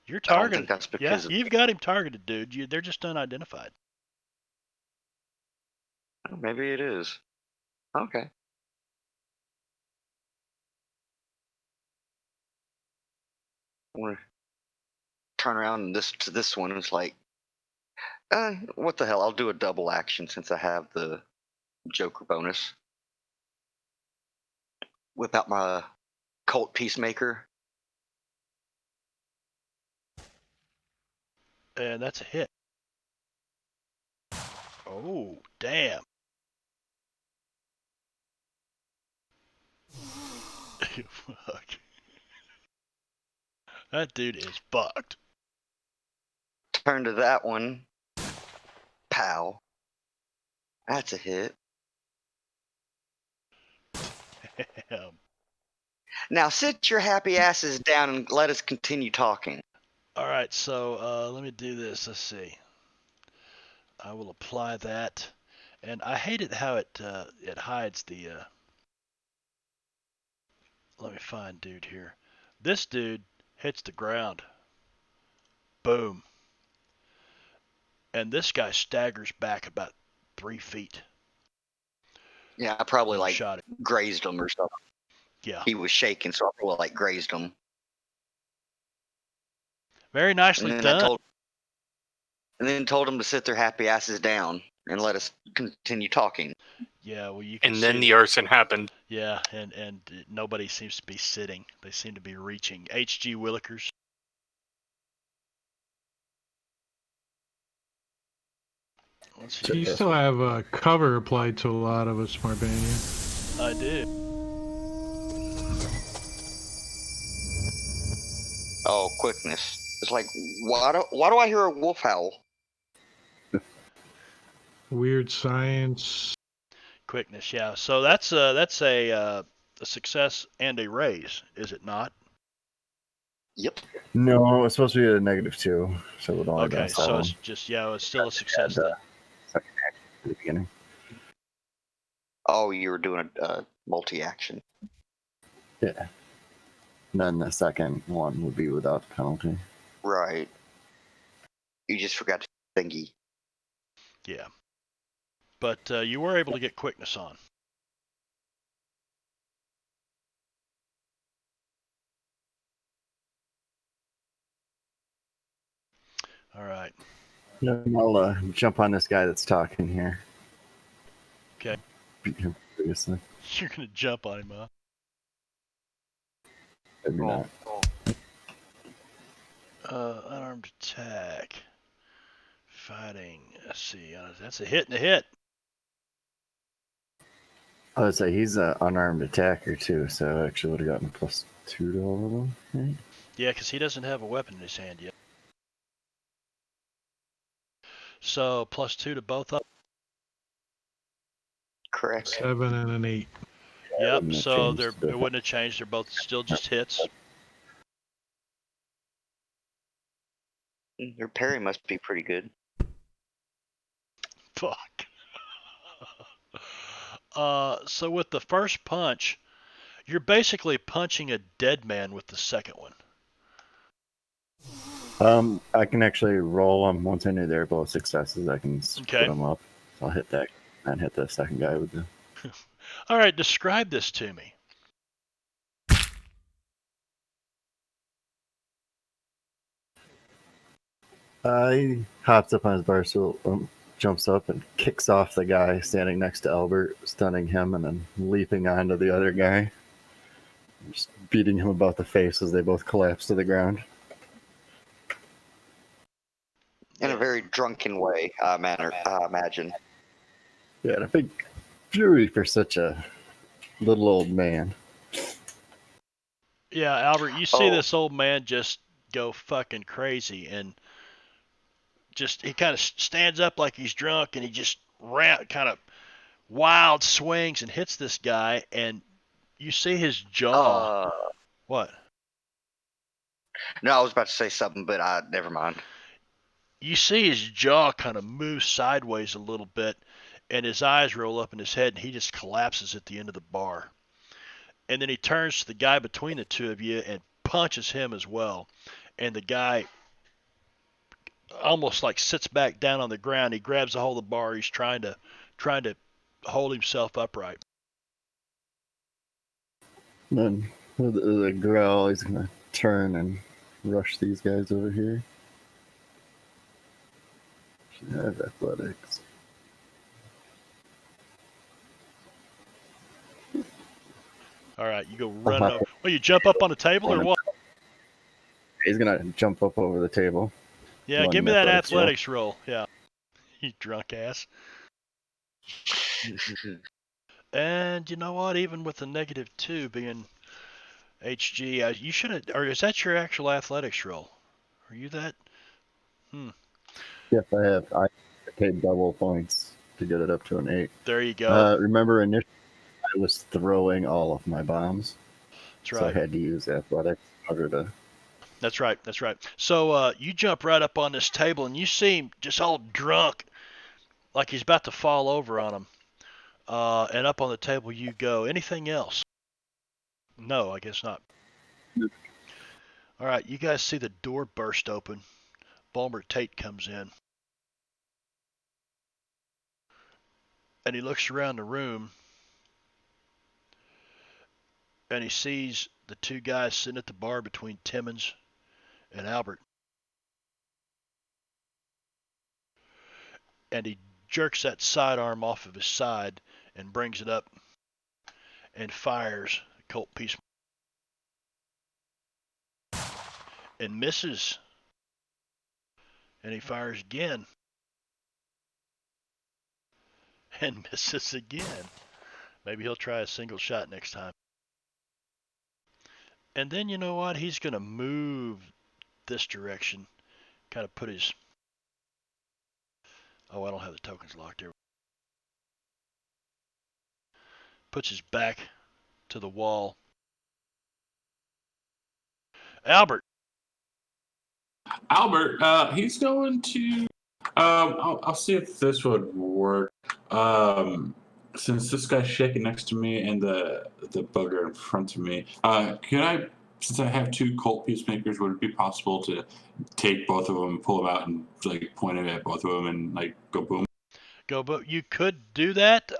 You're targeting. I don't think that's because you've got him targeted, dude. They're just unidentified. Oh, maybe it is. Okay. I'm gonna turn around to this one. And it's like, what the hell? I'll do a double action since I have the Joker bonus. Whip out my Cult Peacemaker. And that's a hit. Oh, damn. Fuck. That dude is fucked. Turn to that one. Pow. That's a hit. Damn. Now sit your happy asses down and let us continue talking. All right, so let me do this. Let's see. I will apply that, and I hate it how it hides the. Let me find dude here. This dude hits the ground. Boom. And this guy staggers back about 3 feet. Yeah, I probably like shot it. Grazed him or something. Yeah. He was shaking, so I probably like grazed him. Very nicely done. And then told him to sit their happy asses down and let us continue talking. Yeah, well, you can And see then the arson happened. Yeah, and nobody seems to be sitting. They seem to be reaching. H.G. Willikers. Let's see. You still have cover applied to a lot of us, Marbanya. I do. Oh, quickness. It's like, why do I hear a wolf howl? Weird science. Quickness, yeah. So that's a success and a raise, is it not? Yep. No, it's supposed to be a -2, so it would only Okay, been so 7 it's just it's still a success at then. the beginning. Oh, you were doing a multi-action. Yeah. And then the second one would be without the penalty. Right. You just forgot to thingy. Yeah. But you were able to get quickness on. All right. I'll jump on this guy that's talking here. Okay. Beat him previously. You're gonna jump on him, huh? Maybe not. Unarmed attack. Fighting. Let's see. That's a hit and a hit. I would say he's an unarmed attacker too, so I actually would have gotten +2 to all of them. Right? Yeah, because he doesn't have a weapon in his hand yet. So +2 to both of them. Correct. 7 and an 8. Yep. wouldn't have So changed it wouldn't have changed. They're both still just hits. Your parry must be pretty good. Fuck. So with the first punch, you're basically punching a dead man with the second one. I can actually roll them once I knew they're both successes. I can Okay. put them up. So I'll hit that and hit the second guy with the. All right, describe this to me. He hops up on his bar stool, jumps up and kicks off the guy standing next to Albert, stunning him, and then leaping onto the other guy, just beating him about the face as they both collapse to the ground. In a very drunken way, I imagine. Yeah, and a big fury for such a little old man. Yeah, Albert, you see Oh. this old man just go fucking crazy, and just he kind of stands up like he's drunk, and he just kind of wild swings and hits this guy, and you see his jaw. What? No, I was about to say something, but never mind. You see his jaw kind of move sideways a little bit, and his eyes roll up in his head, and he just collapses at the end of the bar. And then he turns to the guy between the two of you and punches him as well. And the guy almost like sits back down on the ground. He grabs a hold of the bar. He's trying to hold himself upright. And then with the growl, he's gonna turn and rush these guys over here. Should have athletics. All right, you go running over. Well, you jump up on the table or what? He's gonna jump up over the table. Yeah, One give me that athletics roll. athletics roll. Yeah, you drunk ass. And you know what? Even with the -2 being HG, you should have. Or is that your actual athletics roll? Are you that? Yes, I have. I paid double points to get it up to an 8. There you go. Remember, initially I was throwing all of my bombs, That's so I right. had to use athletics in order to. That's right. That's right. So you jump right up on this table, and you see him just all drunk, like he's about to fall over on him. And up on the table you go. Anything else? No, I guess not. All right, you guys see the door burst open. Bulmer Tate comes in. And he looks around the room, and he sees the two guys sitting at the bar between Timmons and Albert. And he jerks that sidearm off of his side and brings it up and fires a Colt piece and misses. And he fires again and misses again. Maybe he'll try a single shot next time. And then you know what? He's going to move this direction. Kind of put his... Oh, I don't have the tokens locked here. Puts his back to the wall. Albert. Albert, he's going to. I'll see if this would work. Since this guy's shaking next to me and the bugger in front of me, can I? Since I have 2 cult peacemakers, would it be possible to take both of them, pull them out, and like point them at both of them, and like go boom? But you could do that.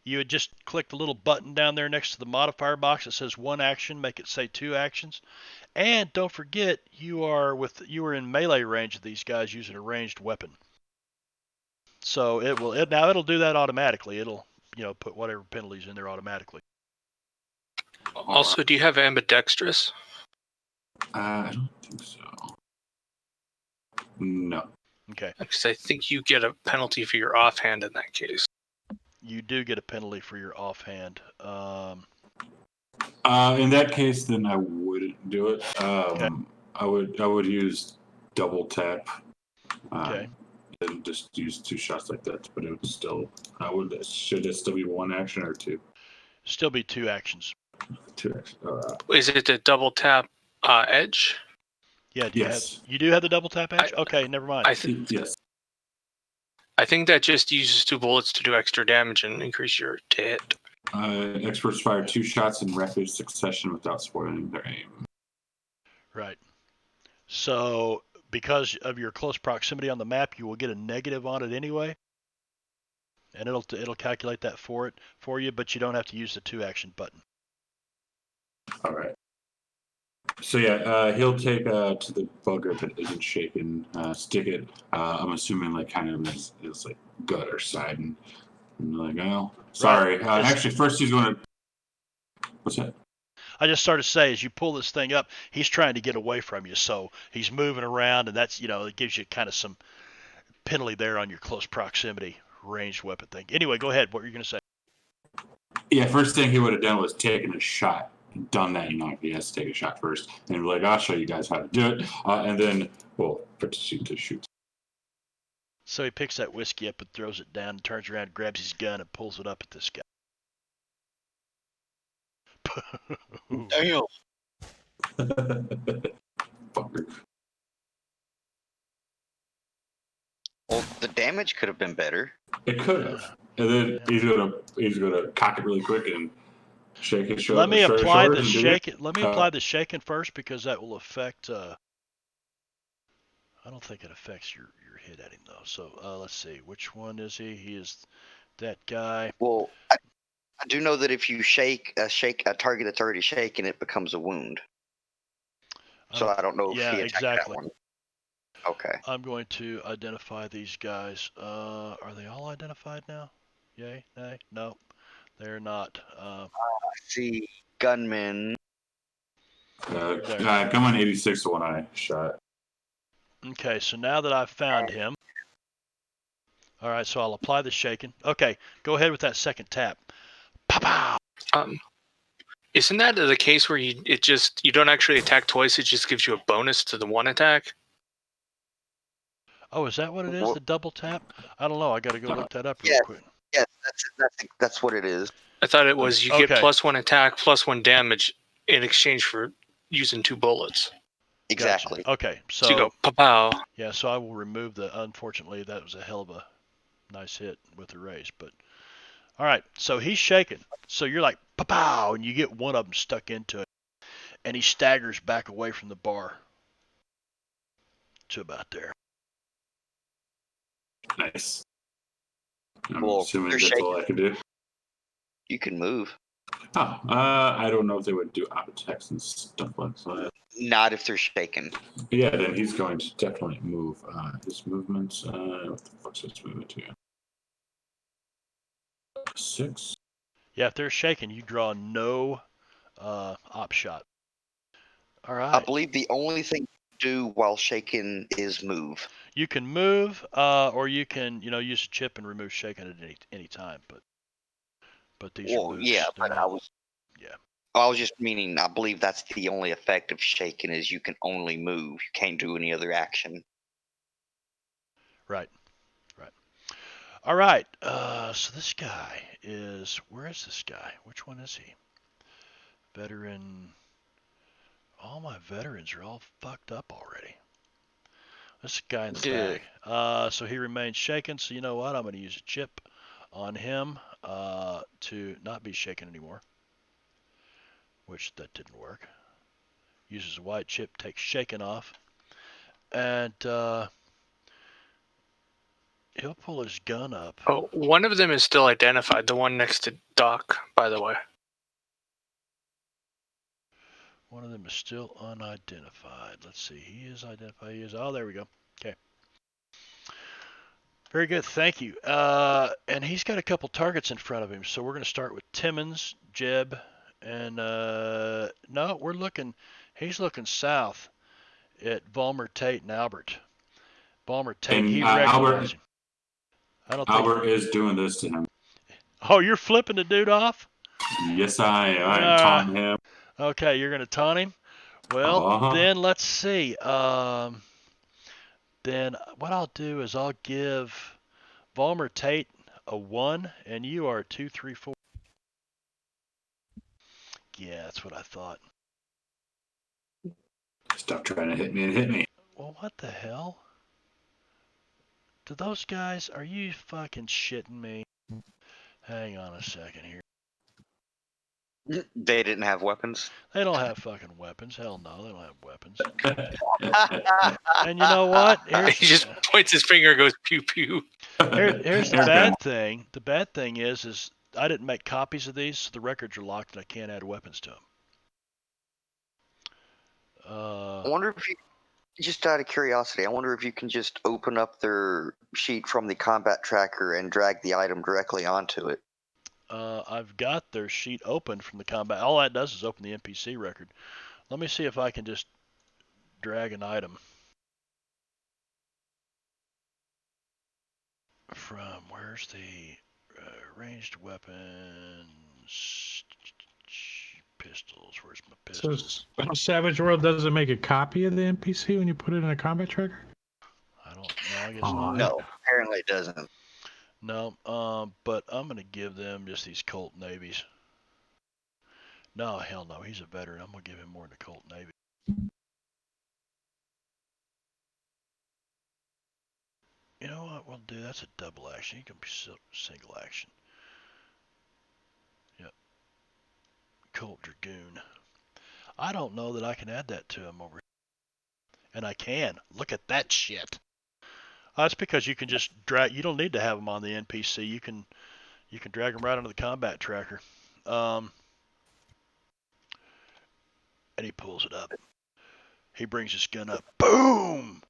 You would just click the little button down there next to the modifier box that says 1 action, make it say 2 actions. And don't forget, you are in melee range of these guys using a ranged weapon. So it'll do that automatically. It'll put whatever penalties in there automatically. Also, do you have ambidextrous? I don't think so. No. Okay. Because I think you get a penalty for your offhand in that case. You do get a penalty for your offhand. In that case, then I wouldn't do it. Okay. I would use double tap. Okay. And just use 2 shots like that, but it would still. Should it still be 1 action or 2? Still be 2 actions. 2 actions. Is it the double tap edge? Yeah. Yes. You do have the double tap edge? Okay, never mind. Yes. I think that just uses 2 bullets to do extra damage and increase your to hit. Experts fire 2 shots in rapid succession without spoiling their aim. Right. So because of your close proximity on the map, you will get a negative on it anyway, and it'll calculate that for you, but you don't have to use the 2 action button. All right. So yeah, he'll take to the bugger that isn't shaken, stick it. I'm assuming like kind of his like gut or side, and like, oh, sorry. Right. Actually, first he's going to. What's that? I just started to say, as you pull this thing up, he's trying to get away from you, so he's moving around, and that's it gives you kind of some penalty there on your close proximity ranged weapon thing. Anyway, go ahead. What were you going to say? Yeah, first thing he would have done was taken a shot. Done that, he has to take a shot first, and be like, I'll show you guys how to do it, and then we'll proceed to shoot. So he picks that whiskey up and throws it down, and turns around, grabs his gun, and pulls it up at this guy. Damn. Fucker. Well, the damage could have been better. It could have, and then he's gonna cock it really quick and shake his shoulder. Let me apply the shaking. Let me apply the shaking first, because that will affect. I don't think it affects your hit at him though. So let's see, which one is he? He is that guy. Well, I do know that if you shake a target that's already shaken, it becomes a wound. So I don't know if he attacked that one. Okay. I'm going to identify these guys. Are they all identified now? Yay? Nay? No, they're not. I see gunmen. Gunman 86 the one I shot. Okay, so now that I've found him, all right, so I'll apply the shaking. Okay, go ahead with that second tap. Pow! Isn't that the case where you don't actually attack twice? It just gives you a bonus to the 1 attack. Oh, is that what it is? The double tap? I don't know. I got to go look that up real quick. Yes, that's what it is. I thought it was you get +1 attack, +1 damage in exchange for using 2 bullets. Exactly. Gotcha. Okay, so you go pow. Yeah, so I will remove unfortunately, that was a hell of a nice hit with the raise, but all right, so he's shaking. So you're like pow, and you get one of them stuck into it, and he staggers back away from the bar to about there. Nice. I'm Well, assuming you're that's shaking. all I can do. You can move. Oh, I don't know if they would do attacks and stuff like that. Not if they're shaken. Yeah, then he's going to definitely move. His movements. What the fuck's his movement here? 6. Yeah, if they're shaking, you draw no op shot. All right. I believe the only thing you do while shaken is move. You can move, or you can, use a chip and remove shaking at any time. But these are Well, moves. yeah, They're but not. I was just meaning. I believe that's the only effect of shaking is you can only move. You can't do any other action. Right. All right. So this guy is. Where is this guy? Which one is he? Veteran. All my veterans are all fucked up already. This guy in the Dude. back. So he remains shaken. So you know what? I'm going to use a chip on him to not be shaken anymore. Which that didn't work. Uses a white chip, takes shaken off, and he'll pull his gun up. Oh, one of them is still identified. The one next to Doc, by the way. One of them is still unidentified. Let's see. He is identified. Oh, there we go. Okay. Very good. Thank you. And he's got a couple targets in front of him. So we're going to start with Timmons, Jeb, and no, he's looking south at Volmer, Tate, and Albert. Volmer, Tate, And he recognized him. I don't think. Albert is doing this to him. Oh, you're flipping the dude off? Yes, I am taunting him. Okay, you're going to taunt him? Well, then let's see. Then what I'll do is I'll give Volmer Tate a 1, and you are 2, 3, 4. Yeah, that's what I thought. Stop trying to hit me and hit me. Well, what the hell? Do those guys, are you fucking shitting me? Hang on a second here. They didn't have weapons. They don't have fucking weapons. Hell no, they don't have weapons. And you know what? He just points his finger and goes pew pew. Here's the bad thing. The bad thing is I didn't make copies of these, so the records are locked and I can't add weapons to them. I wonder if you, just out of curiosity, I wonder if you can just open up their sheet from the combat tracker and drag the item directly onto it. I've got their sheet open from the combat. All that does is open the NPC record. Let me see if I can just drag an item from, where's the ranged weapons, pistols, where's my pistols? So Savage World doesn't make a copy of the NPC when you put it in a combat tracker? I don't know, I guess not. No, apparently it doesn't. No, but I'm going to give them just these Colt Navies. No, hell no, he's a veteran. I'm going to give him more than a Colt Navy. You know what we'll do? That's a double action. He can be single action. Yep. Colt Dragoon. I don't know that I can add that to him over here. And I can. Look at that shit. That's because you can just drag. You don't need to have them on the NPC. You can drag them right onto the combat tracker. And he pulls it up. He brings his gun up. Boom!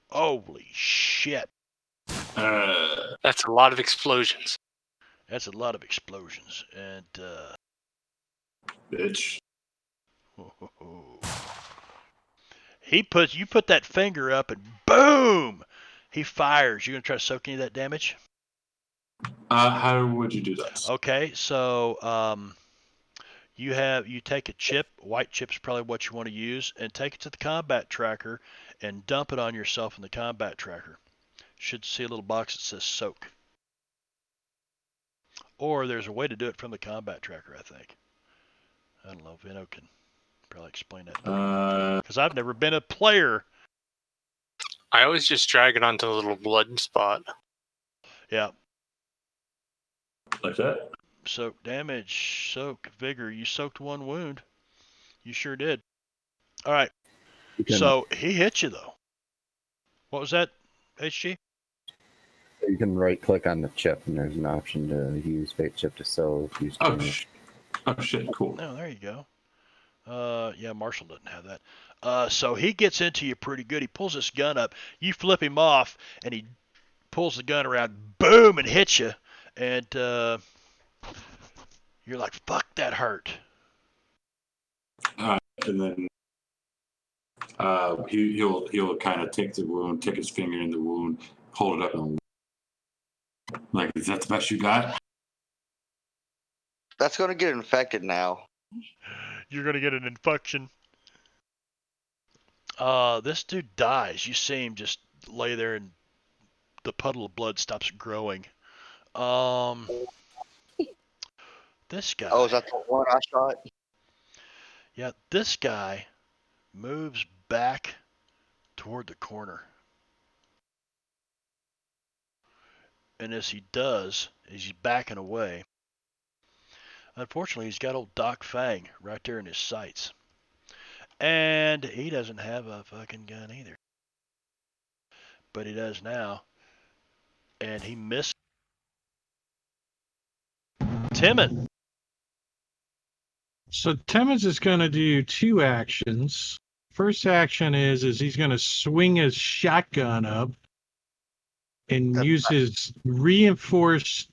Holy shit. That's a lot of explosions. That's a lot of explosions. And, Bitch. You put that finger up and boom! He fires. You gonna try to soak any of that damage? How would you do that? Okay, so, you take a chip, white chip's probably what you want to use, and take it to the combat tracker and dump it on yourself in the combat tracker. Should see a little box that says soak. Or there's a way to do it from the combat tracker, I think. I don't know, Vino can probably explain that better. Because I've never been a player. I always just drag it onto the little blood spot. Yeah. Like that? Soak damage, soak vigor. You soaked one wound. You sure did. All right. So he hit you though. What was that, HG? You can right click on the chip and there's an option to use fate chip to soak. Oh shit, cool. Oh, there you go. Yeah, Marshall doesn't have that. So he gets into you pretty good. He pulls his gun up. You flip him off, and he pulls the gun around, boom, and hits you. And you're like, fuck, that hurt. And then He'll kind of take the wound, take his finger in the wound, hold it up, and like, is that the best you got? That's gonna get infected now. You're gonna get an infection. This dude dies. You see him just lay there, and the puddle of blood stops growing. This guy. Oh, is that the one I shot? Yeah, this guy moves back toward the corner. And as he does, as he's backing away, unfortunately, he's got old Doc Fang right there in his sights. And he doesn't have a fucking gun either. But he does now. And he missed Timon. So Timmons is going to do 2 actions. First action is he's going to swing his shotgun up and use his reinforced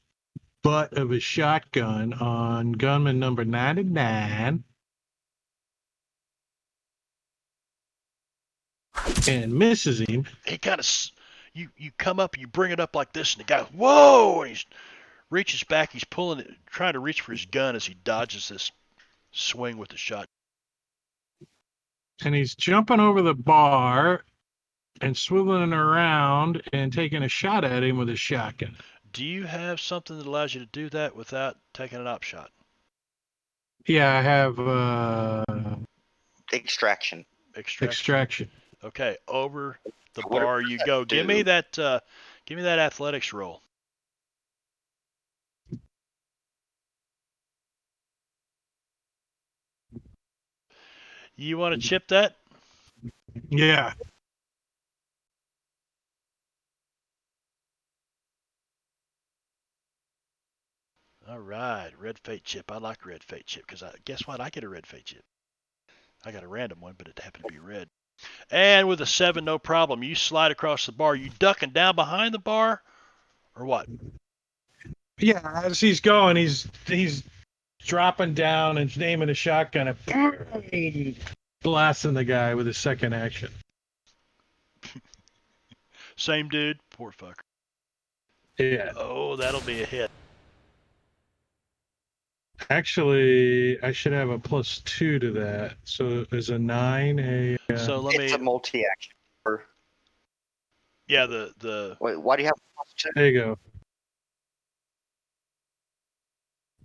butt of a shotgun on gunman number 99. And misses him. He kind of, you come up, you bring it up like this, and the guy, whoa! And he reaches back, he's pulling it, trying to reach for his gun as he dodges this swing with the shot. And he's jumping over the bar and swiveling around and taking a shot at him with his shotgun. Do you have something that allows you to do that without taking an op shot? Yeah, I have Extraction. extraction. Okay, over the What bar does you that go. do? Give me that athletics roll. You want to chip that? Yeah. All right, red fate chip. I like red fate chip because guess what? I get a red fate chip. I got a random one, but it happened to be red. And with a 7, no problem. You slide across the bar. You ducking down behind the bar, or what? Yeah, as he's going, he's dropping down and aiming a shotgun and blasting the guy with his second action. Same dude. Poor fucker. Yeah. Oh, that'll be a hit. Actually, I should have a +2 to that. So there's a 9, So let It's a me. multi-action. Yeah, the. Wait, why do you have +2? There you go.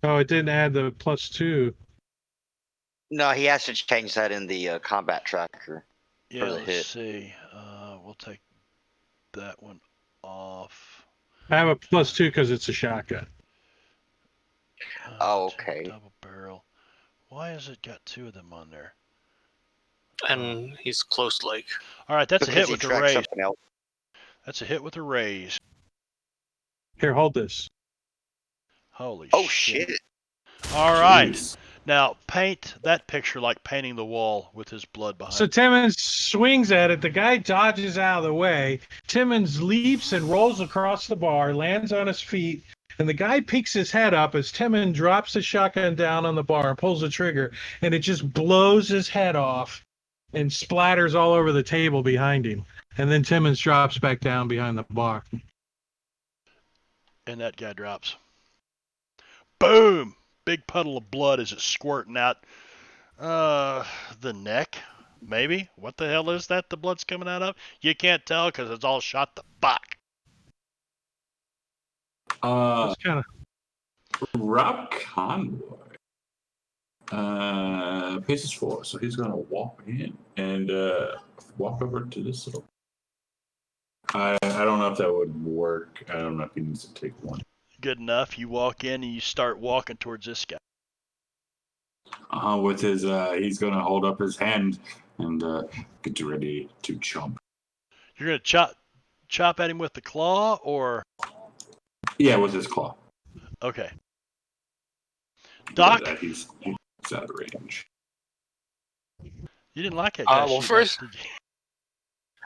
Oh, it didn't add the +2. No, he has to change that in the combat tracker. Yeah, the let's hit. see. We'll take that one off. I have a +2 because it's a shotgun. Oh, okay. Double barrel. Why has it got 2 of them on there? And he's close like. All right, that's a hit Because he with a tracks raise. something else. That's a hit with a raise. Here, hold this. Holy Oh shit. shit! All right. Jeez. Now paint that picture like painting the wall with his blood behind. So Timmons swings at it. The guy dodges out of the way. Timmons leaps and rolls across the bar, lands on his feet, and the guy peeks his head up as Timmons drops the shotgun down on the bar and pulls the trigger, and it just blows his head off and splatters all over the table behind him. And then Timmons drops back down behind the bar. And that guy drops. Boom! Big puddle of blood as it's squirting out the neck, maybe? What the hell is that the blood's coming out of? You can't tell because it's all shot the back. It's kind of Rob Conroy. Paces 4, so he's gonna walk in and walk over to this little. I don't know if that would work. I don't know if he needs to take one. Good enough. You walk in and you start walking towards this guy. With his, he's gonna hold up his hand and get ready to chomp. You're gonna chop at him with the claw, or Yeah, with his claw. okay. Doc, He's out of range. you didn't like that guy. Well, shoot first- that, did you?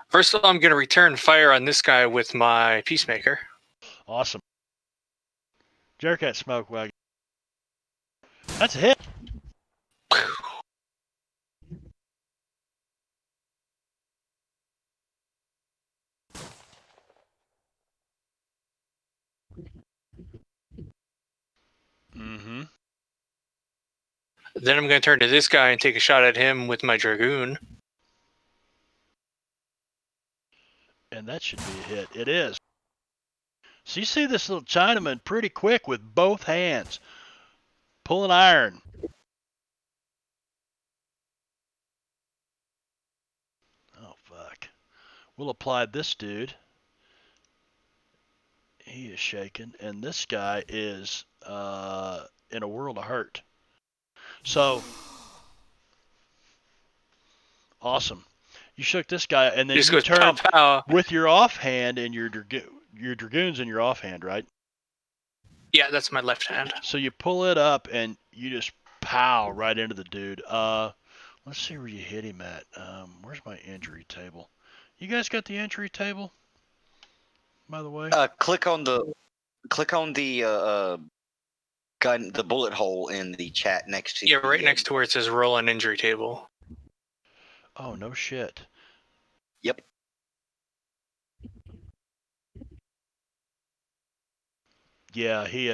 First of all, I'm going to return fire on this guy with my peacemaker. Awesome. Jerk that smoke wagon. That's a hit. Then I'm going to turn to this guy and take a shot at him with my Dragoon. And that should be a hit. It is. So you see this little Chinaman pretty quick with both hands. Pulling iron. Oh, fuck. We'll apply this dude. He is shaken. And this guy is in a world of hurt. So, awesome. You shook this guy, and then Just you goes pow turn pow. with your offhand and your Dragoon's in your offhand, right? Yeah, that's my left hand. So you pull it up, and you just pow right into the dude. Let's see where you hit him at. Where's my injury table? You guys got the injury table? By the way. Click on the gun, the bullet hole in the chat next to Yeah, right next to where it says roll on injury table. Oh, no shit. Yep. Yeah, he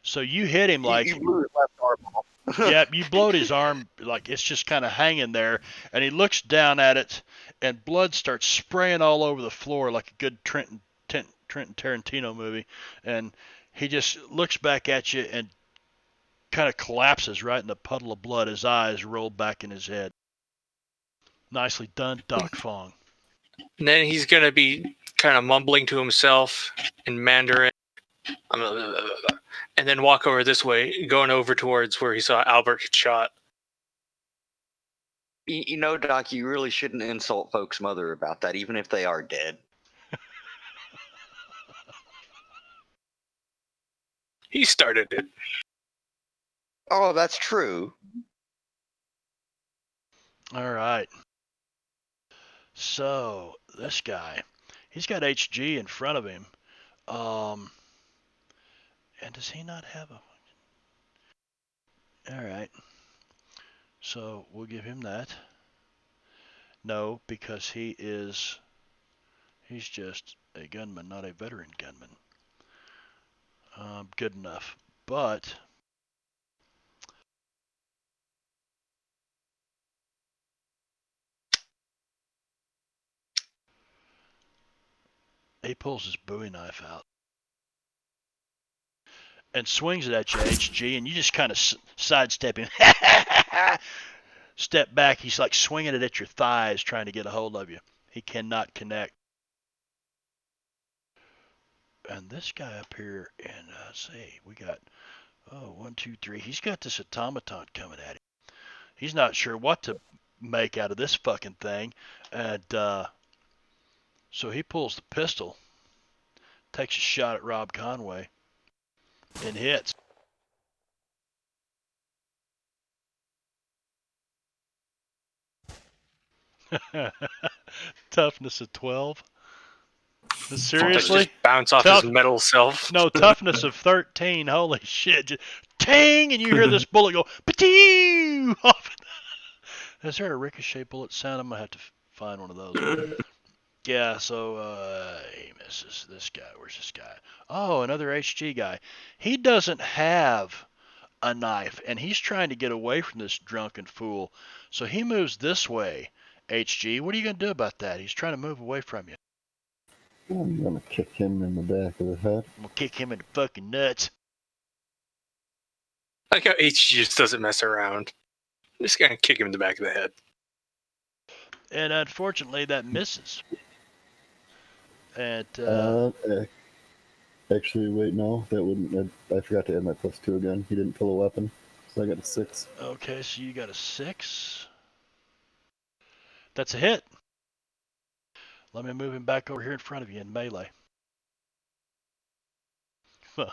so you hit him like you blew his left arm off. yeah, you blowed his arm like it's just kind of hanging there, and he looks down at it, and blood starts spraying all over the floor like a good Trenton Tarantino movie, and he just looks back at you and kind of collapses right in a puddle of blood. His eyes roll back in his head. Nicely done, Doc Fong. And then he's going to be kind of mumbling to himself in Mandarin. And then walk over this way, going over towards where he saw Albert get shot. You know, Doc, you really shouldn't insult folks' mother about that, even if they are dead. He started it. Oh, that's true. All right. So this guy, he's got HG in front of him. And does he not have a... All right. So we'll give him that. No, because he's just a gunman, not a veteran gunman. Good enough. But he pulls his Bowie knife out and swings it at you, HG, and you just kind of sidestep him. Step back. He's like swinging it at your thighs, trying to get a hold of you. He cannot connect. And this guy up here, and see, we got 1, 2, 3. He's got this automaton coming at him. He's not sure what to make out of this fucking thing, and so he pulls the pistol, takes a shot at Rob Conway, and hits. Toughness of 12. Seriously? Just bounce off his metal self. No, toughness of 13. Holy shit. Just, ting! And you hear this bullet go, patee! Off. Is there a ricochet bullet sound? I'm going to have to find one of those. Yeah, so he misses this guy. Where's this guy? Oh, another HG guy. He doesn't have a knife, and he's trying to get away from this drunken fool. So he moves this way, HG. What are you going to do about that? He's trying to move away from you. I'm gonna kick him in the back of the head. I'm going to kick him in the fucking nuts. Like how HG just doesn't mess around. I'm just going to kick him in the back of the head. And unfortunately, that misses. And actually, wait, no, that wouldn't. I forgot to add my +2 again. He didn't pull a weapon, so I got a 6. okay, so you got a 6. That's a hit. Let me move him back over here in front of you in melee. All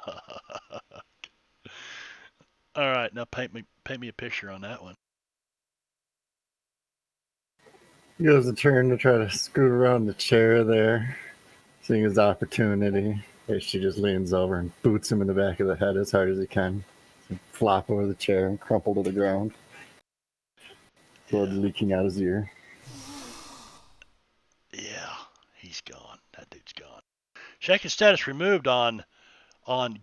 right, now paint me a picture on that one. He goes a turn to try to scoot around the chair there, seeing his opportunity. She just leans over and boots him in the back of the head as hard as he can. Flop over the chair and crumple to the ground. Blood leaking out his ear. Yeah, he's gone. That dude's gone. Shaken status removed on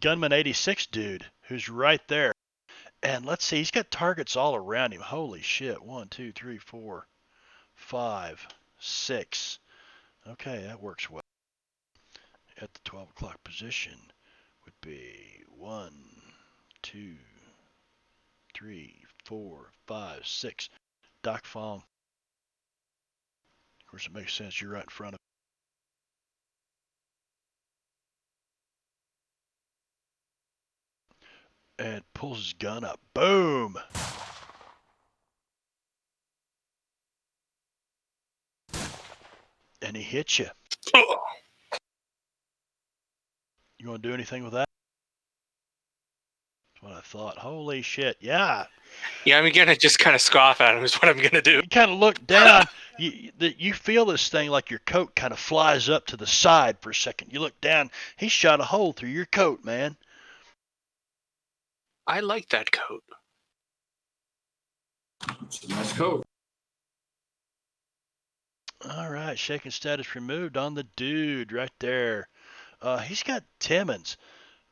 Gunman 86 dude, who's right there. And let's see, he's got targets all around him. Holy shit. 1, 2, 3, 4, 5, 6. Okay, that works well. At the 12 o'clock position would be 1, 2, 3, 4, 5, 6. Doc Fong. Of course, it makes sense. You're right in front of him. And pulls his gun up. Boom! And he hits you. You want to do anything with that? That's what I thought. Holy shit. Yeah. Yeah, I'm gonna just kind of scoff at him is what I'm gonna do. You kind of look down. You feel this thing like your coat kind of flies up to the side for a second. You look down. He shot a hole through your coat, man. I like that coat. It's a nice coat. All right, shaking status removed on the dude right there. He's got Timmons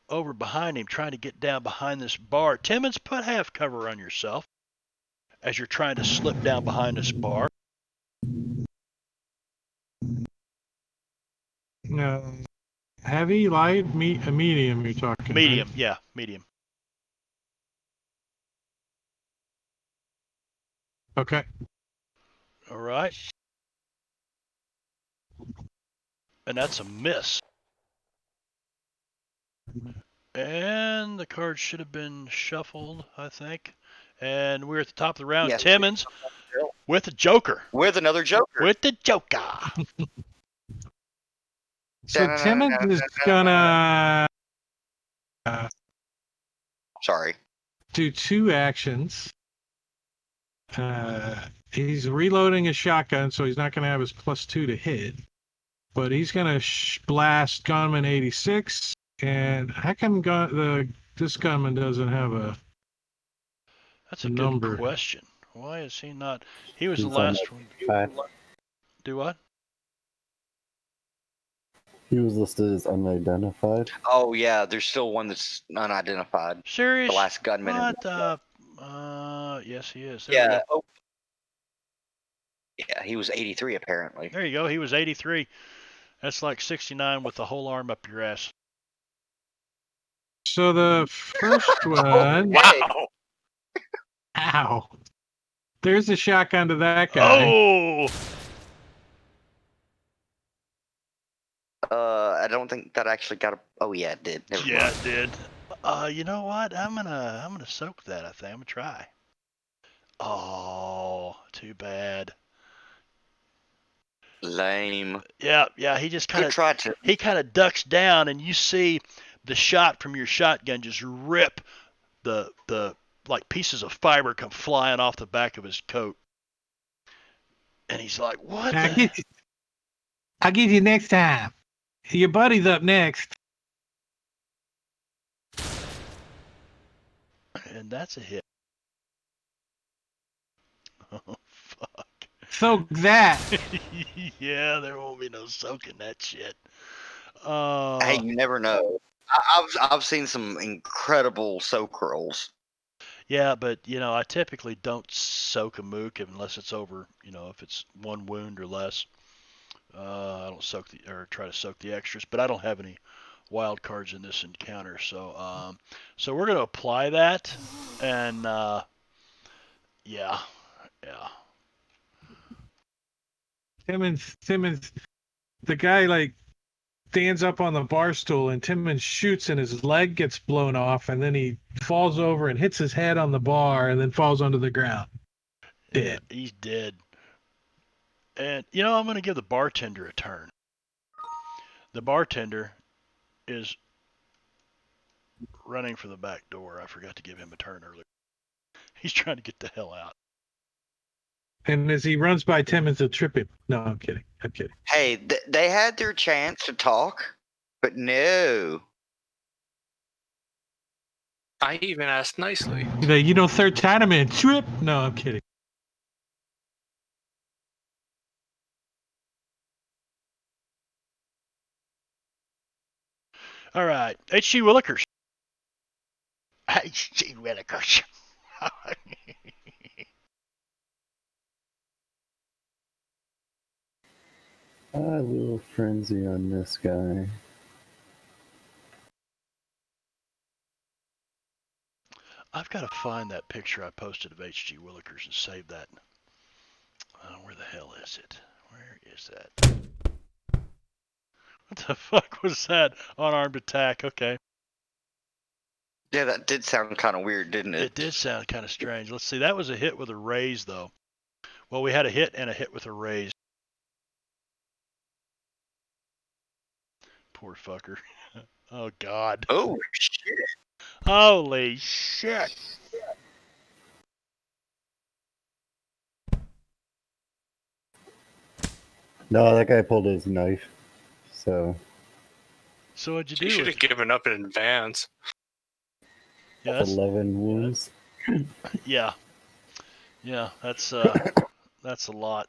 over behind him trying to get down behind this bar. Timmons, put half cover on yourself as you're trying to slip down behind this bar. No. Heavy, light, medium. You're talking. Medium, right? yeah, medium. Okay. All right. And that's a miss. And the card should have been shuffled, I think. And we're at the top of the round. Yes. Timmons with the Joker. With another Joker. With the Joker. So Timmons is gonna Sorry. do 2 actions. He's reloading his shotgun, so he's not gonna have his +2 to hit. But he's gonna blast Gunman 86. And how come this gunman doesn't have a? That's a number? good question. Why is he not? He was He's the on last one. 5. Do what? He was listed as unidentified. Oh yeah, there's still one that's unidentified. Serious? The last gunman. What? Yes, he is. There we Yeah. go. Oh. Yeah, he was 83 apparently. There you go. He was 83. That's like 69 with the whole arm up your ass. So the first one. Wow. Ow. There's a shotgun to that guy. Oh! I don't think that actually got a. Oh yeah, it did. Never Yeah, mind. it did. You know what? I'm gonna soak that. I think I'm gonna try. Oh, too bad. Lame. Yeah. He just kind Good of try to. he kind of ducks down, and you see the shot from your shotgun just rip the like pieces of fiber come flying off the back of his coat, and he's like, "What?" I'll get you next time. Your buddy's up next. And that's a hit. Oh fuck. Soak that. Yeah, there won't be no soaking that shit. Hey, you never know. I've seen some incredible soak rolls. Yeah, but I typically don't soak a mook unless it's over, if it's one wound or less. I don't try to soak the extras, but I don't have any wild cards in this encounter, so we're gonna apply that, and yeah. Timmons, the guy stands up on the bar stool and Timmons shoots and his leg gets blown off and then he falls over and hits his head on the bar and then falls onto the ground. Dead. Yeah, he's dead. And I'm gonna give the bartender a turn. The bartender is running for the back door. I forgot to give him a turn earlier. He's trying to get the hell out. And as he runs by Timmons, he'll trip him. No, I'm kidding. Hey, they had their chance to talk, but no. I even asked nicely. Third time I'm in trip. No, I'm kidding. All right, H.G. Willikers. H.G. Willikers. A little frenzy on this guy. I've got to find that picture I posted of H.G. Willikers and save that. Where the hell is it? Where is that? What the fuck was that? Unarmed attack. Okay. Yeah, that did sound kind of weird, didn't it? It did sound kind of strange. Let's see. That was a hit with a raise, though. Well, we had a hit and a hit with a raise. Poor fucker. Oh, God. Oh, shit. Holy shit. No, that guy pulled his knife. So So what'd you You do? should With have given up in advance. Yeah, that's, 11 wounds. yeah. Yeah, that's a lot.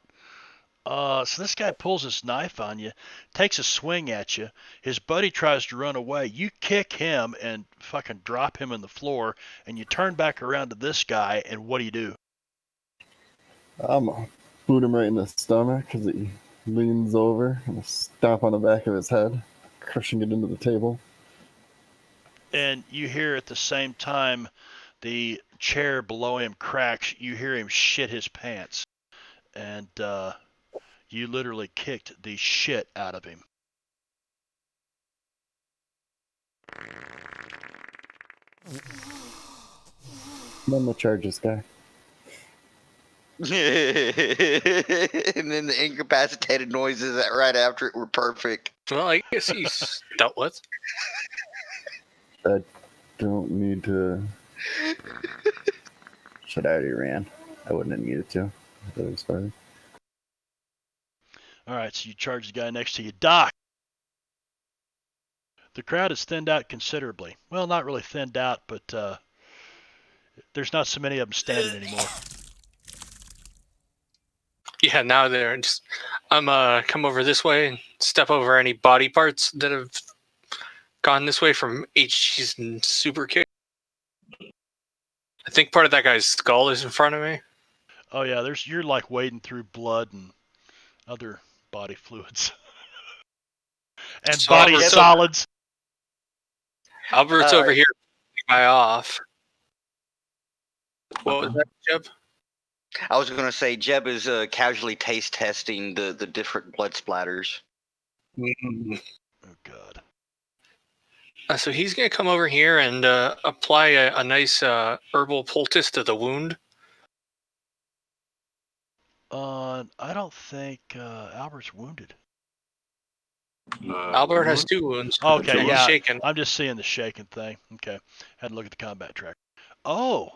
So this guy pulls his knife on you, takes a swing at you. His buddy tries to run away. You kick him and fucking drop him on the floor, and you turn back around to this guy, and what do? I'm gonna boot him right in the stomach because he leans over and stomp on the back of his head, crushing it into the table. And you hear at the same time the chair below him cracks. You hear him shit his pants, and you literally kicked the shit out of him. And I'm gonna charge this guy. And then the incapacitated noises that right after it were perfect. Well, I guess he's dealt with. Don't need to. Should I already ran? I wouldn't have needed to. That was fine. All right, so you charge the guy next to you. Doc! The crowd has thinned out considerably. Well, not really thinned out, but there's not so many of them standing anymore. Yeah, now they're just. I'm come over this way and step over any body parts that have gone this way from HG's super kick. I think part of that guy's skull is in front of me. Oh yeah, you're like wading through blood and other body fluids and So body Albert's solids. Albert's over here, guy off. What was that, Jeb? I was going to say, Jeb is casually taste testing the different blood splatters. Mm-hmm. Oh god. So he's gonna come over here and apply a nice herbal poultice to the wound. I don't think Albert's wounded. Albert has 2 wounds. Okay, He's yeah. shaken. I'm just seeing the shaking thing. Okay, had to look at the combat track. Oh,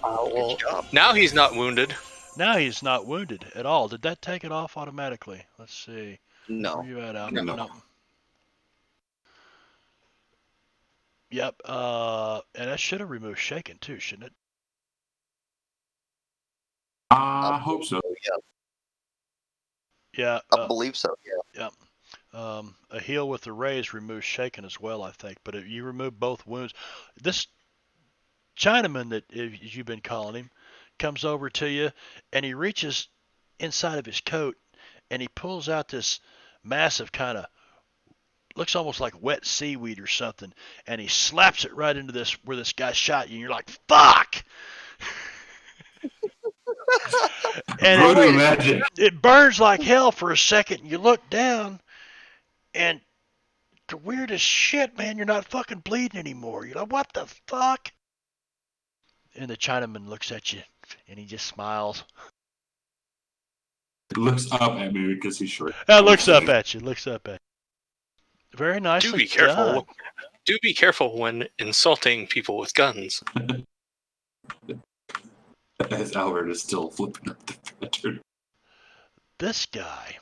Well, Good job. now he's not wounded. now he's not wounded at all. Did that take it off automatically? Let's see. Where No. are you at, Albert? No. Nope. Yep. And that should have removed shaking too, shouldn't it? I hope so. Yeah, Yeah. I believe so, yeah. A heal with the raise removes shaking as well, I think. But if you remove both wounds, this Chinaman that as you've been calling him comes over to you, and he reaches inside of his coat, and he pulls out this massive kind of looks almost like wet seaweed or something, and he slaps it right into this where this guy shot you, and you're like, fuck! And Voodoo magic. it burns like hell for a second, and you look down, and the weirdest shit, man, you're not fucking bleeding anymore. You're like, what the fuck? And the Chinaman looks at you, and he just smiles. Looks up at me because he's short. Looks up at you. Very nicely Do be careful. done. Do be careful when insulting people with guns. As Albert is still flipping up the pattern. This guy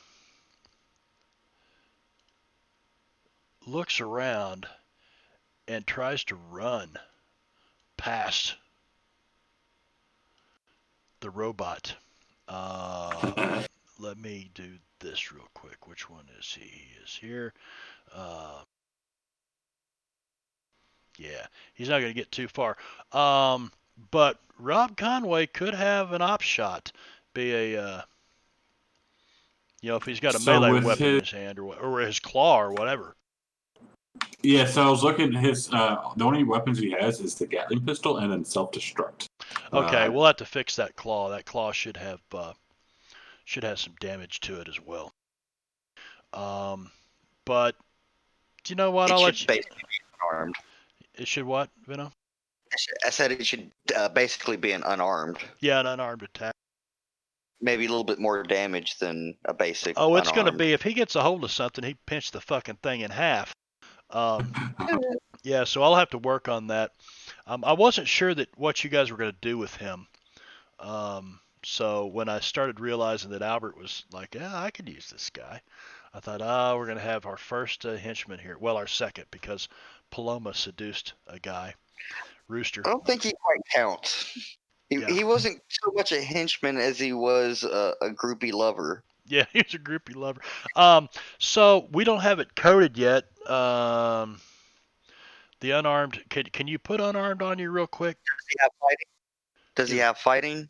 looks around and tries to run past the robot. Let me do this real quick. Which one is he? He is here. Yeah, he's not going to get too far. But Rob Conway could have an op shot, be a if he's got a So melee with weapon in his his hand or his claw or whatever. yeah, so I was looking at his the only weapons he has is the Gatling pistol and then self-destruct. Okay, we'll have to fix that claw. That claw should have some damage to it as well. But you know what? It I'll should let you. basically be unarmed. It should what, Vino? I said it should basically be an unarmed. Yeah, an unarmed attack. Maybe a little bit more damage than a basic. Oh, it's going to unarmed. be if he gets a hold of something, he pinched the fucking thing in half. Yeah, so I'll have to work on that. I wasn't sure that what you guys were going to do with him. So when I started realizing that Albert was like, yeah, I could use this guy, I thought, we're going to have our first henchman here. Well, our second, because Paloma seduced a guy, Rooster. I don't think he quite counts. He wasn't so much a henchman as he was a groupie lover. Yeah, he's a groupie lover. So we don't have it coded yet. The unarmed, can you put unarmed on you real quick? Does he have fighting? Does he have fighting?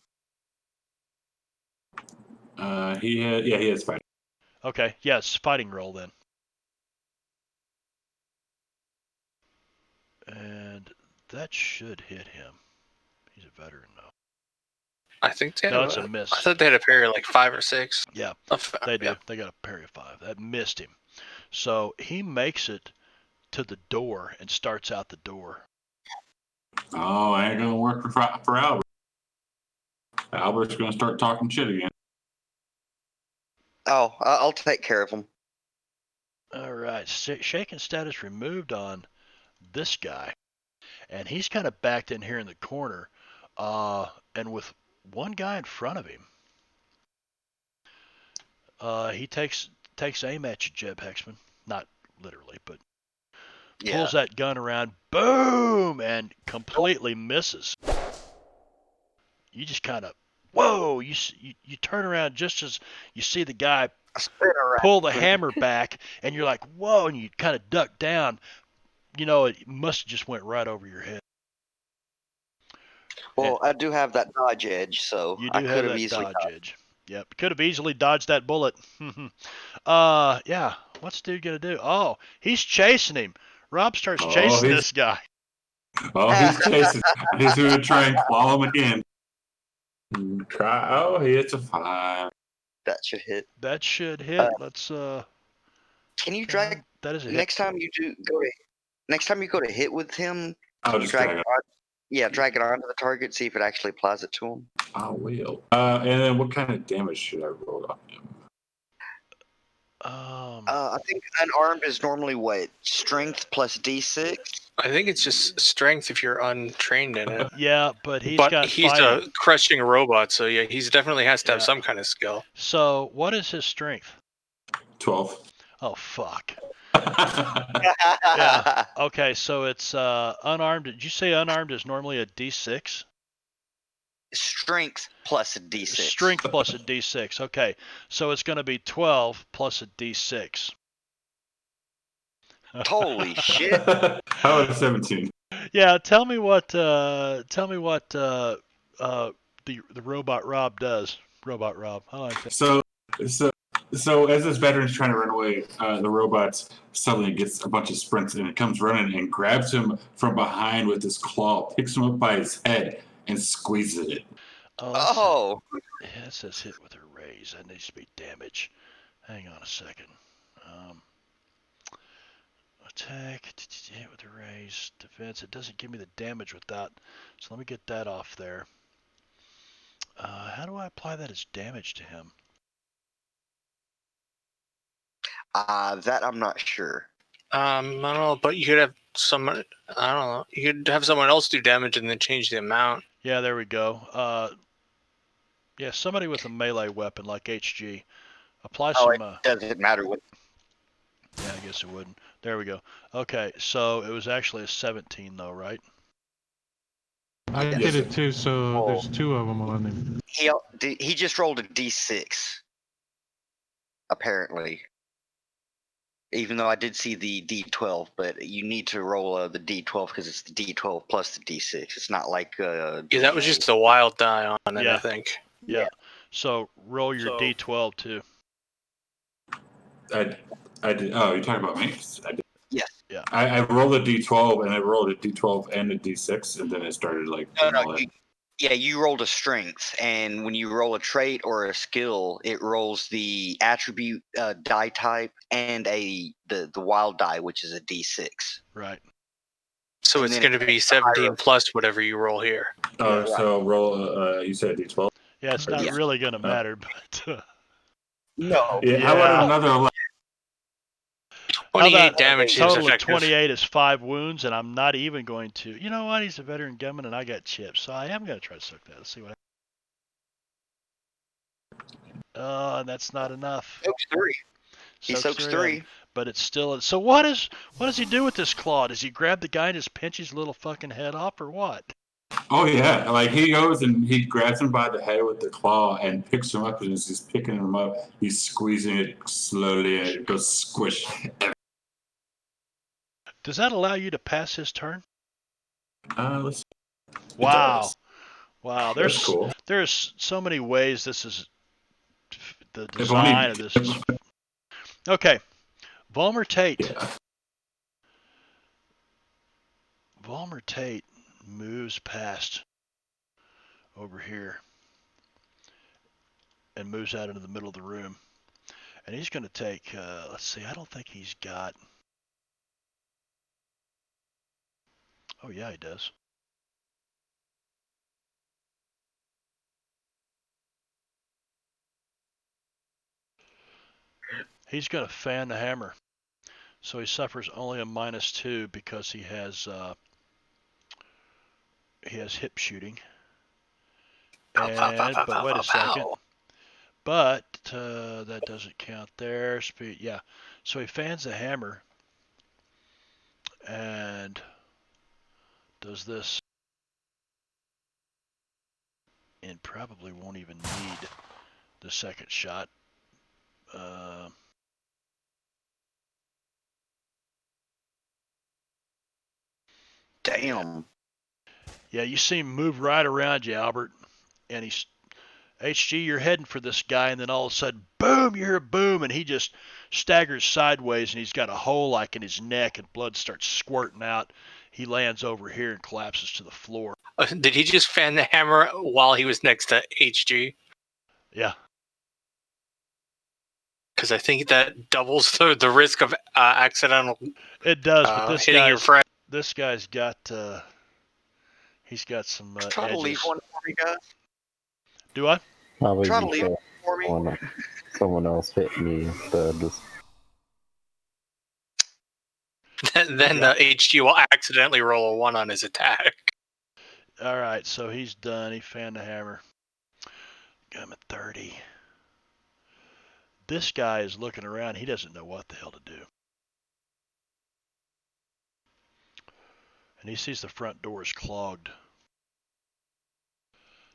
He has fighting. Okay, yes, fighting roll then. And that should hit him. He's a veteran though. I think they No, had it's a miss. I thought they had a parry of like 5 or 6. Yeah, Of- they do. yeah. They got a parry of 5. That missed him. So he makes it to the door and starts out the door. Oh, ain't gonna work for Albert. Albert's gonna start talking shit again. Oh, I'll take care of him. All right, shaken status removed on this guy, and he's kind of backed in here in the corner, and with one guy in front of him, he takes aim at you, Jeb Hexman. Not literally, but pulls that gun around, boom, and completely misses. You just kind of, whoa! You turn around just as you see the guy pull the hammer back, and you're like, whoa! And you kind of duck down. You know, it must have just went right over your head. Well, I do have that dodge edge, so You do I have could have that easily dodge edge. Yep, could have easily dodged that bullet. Yeah. What's dude gonna do? Oh, he's chasing him. Rob starts chasing this guy. Oh, he's chasing. He's gonna try and claw him again. Oh, he hits a 5. That should hit. That should hit. Let's Can you drag? That is a hit. Next time you go to hit with him, I'll just drag it. Drag it onto the target. See if it actually applies it to him. I will. And then what kind of damage should I roll on him? I think unarmed is normally what? Strength plus D6? I think it's just strength if you're untrained in it. Yeah, but he's got he's fighting. a crushing robot, so yeah, he's definitely has to have some kind of skill. So what is his strength? 12. Oh fuck. Yeah. Okay, so it's unarmed. Did you say unarmed is normally a D6? Strength plus a D6. Strength plus a D6. Okay, so it's going to be 12 plus a D6. Holy shit! How about 17? Yeah, tell me what the robot Rob does. Robot Rob. I like that. So as this veteran's trying to run away, the robot suddenly gets a bunch of sprints and it comes running and grabs him from behind with his claw, picks him up by his head, and squeezes it. Oh! Yeah, it says hit with a raise. That needs to be damage. Hang on a second. Attack, hit with a raise, defense. It doesn't give me the damage with that. So let me get that off there. How do I apply that as damage to him? That I'm not sure. I don't know, but you could have someone. I don't know. You could have someone else do damage and then change the amount. Yeah, there we go. Yeah, somebody with a melee weapon like HG. Apply some. It doesn't matter what. Yeah, I guess it wouldn't. There we go. Okay, so it was actually a 17 though, right? I did it too, so there's 2 of them on him. He just rolled a D6. Apparently. even though I did see the D12, but you need to roll the D12 because it's the D12 plus the D6. It's not like Yeah, that was just a wild die on it, I think. Yeah. So roll your D12 too. I did. Oh, you're talking about me? I did. Yes. Yeah. I rolled a D12 and I rolled a D12 and a D6 and then it started like. No, you rolled a strength, and when you roll a trait or a skill, it rolls the attribute die type and the wild die, which is a D6. Right. So And it's then going to be 17 plus whatever you roll here. Oh, so roll. You said D12. Yeah, it's not Yeah. really going to matter, but No. Yeah. How about another 11? 28 damage seems total of effective. 28 is 5 wounds, and I'm not even going to. You know what? He's a veteran gunman, and I got chips, so I am going to try to suck that. Let's see what happens. And that's not enough. Soaks 3. He soaks 3. But it's still. So what does he do with this claw? Does he grab the guy and just pinch his little fucking head off, or what? Oh yeah, like he goes and he grabs him by the head with the claw and picks him up, and as he's picking him up, he's squeezing it slowly and it goes squish. Does that allow you to pass his turn? Let's see. Wow. Wow. That's cool. There's so many ways this is the If design only- of this. Okay. Volmer Tate. Yeah. Volmer Tate moves past over here and moves out into the middle of the room. And he's going to take, let's see, I don't think he's got. Oh, yeah, he does. He's going to fan the hammer. So he suffers only a -2 because he has hip shooting. But wait a second. But that doesn't count there. Speed, yeah. So he fans the hammer and does this, and probably won't even need the second shot. Damn. Yeah, you see him move right around you, Albert, and he's HG, you're heading for this guy, and then all of a sudden, boom, you hear a boom, and he just staggers sideways, and he's got a hole like in his neck, and blood starts squirting out. He lands over here and collapses to the floor. Did he just fan the hammer while he was next to HG? Yeah. Because I think that doubles the risk of accidental. It does, but this hitting your friend. This guy's got he's got some Try to leave edges. one for me, guys. Do I? Probably Try to leave one for me. Someone else hit me instead. Then the HG will accidentally roll a 1 on his attack. All right, so he's done. He fanned the hammer. Got him at 30. This guy is looking around. He doesn't know what the hell to do. And he sees the front door is clogged.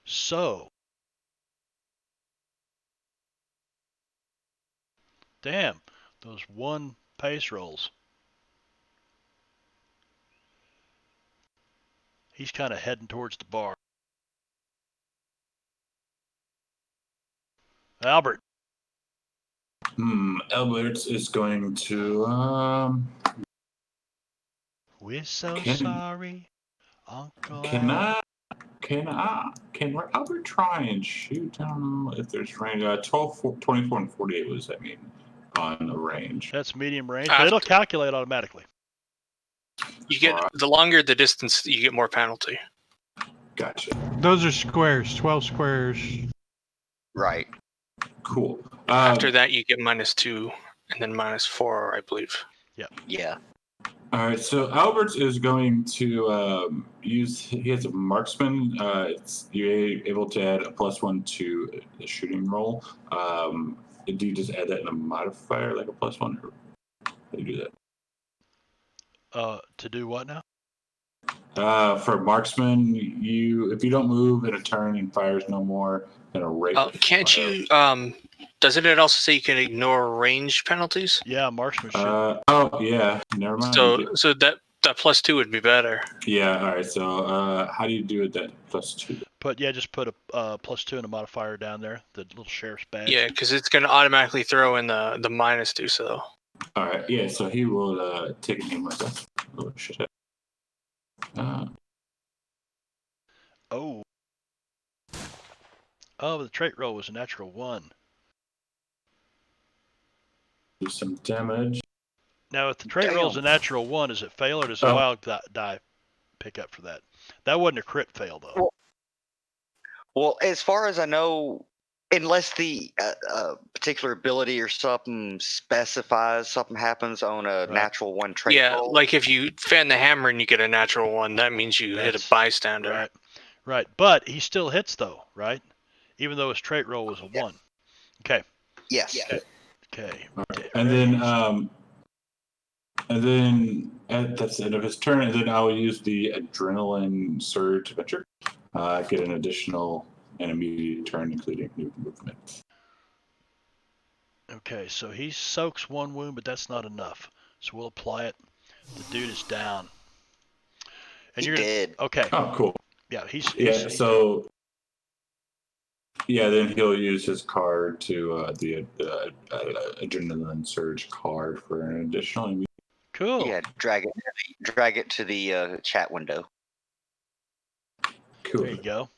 So, damn, those 1 pace rolls. He's kind of heading towards the bar. Albert. Albert is going to. We're so sorry, Uncle. Can Albert try and shoot? I don't know if there's range. 12, 24, and 48. What does that mean on a range? That's medium range, but it'll calculate automatically. You get the longer the distance, you get more penalty. Gotcha. Those are squares, 12 squares. Right. Cool. After that, you get -2 and then -4, I believe. Yep. Yeah. All right, so Albert is going to use. He has a marksman. You're able to add a +1 to the shooting roll. Do you just add that in a modifier, like a +1, or how do you do that? To do what now? For marksman, if you don't move in a turn and fires no more than a rate. Can't you? Doesn't it also say you can ignore range penalties? Yeah, marksmanship. Oh yeah, never mind. So that +2 would be better. Yeah. All right. So how do you do it? That +2. Just put a +2 and a modifier down there. The little sheriff's badge. Yeah, because it's going to automatically throw in the -2. So. All right. Yeah. So he will take an aim like that. Oh shit. Oh, the trait roll was a natural 1. Do some damage. Now, if the trait roll is a natural 1, does it fail or does the wild die pick up for that? That wasn't a crit fail, though. Well, as far as I know, unless the particular ability or something specifies something happens on a natural 1 trait roll. Like if you fan the hammer and you get a natural 1, that means you hit a bystander. Right. But he still hits, though, right? Even though his trait roll was a 1. Okay. Yes. Okay. Right. And then that's the end of his turn. And then I will use the adrenaline surge venture. Get an additional and immediate turn, including new movement. Okay, so he soaks 1 wound, but that's not enough. So we'll apply it. The dude is down. And you're dead. Okay. Oh, cool. Yeah, he's so. Yeah, then he'll use his card to the adrenaline surge card for an additional. Cool. Yeah, drag it to the chat window. Cool. There you go.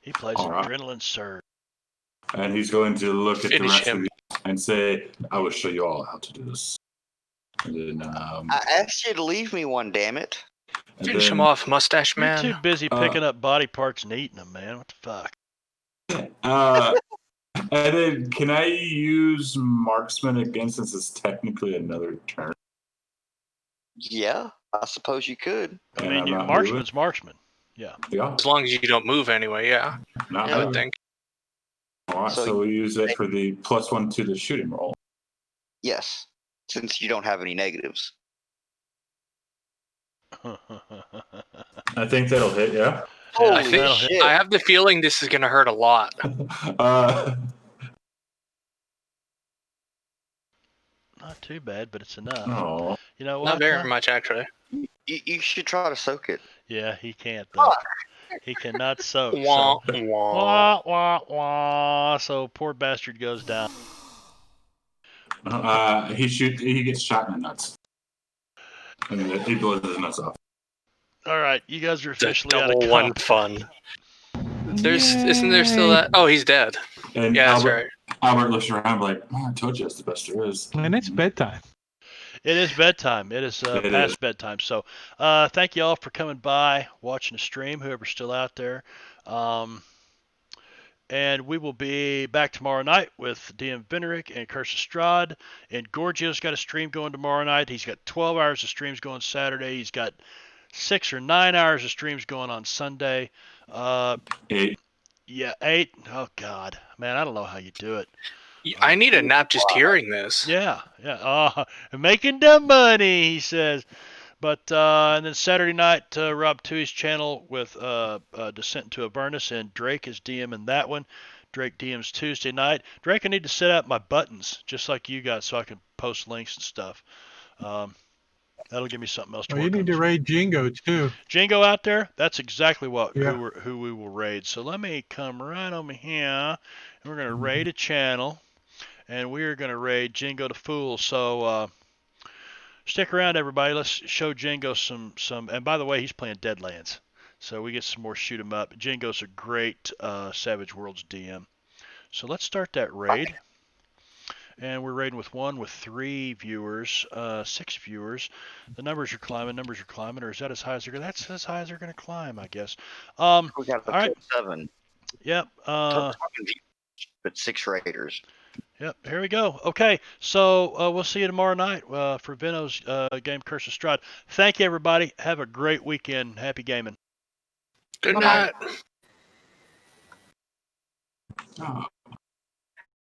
He plays an adrenaline surge. And he's going to look at the rest him. of you and say, I will show you all how to do this. And then, I asked you to leave me one, damn it. Finish him off, mustache man. You're too busy picking up body parts and eating them, man. What the fuck? And then, can I use marksman again since it's technically another turn? Yeah, I suppose you could. I mean, marksman's marksman. Yeah. As long as you don't move anyway, yeah. I would think. All right, so we use that for the +1 to the shooting roll. Yes, since you don't have any negatives. I think that'll hit, yeah. Holy shit. I have the feeling this is going to hurt a lot. Not too bad, but it's enough. Oh. You know what? Not very much, actually. You should try to soak it. Yeah, he can't, though. He cannot soak. Wah, So. wah. Wah, wah, wah. So poor bastard goes down. He gets shot in the nuts. And he blows his nuts off. All right, you guys are officially out of double one fun. Isn't there still that? Oh, he's dead. And yeah, Albert, that's right. Albert looks around like, I told you that's the best there is. And it's bedtime. It is bedtime. It is past bedtime. So thank you all for coming by, watching the stream, whoever's still out there. And we will be back tomorrow night with DM Venerick and Curse of Strahd. And Gorgio's got a stream going tomorrow night. He's got 12 hours of streams going Saturday. He's got 6 or 9 hours of streams going on Sunday. 8. Yeah, 8. Oh, God. Man, I don't know how you do it. I need a nap just hearing this. Yeah. Making the money, he says. But and then Saturday night, Rob Tui's channel with Descent into Avernus, and Drake is DMing that one. Drake DMs Tuesday night. Drake, I need to set up my buttons just like you guys so I can post links and stuff. That'll give me something else to work on. You need to raid Jingo too. Jingo out there? That's exactly who we will raid. So let me come right over here, and we're going to raid a channel, and we are going to raid Jingo the Fool. So stick around, everybody. Let's show Jingo some. And by the way, he's playing Deadlands, so we get some more shoot 'em up. Jingo's a great Savage Worlds DM. So let's start that raid. And we're raiding with 3 viewers, 6 viewers. The numbers are climbing, or is that as high as they're going to? That's as high as they're going to climb, I guess. We got all right. 7. Yep. But 6 raiders. Yep, here we go. Okay, so we'll see you tomorrow night for Vino's game Curse of Strahd. Thank you, everybody. Have a great weekend. Happy gaming. Good night. Oh.